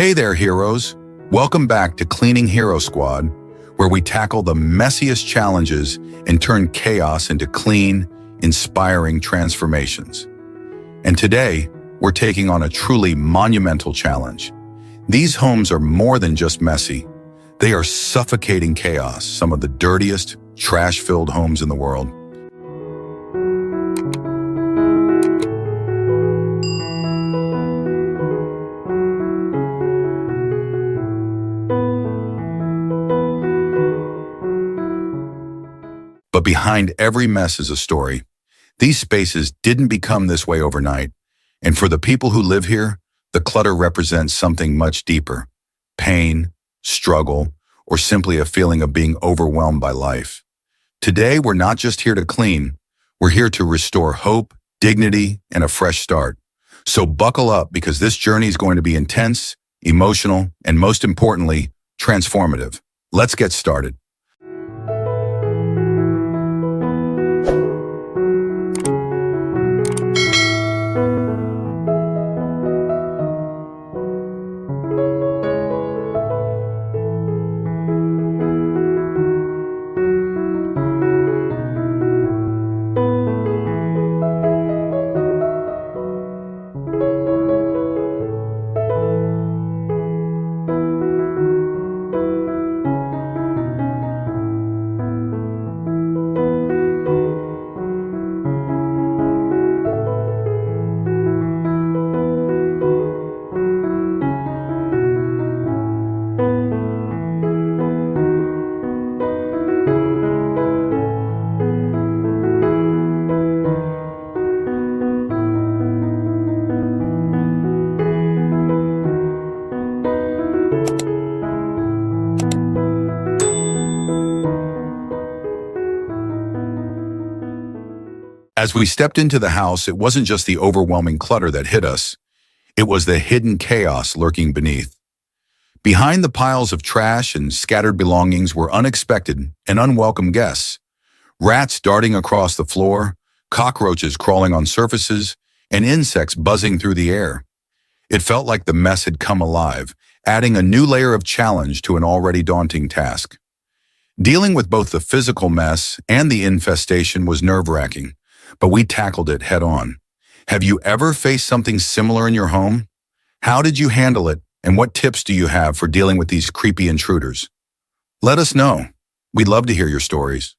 Hey there, heroes. Welcome back to Cleaning Hero Squad, where we tackle the messiest challenges and turn chaos into clean, inspiring transformations. And today, we're taking on a truly monumental challenge. These homes are more than just messy. They are suffocating chaos, some of the dirtiest, trash-filled homes in the world. But behind every mess is a story. These spaces didn't become this way overnight. And for the people who live here, the clutter represents something much deeper: pain, struggle, or simply a feeling of being overwhelmed by life. Today, we're not just here to clean, we're here to restore hope, dignity, and a fresh start. So buckle up, because this journey is going to be intense, emotional, and most importantly, transformative. Let's get started. As we stepped into the house, it wasn't just the overwhelming clutter that hit us. It was the hidden chaos lurking beneath. Behind the piles of trash and scattered belongings were unexpected and unwelcome guests. Rats darting across the floor, cockroaches crawling on surfaces, and insects buzzing through the air. It felt like the mess had come alive, adding a new layer of challenge to an already daunting task. Dealing with both the physical mess and the infestation was nerve-wracking, but we tackled it head-on. Have you ever faced something similar in your home? How did you handle it, and what tips do you have for dealing with these creepy intruders? Let us know. We'd love to hear your stories.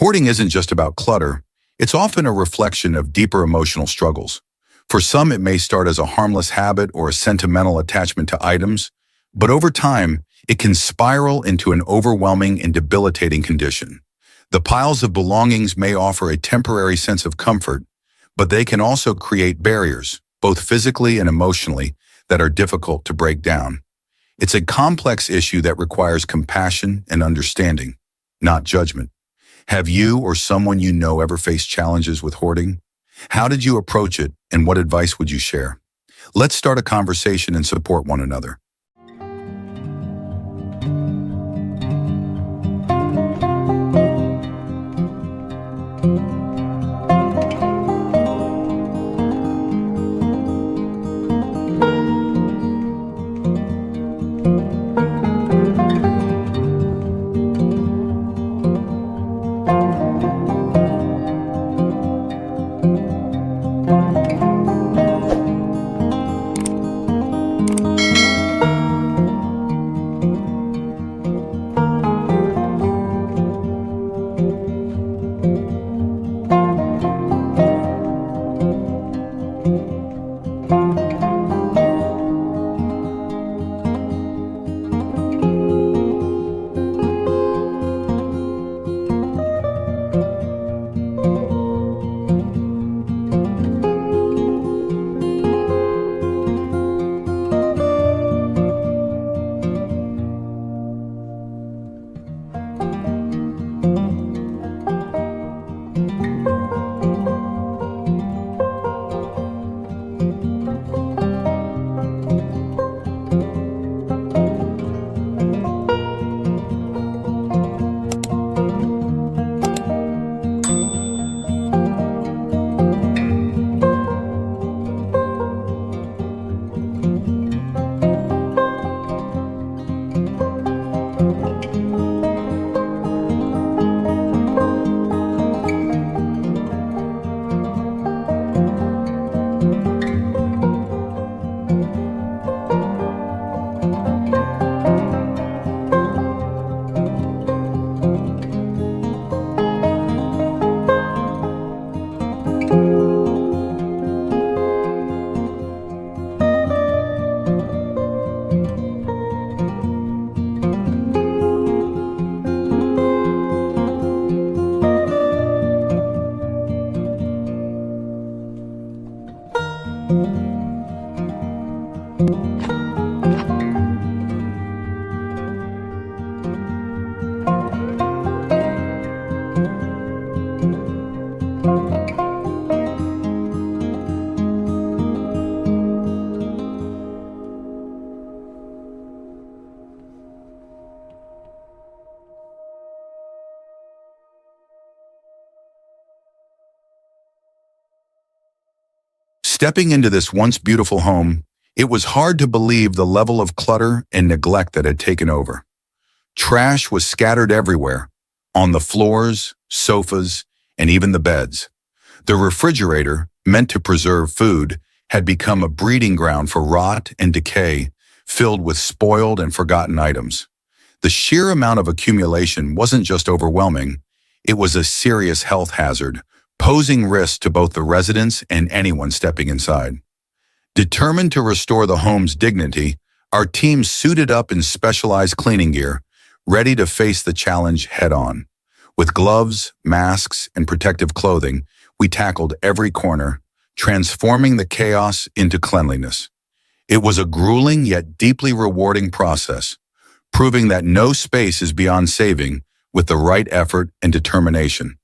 Hoarding isn't just about clutter. It's often a reflection of deeper emotional struggles. For some, it may start as a harmless habit or a sentimental attachment to items, but over time, it can spiral into an overwhelming and debilitating condition. The piles of belongings may offer a temporary sense of comfort, but they can also create barriers, both physically and emotionally, that are difficult to break down. It's a complex issue that requires compassion and understanding, not judgment. Have you or someone you know ever faced challenges with hoarding? How did you approach it, and what advice would you share? Let's start a conversation and support one another. Stepping into this once beautiful home, it was hard to believe the level of clutter and neglect that had taken over. Trash was scattered everywhere, on the floors, sofas, and even the beds. The refrigerator, meant to preserve food, had become a breeding ground for rot and decay, filled with spoiled and forgotten items. The sheer amount of accumulation wasn't just overwhelming, it was a serious health hazard, posing risks to both the residents and anyone stepping inside. Determined to restore the home's dignity, our team suited up in specialized cleaning gear, ready to face the challenge head-on. With gloves, masks, and protective clothing, we tackled every corner, transforming the chaos into cleanliness. It was a grueling yet deeply rewarding process, proving that no space is beyond saving with the right effort and determination.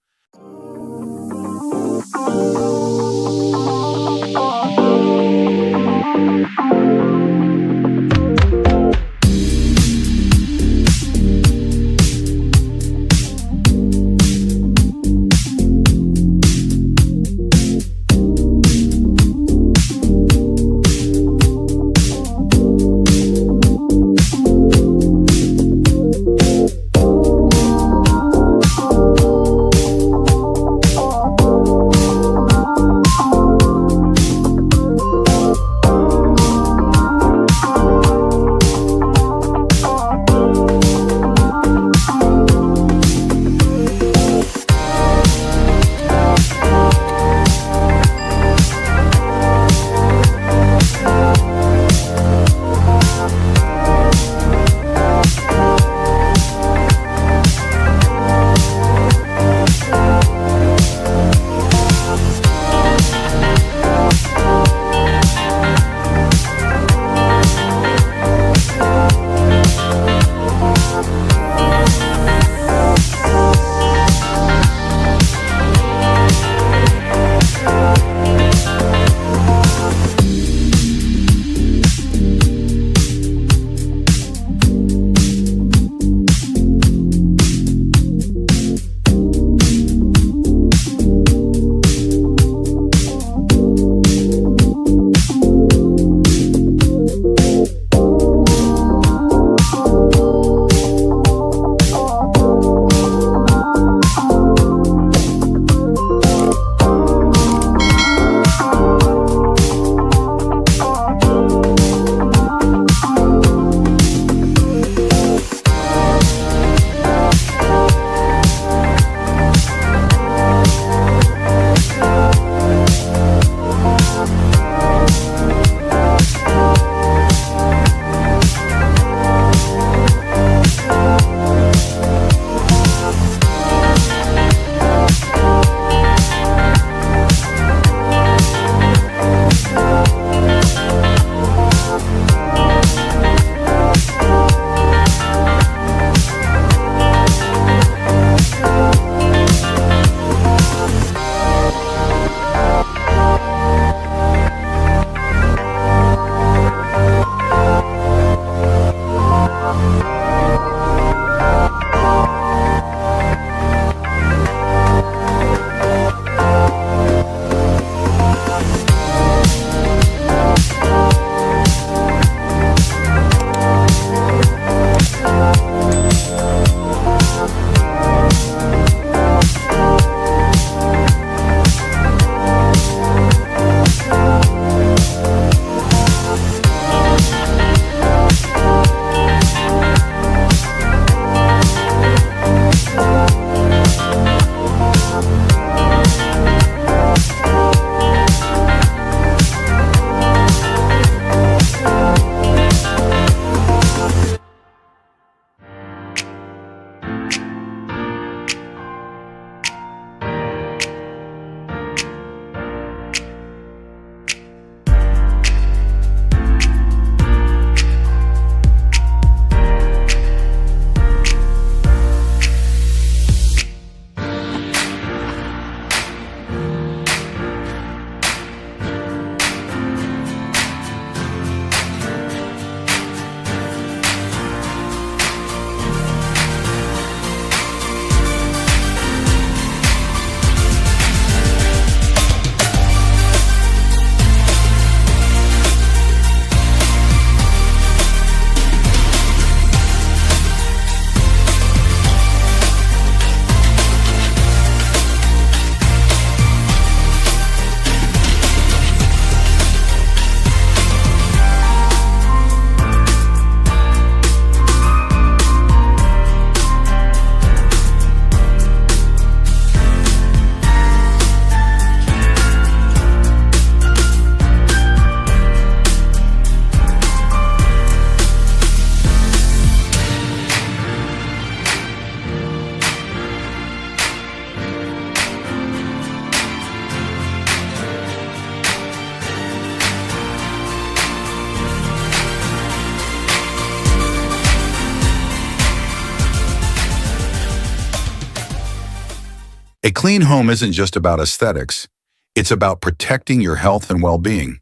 A clean home isn't just about aesthetics. It's about protecting your health and well-being.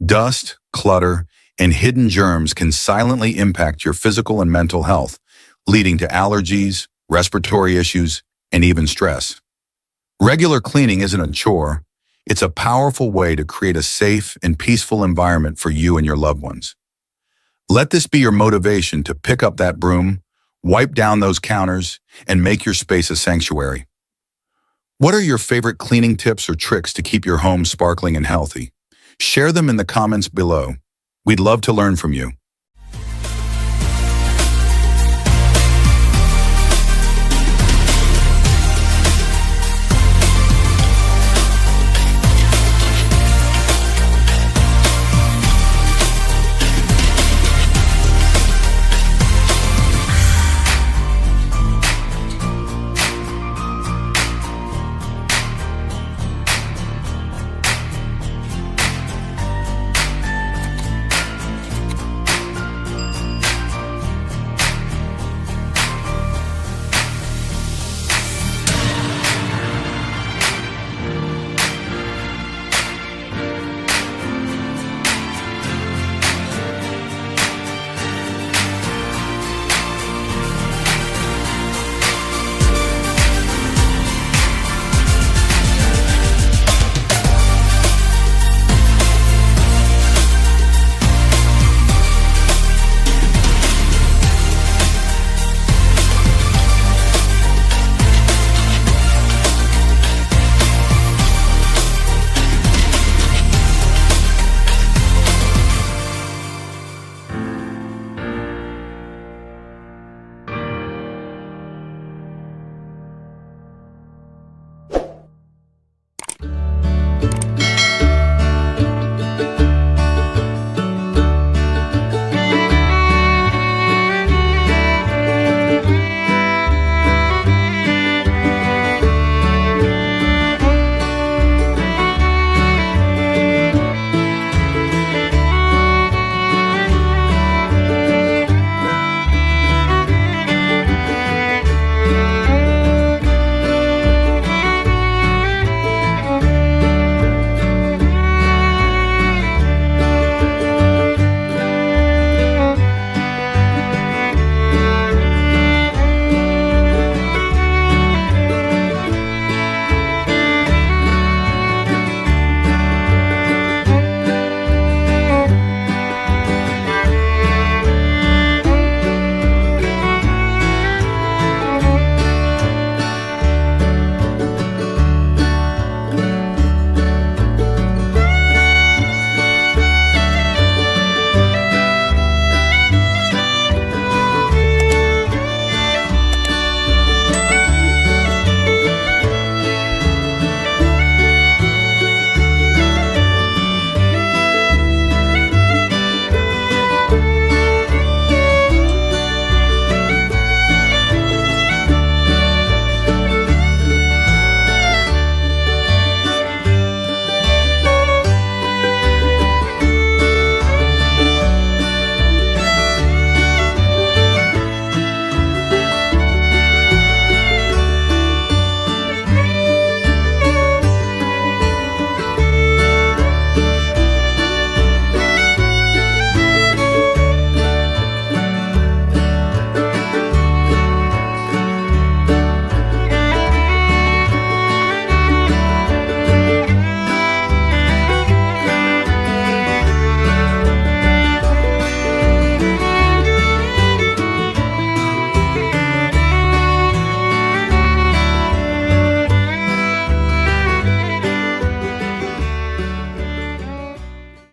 Dust, clutter, and hidden germs can silently impact your physical and mental health, leading to allergies, respiratory issues, and even stress. Regular cleaning isn't a chore. It's a powerful way to create a safe and peaceful environment for you and your loved ones. Let this be your motivation to pick up that broom, wipe down those counters, and make your space a sanctuary. What are your favorite cleaning tips or tricks to keep your home sparkling and healthy? Share them in the comments below. We'd love to learn from you.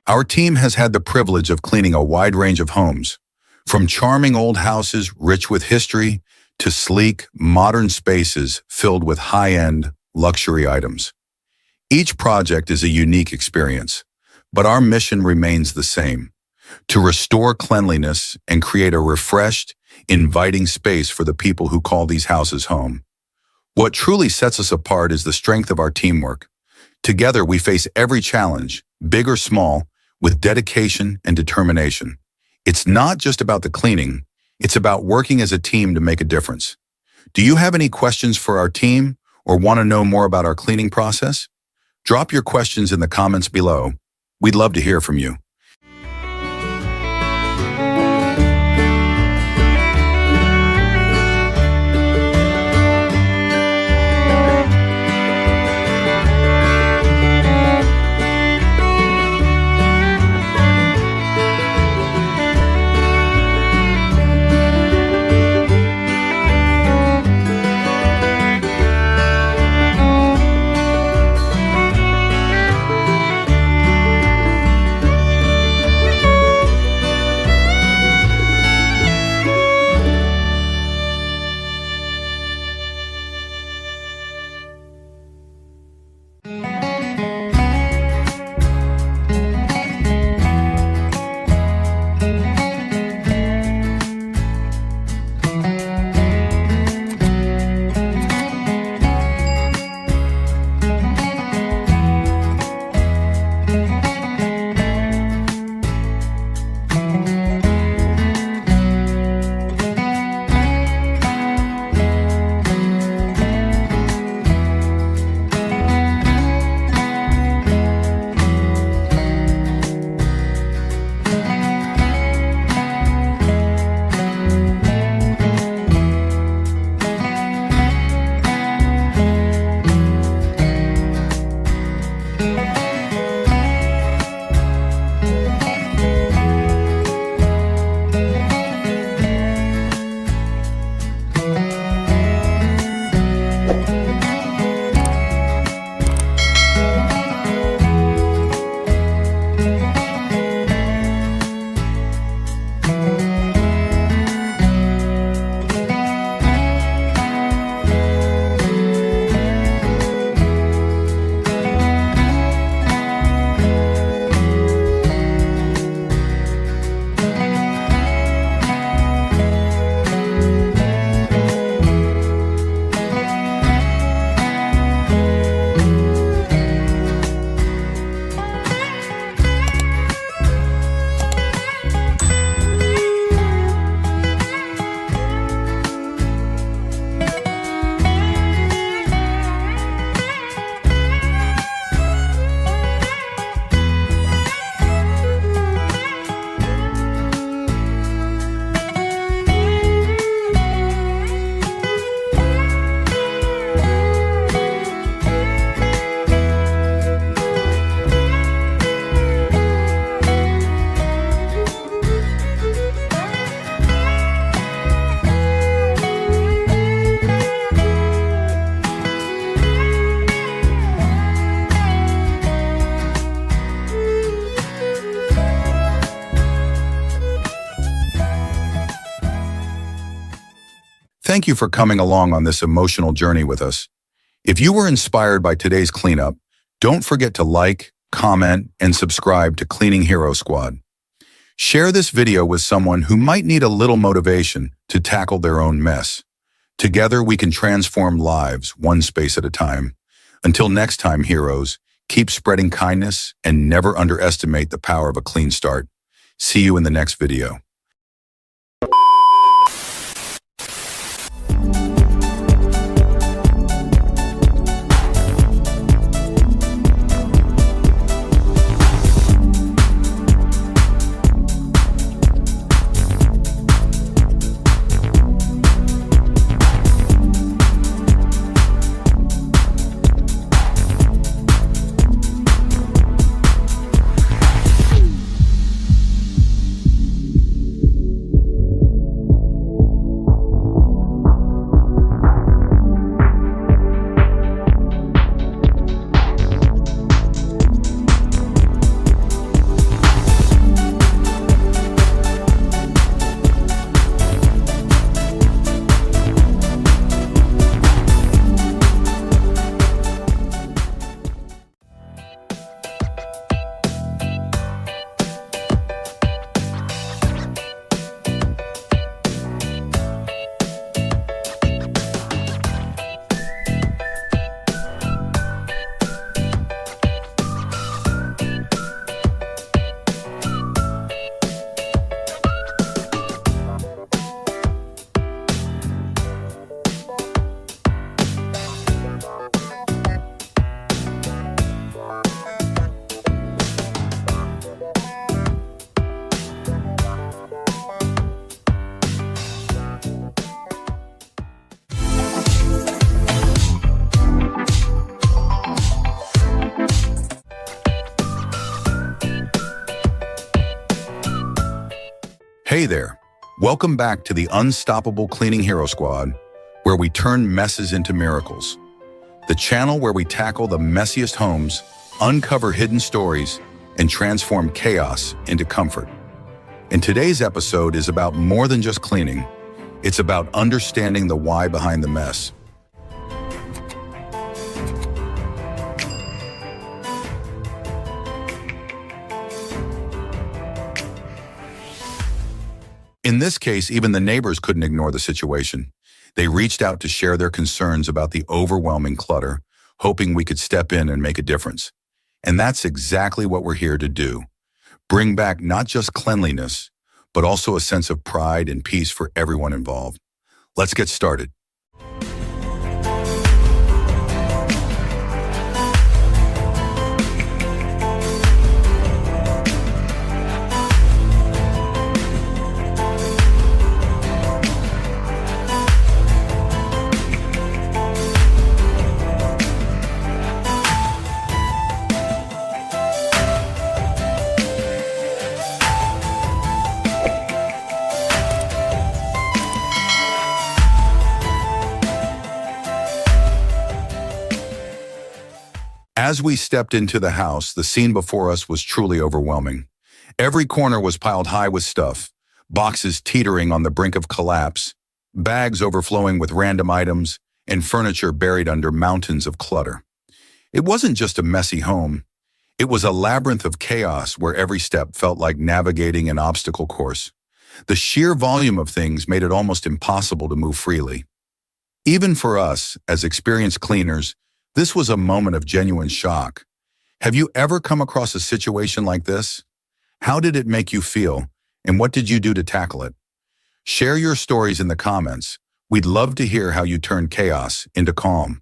Our team has had the privilege of cleaning a wide range of homes, from charming old houses rich with history to sleek, modern spaces filled with high-end, luxury items. Each project is a unique experience, but our mission remains the same: to restore cleanliness and create a refreshed, inviting space for the people who call these houses home. What truly sets us apart is the strength of our teamwork. Together, we face every challenge, big or small, with dedication and determination. It's not just about the cleaning, it's about working as a team to make a difference. Do you have any questions for our team, or want to know more about our cleaning process? Drop your questions in the comments below. We'd love to hear from you. Thank you for coming along on this emotional journey with us. If you were inspired by today's cleanup, don't forget to like, comment, and subscribe to Cleaning Hero Squad. Share this video with someone who might need a little motivation to tackle their own mess. Together, we can transform lives one space at a time. Until next time, heroes, keep spreading kindness and never underestimate the power of a clean start. See you in the next video. Hey there, welcome back to the Unstoppable Cleaning Hero Squad, where we turn messes into miracles. The channel where we tackle the messiest homes, uncover hidden stories, and transform chaos into comfort. And today's episode is about more than just cleaning. It's about understanding the why behind the mess. In this case, even the neighbors couldn't ignore the situation. They reached out to share their concerns about the overwhelming clutter, hoping we could step in and make a difference. And that's exactly what we're here to do. Bring back not just cleanliness, but also a sense of pride and peace for everyone involved. Let's get started. As we stepped into the house, the scene before us was truly overwhelming. Every corner was piled high with stuff, boxes teetering on the brink of collapse, bags overflowing with random items, and furniture buried under mountains of clutter. It wasn't just a messy home. It was a labyrinth of chaos where every step felt like navigating an obstacle course. The sheer volume of things made it almost impossible to move freely. Even for us, as experienced cleaners, this was a moment of genuine shock. Have you ever come across a situation like this? How did it make you feel, and what did you do to tackle it? Share your stories in the comments. We'd love to hear how you turned chaos into calm.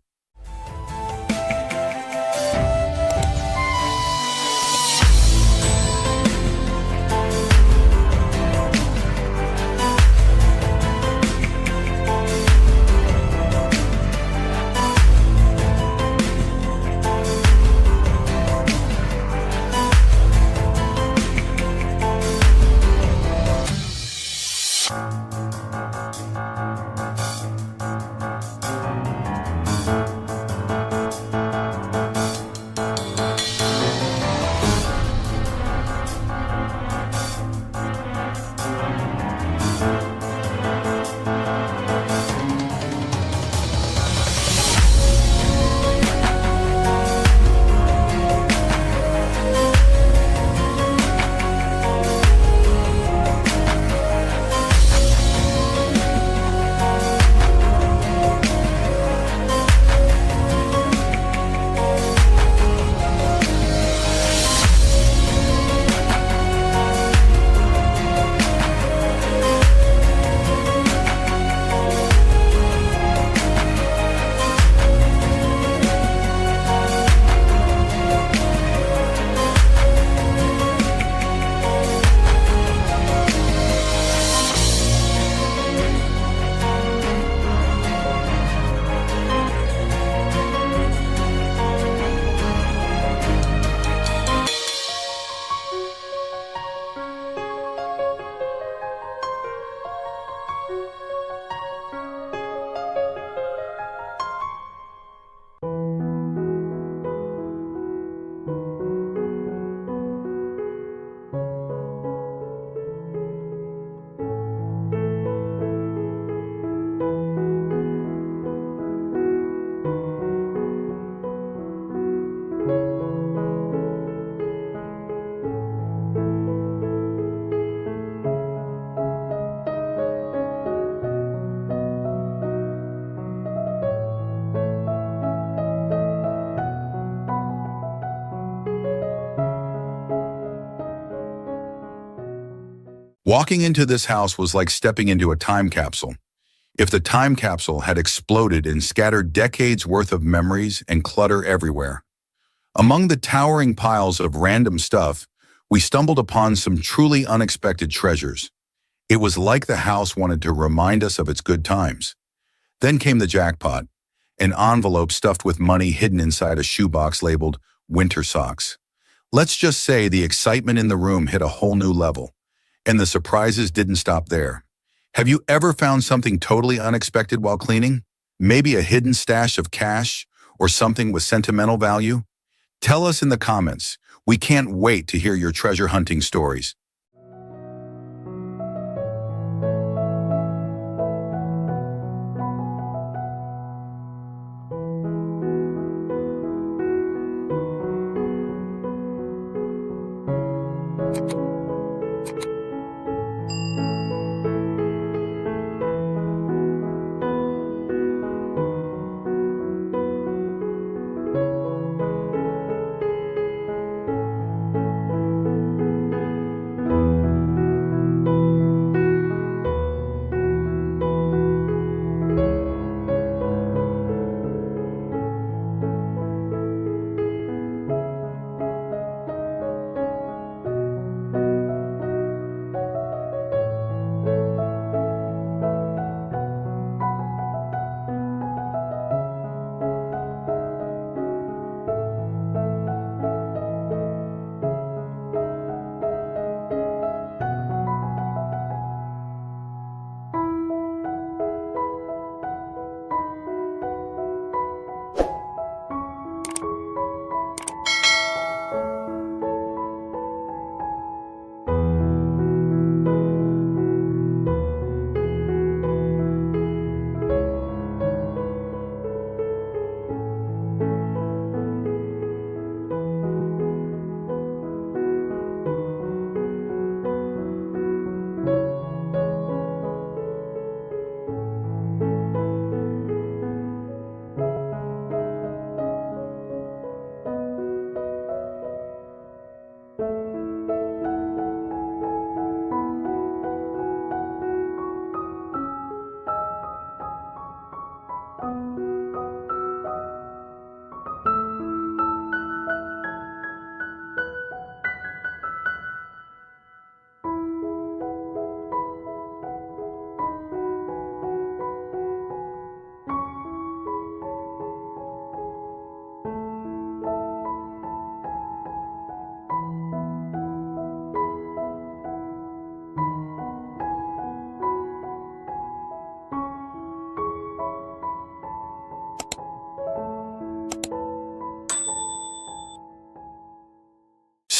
Walking into this house was like stepping into a time capsule. If the time capsule had exploded and scattered decades worth of memories and clutter everywhere. Among the towering piles of random stuff, we stumbled upon some truly unexpected treasures. It was like the house wanted to remind us of its good times. Then came the jackpot, an envelope stuffed with money hidden inside a shoebox labeled winter socks. Let's just say the excitement in the room hit a whole new level. And the surprises didn't stop there. Have you ever found something totally unexpected while cleaning? Maybe a hidden stash of cash or something with sentimental value? Tell us in the comments. We can't wait to hear your treasure hunting stories.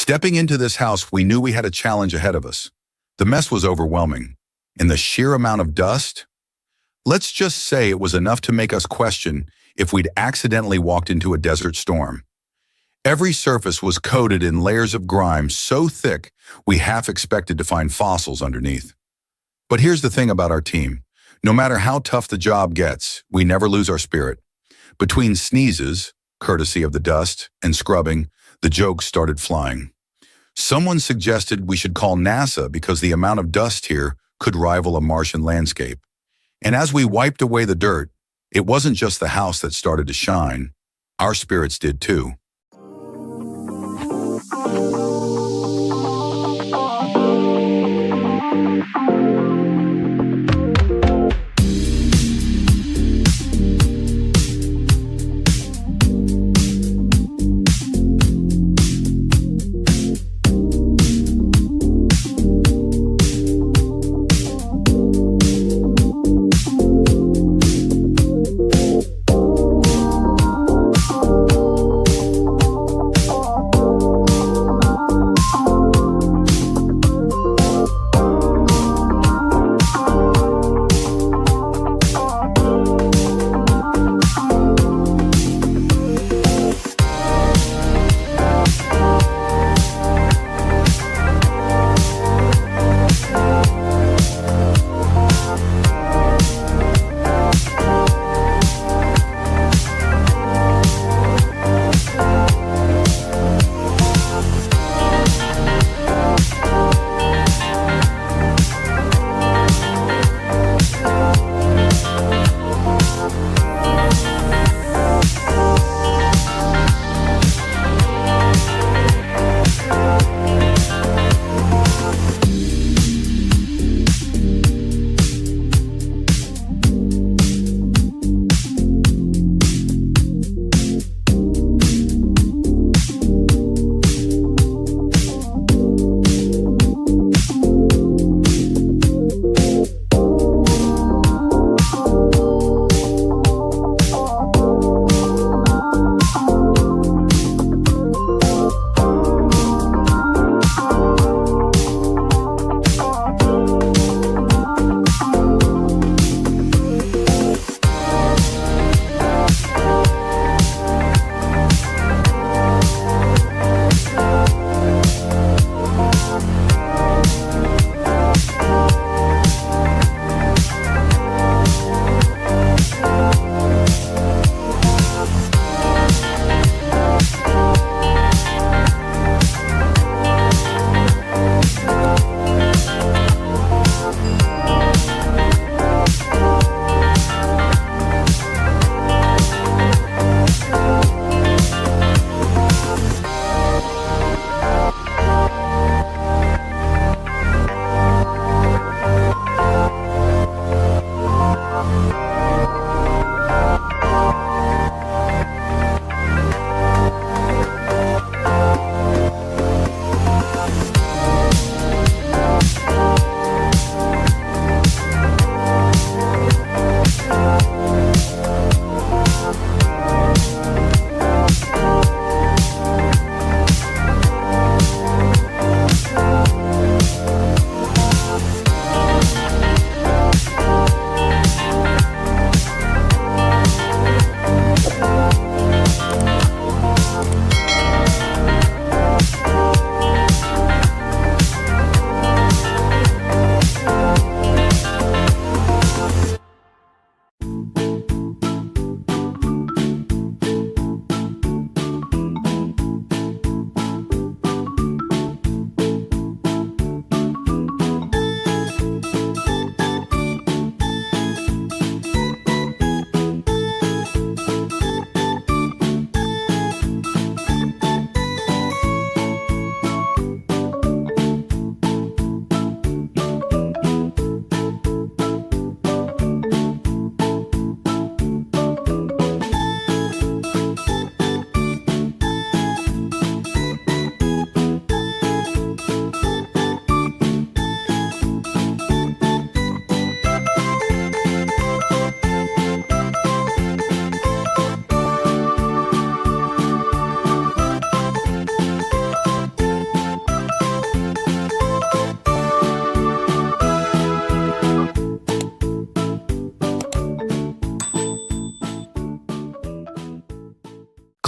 Stepping into this house, we knew we had a challenge ahead of us. The mess was overwhelming, and the sheer amount of dust, let's just say it was enough to make us question if we'd accidentally walked into a desert storm. Every surface was coated in layers of grime so thick we half expected to find fossils underneath. But here's the thing about our team. No matter how tough the job gets, we never lose our spirit. Between sneezes, courtesy of the dust, and scrubbing, the jokes started flying. Someone suggested we should call NASA because the amount of dust here could rival a Martian landscape. And as we wiped away the dirt, it wasn't just the house that started to shine. Our spirits did too.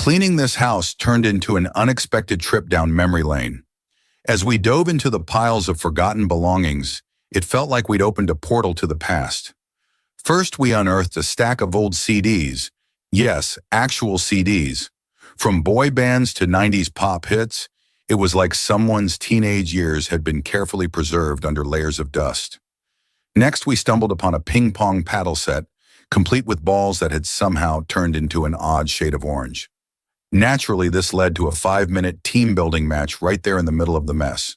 Cleaning this house turned into an unexpected trip down memory lane. As we dove into the piles of forgotten belongings, it felt like we'd opened a portal to the past. First, we unearthed a stack of old CDs. Yes, actual CDs. From boy bands to 90s pop hits, it was like someone's teenage years had been carefully preserved under layers of dust. Next, we stumbled upon a ping-pong paddle set, complete with balls that had somehow turned into an odd shade of orange. Naturally, this led to a 5-minute team-building match right there in the middle of the mess.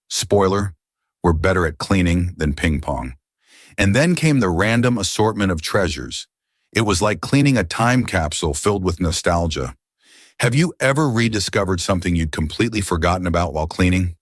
Spoiler, we're better at cleaning than ping-pong. And then came the random assortment of treasures. It was like cleaning a time capsule filled with nostalgia. Have you ever rediscovered something you'd completely forgotten about while cleaning?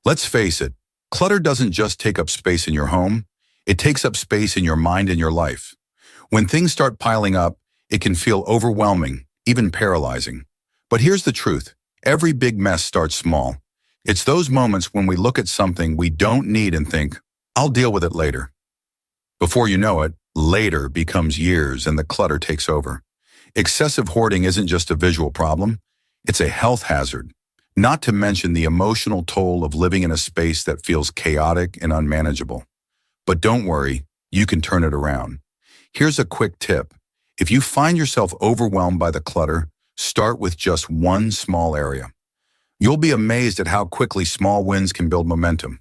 Let's face it, clutter doesn't just take up space in your home, it takes up space in your mind and your life. When things start piling up, it can feel overwhelming, even paralyzing. But here's the truth. Every big mess starts small. It's those moments when we look at something we don't need and think, I'll deal with it later. Before you know it, later becomes years and the clutter takes over. Excessive hoarding isn't just a visual problem, it's a health hazard. Not to mention the emotional toll of living in a space that feels chaotic and unmanageable. But don't worry, you can turn it around. Here's a quick tip. If you find yourself overwhelmed by the clutter, start with just one small area. You'll be amazed at how quickly small wins can build momentum.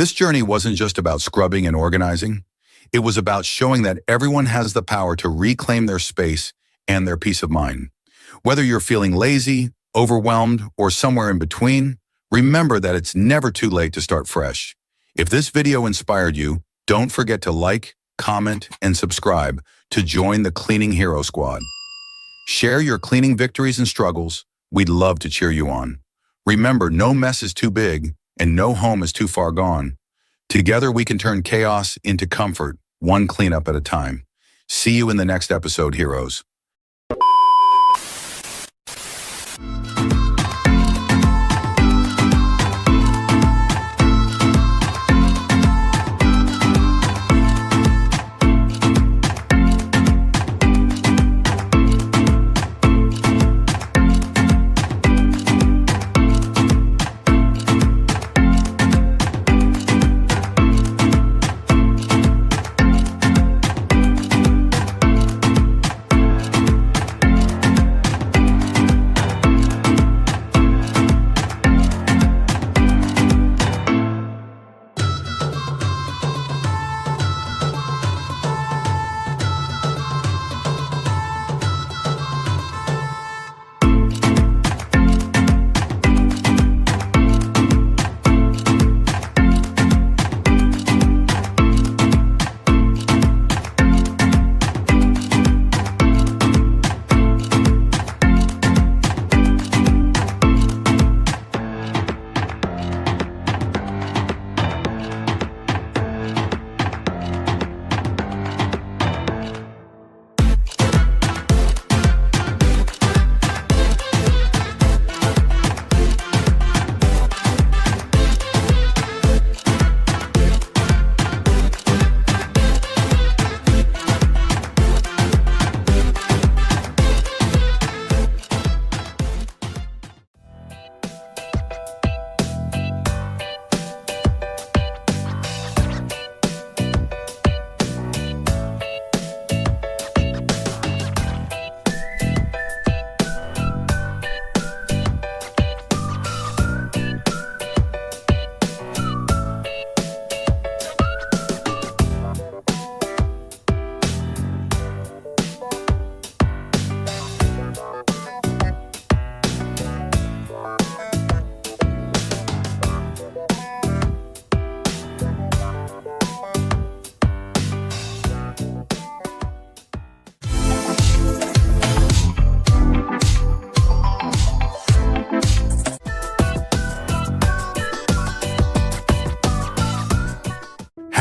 This journey wasn't just about scrubbing and organizing. It was about showing that everyone has the power to reclaim their space and their peace of mind. Whether you're feeling lazy, overwhelmed, or somewhere in between, remember that it's never too late to start fresh. If this video inspired you, don't forget to like, comment, and subscribe to join the Cleaning Hero Squad. Share your cleaning victories and struggles. We'd love to cheer you on. Remember, no mess is too big and no home is too far gone. Together we can turn chaos into comfort, one cleanup at a time. See you in the next episode, heroes.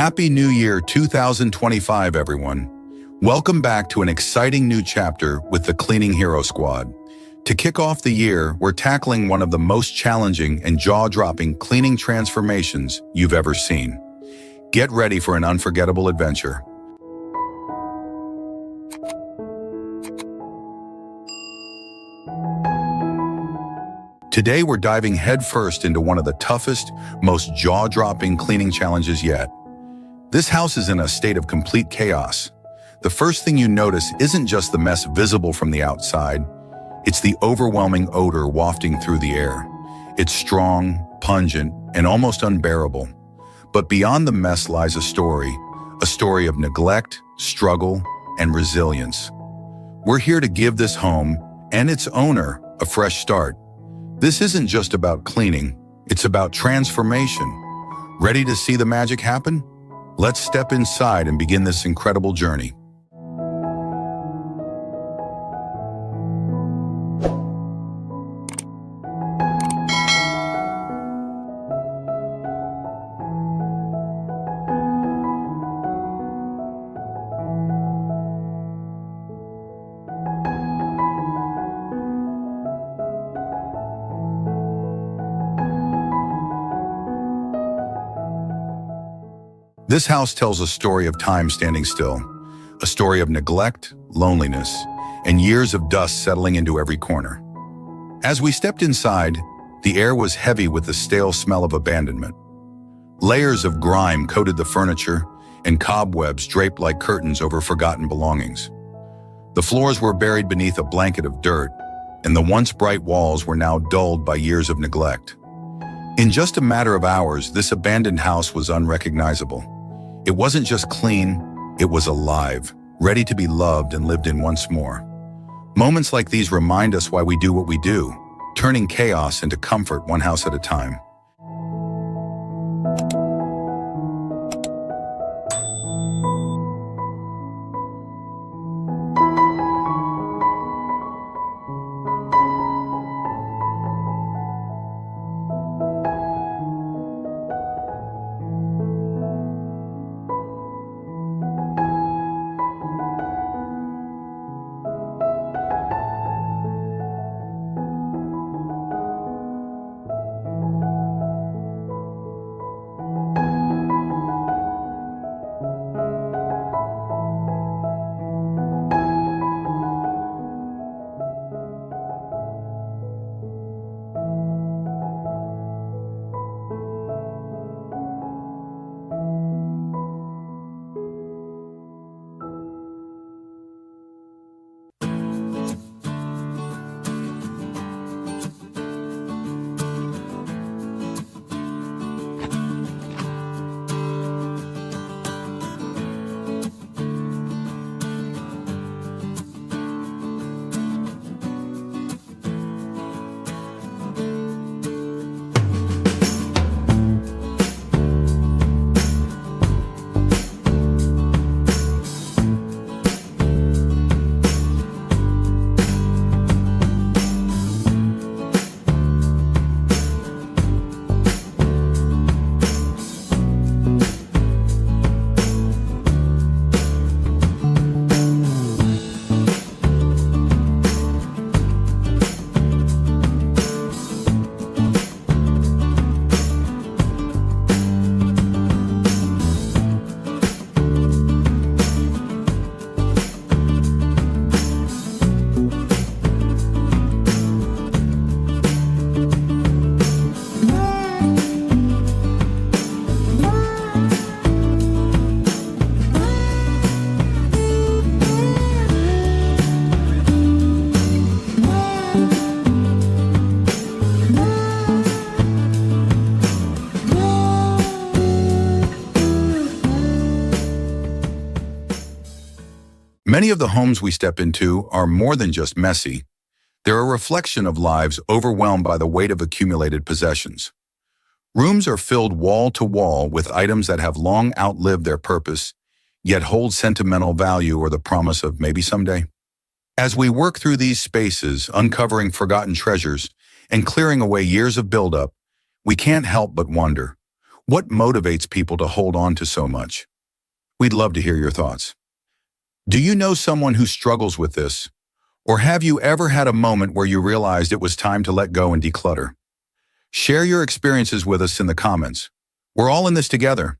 Happy New Year 2025, everyone. Welcome back to an exciting new chapter with the Cleaning Hero Squad. To kick off the year, we're tackling one of the most challenging and jaw-dropping cleaning transformations you've ever seen. Get ready for an unforgettable adventure. Today, we're diving headfirst into one of the toughest, most jaw-dropping cleaning challenges yet. This house is in a state of complete chaos. The first thing you notice isn't just the mess visible from the outside, it's the overwhelming odor wafting through the air. It's strong, pungent, and almost unbearable. But beyond the mess lies a story of neglect, struggle, and resilience. We're here to give this home and its owner a fresh start. This isn't just about cleaning, it's about transformation. Ready to see the magic happen? Let's step inside and begin this incredible journey. This house tells a story of time standing still, a story of neglect, loneliness, and years of dust settling into every corner. As we stepped inside, the air was heavy with the stale smell of abandonment. Layers of grime coated the furniture, and cobwebs draped like curtains over forgotten belongings. The floors were buried beneath a blanket of dirt, and the once bright walls were now dulled by years of neglect. In just a matter of hours, this abandoned house was unrecognizable. It wasn't just clean, it was alive, ready to be loved and lived in once more. Moments like these remind us why we do what we do, turning chaos into comfort one house at a time. Many of the homes we step into are more than just messy. They're a reflection of lives overwhelmed by the weight of accumulated possessions. Rooms are filled wall to wall with items that have long outlived their purpose, yet hold sentimental value or the promise of maybe someday. As we work through these spaces, uncovering forgotten treasures and clearing away years of buildup, we can't help but wonder, what motivates people to hold on to so much? We'd love to hear your thoughts. Do you know someone who struggles with this? Or have you ever had a moment where you realized it was time to let go and declutter? Share your experiences with us in the comments. We're all in this together.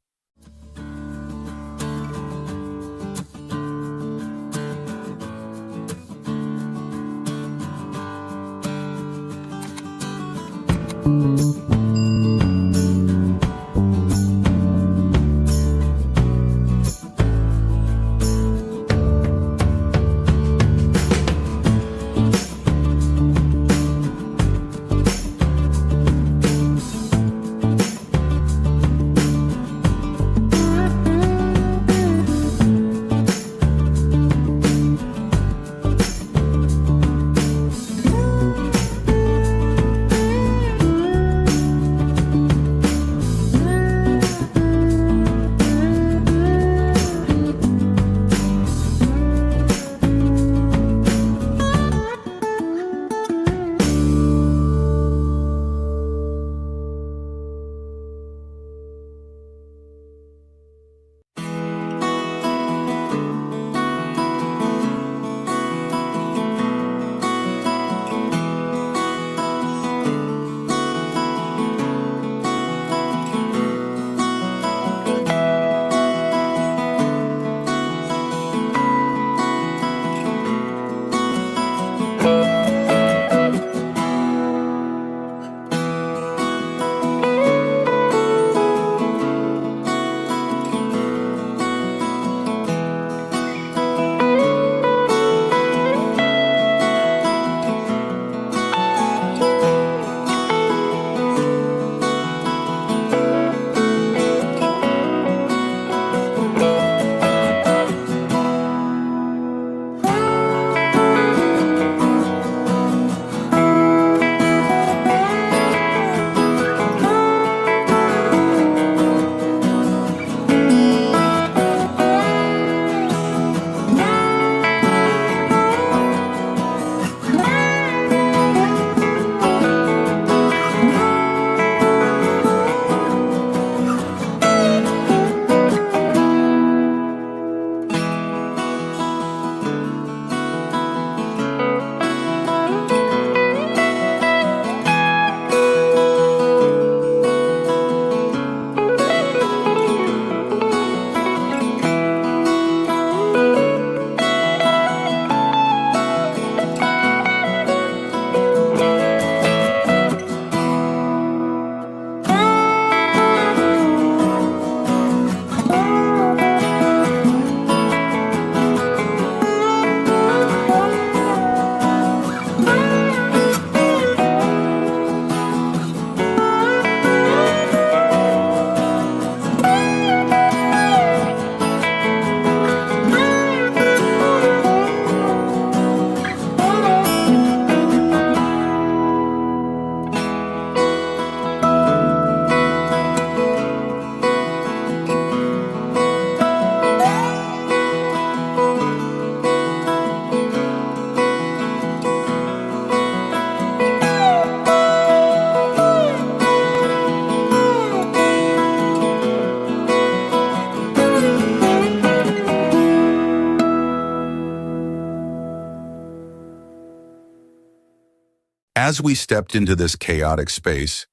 As we stepped into this chaotic space,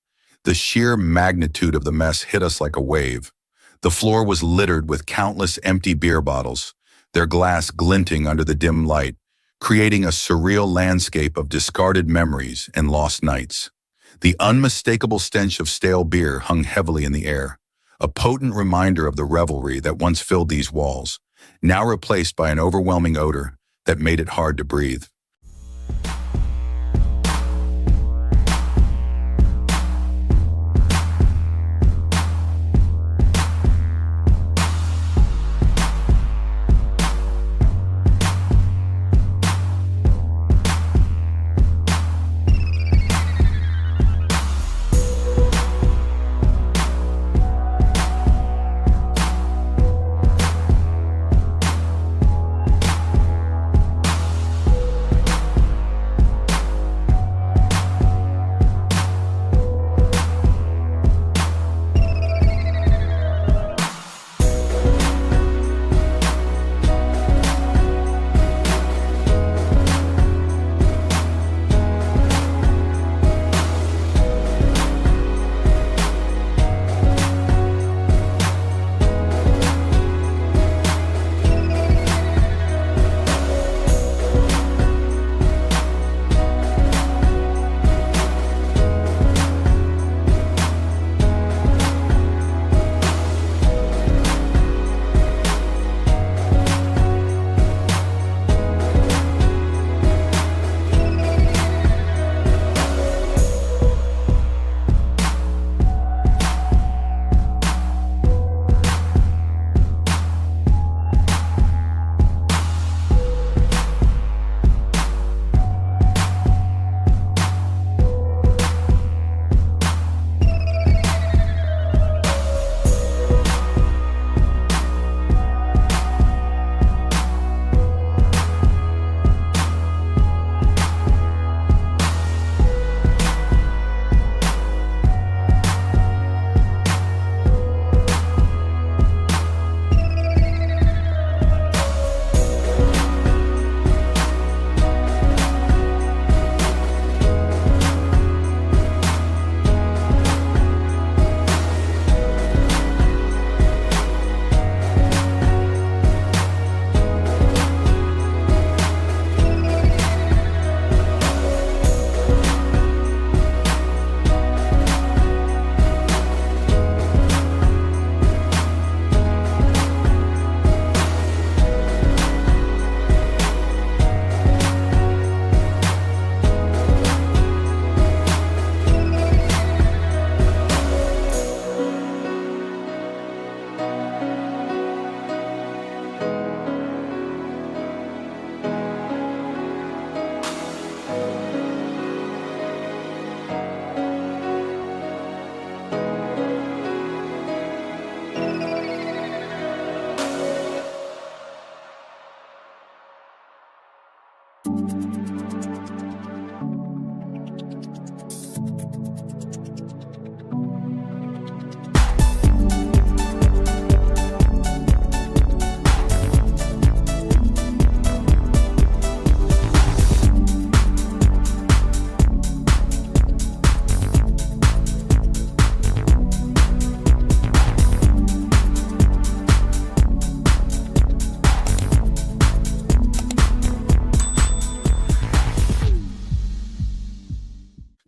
the sheer magnitude of the mess hit us like a wave. The floor was littered with countless empty beer bottles, their glass glinting under the dim light, creating a surreal landscape of discarded memories and lost nights. The unmistakable stench of stale beer hung heavily in the air, a potent reminder of the revelry that once filled these walls, now replaced by an overwhelming odor that made it hard to breathe.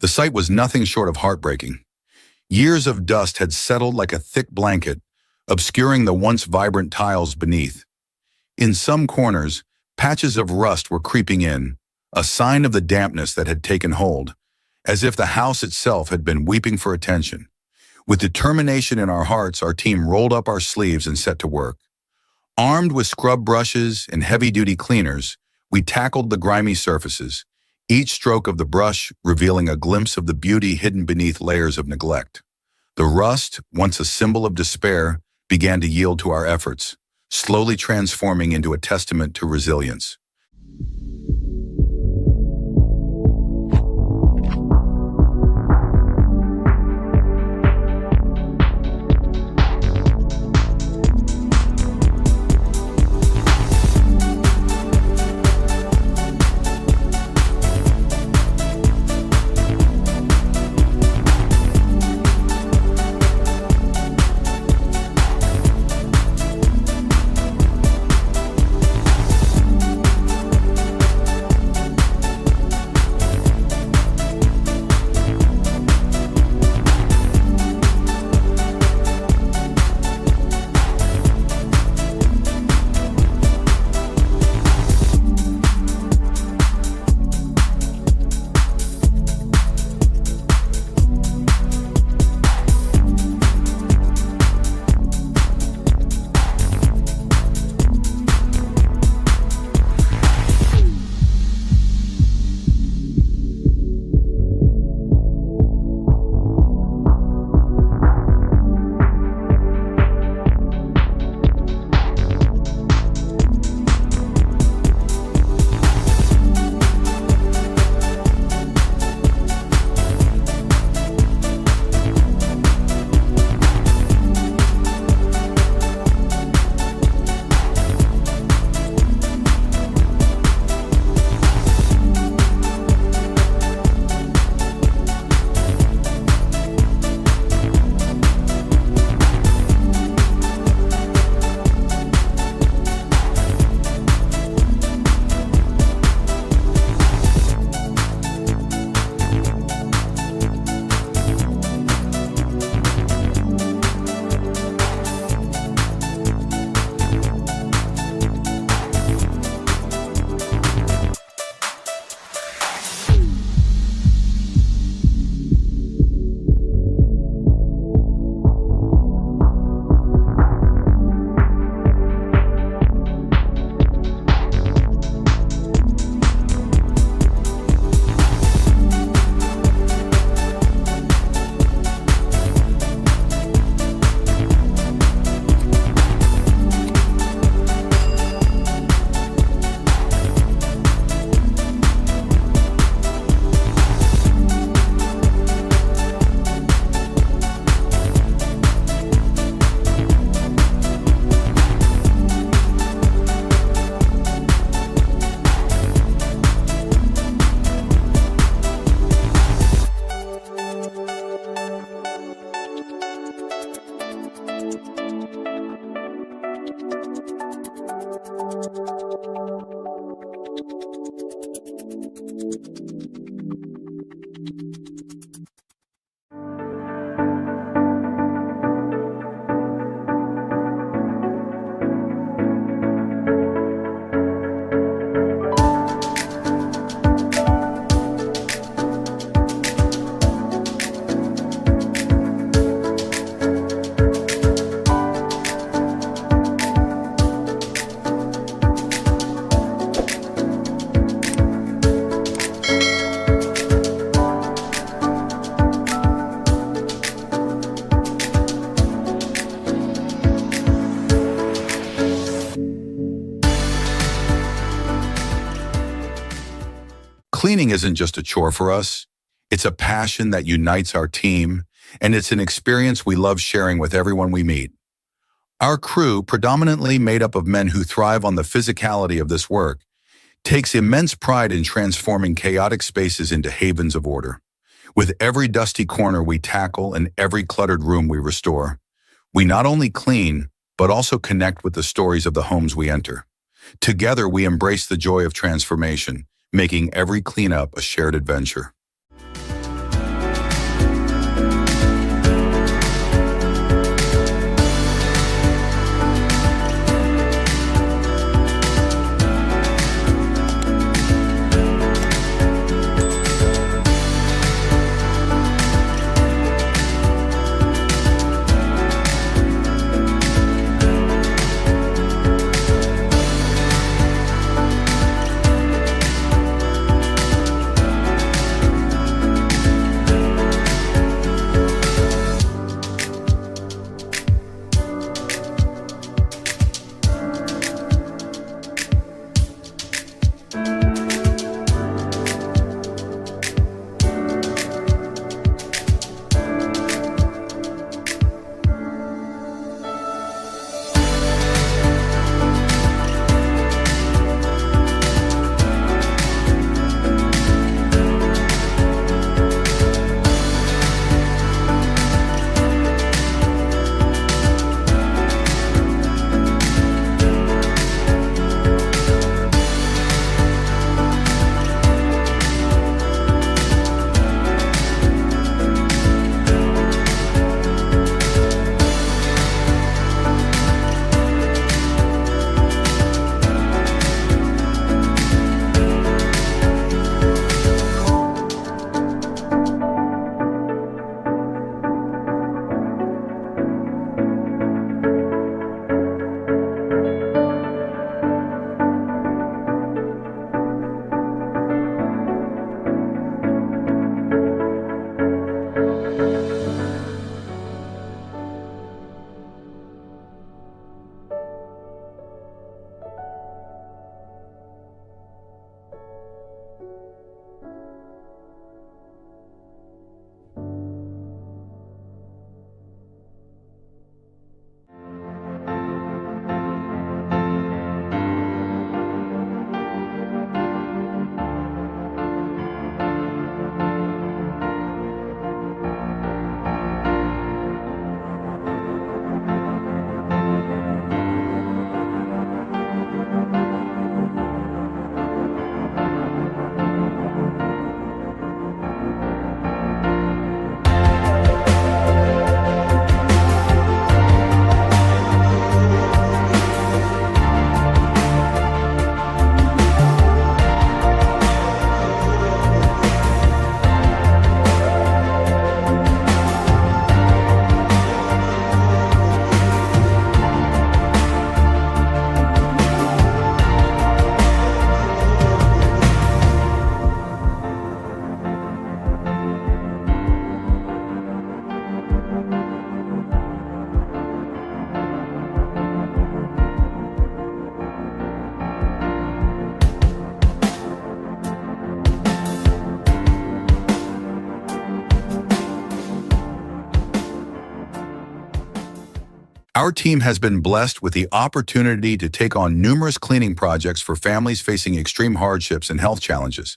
The sight was nothing short of heartbreaking. Years of dust had settled like a thick blanket, obscuring the once vibrant tiles beneath. In some corners, patches of rust were creeping in, a sign of the dampness that had taken hold, as if the house itself had been weeping for attention. With determination in our hearts, our team rolled up our sleeves and set to work. Armed with scrub brushes and heavy-duty cleaners, we tackled the grimy surfaces, each stroke of the brush revealing a glimpse of the beauty hidden beneath layers of neglect. The rust, once a symbol of despair, began to yield to our efforts, slowly transforming into a testament to resilience. Cleaning isn't just a chore for us. It's a passion that unites our team, and it's an experience we love sharing with everyone we meet. Our crew, predominantly made up of men who thrive on the physicality of this work, takes immense pride in transforming chaotic spaces into havens of order. With every dusty corner we tackle and every cluttered room we restore, we not only clean, but also connect with the stories of the homes we enter. Together, we embrace the joy of transformation, making every cleanup a shared adventure. Our team has been blessed with the opportunity to take on numerous cleaning projects for families facing extreme hardships and health challenges.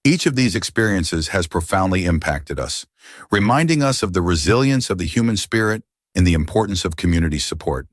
Each of these experiences has profoundly impacted us, reminding us of the resilience of the human spirit and the importance of community support.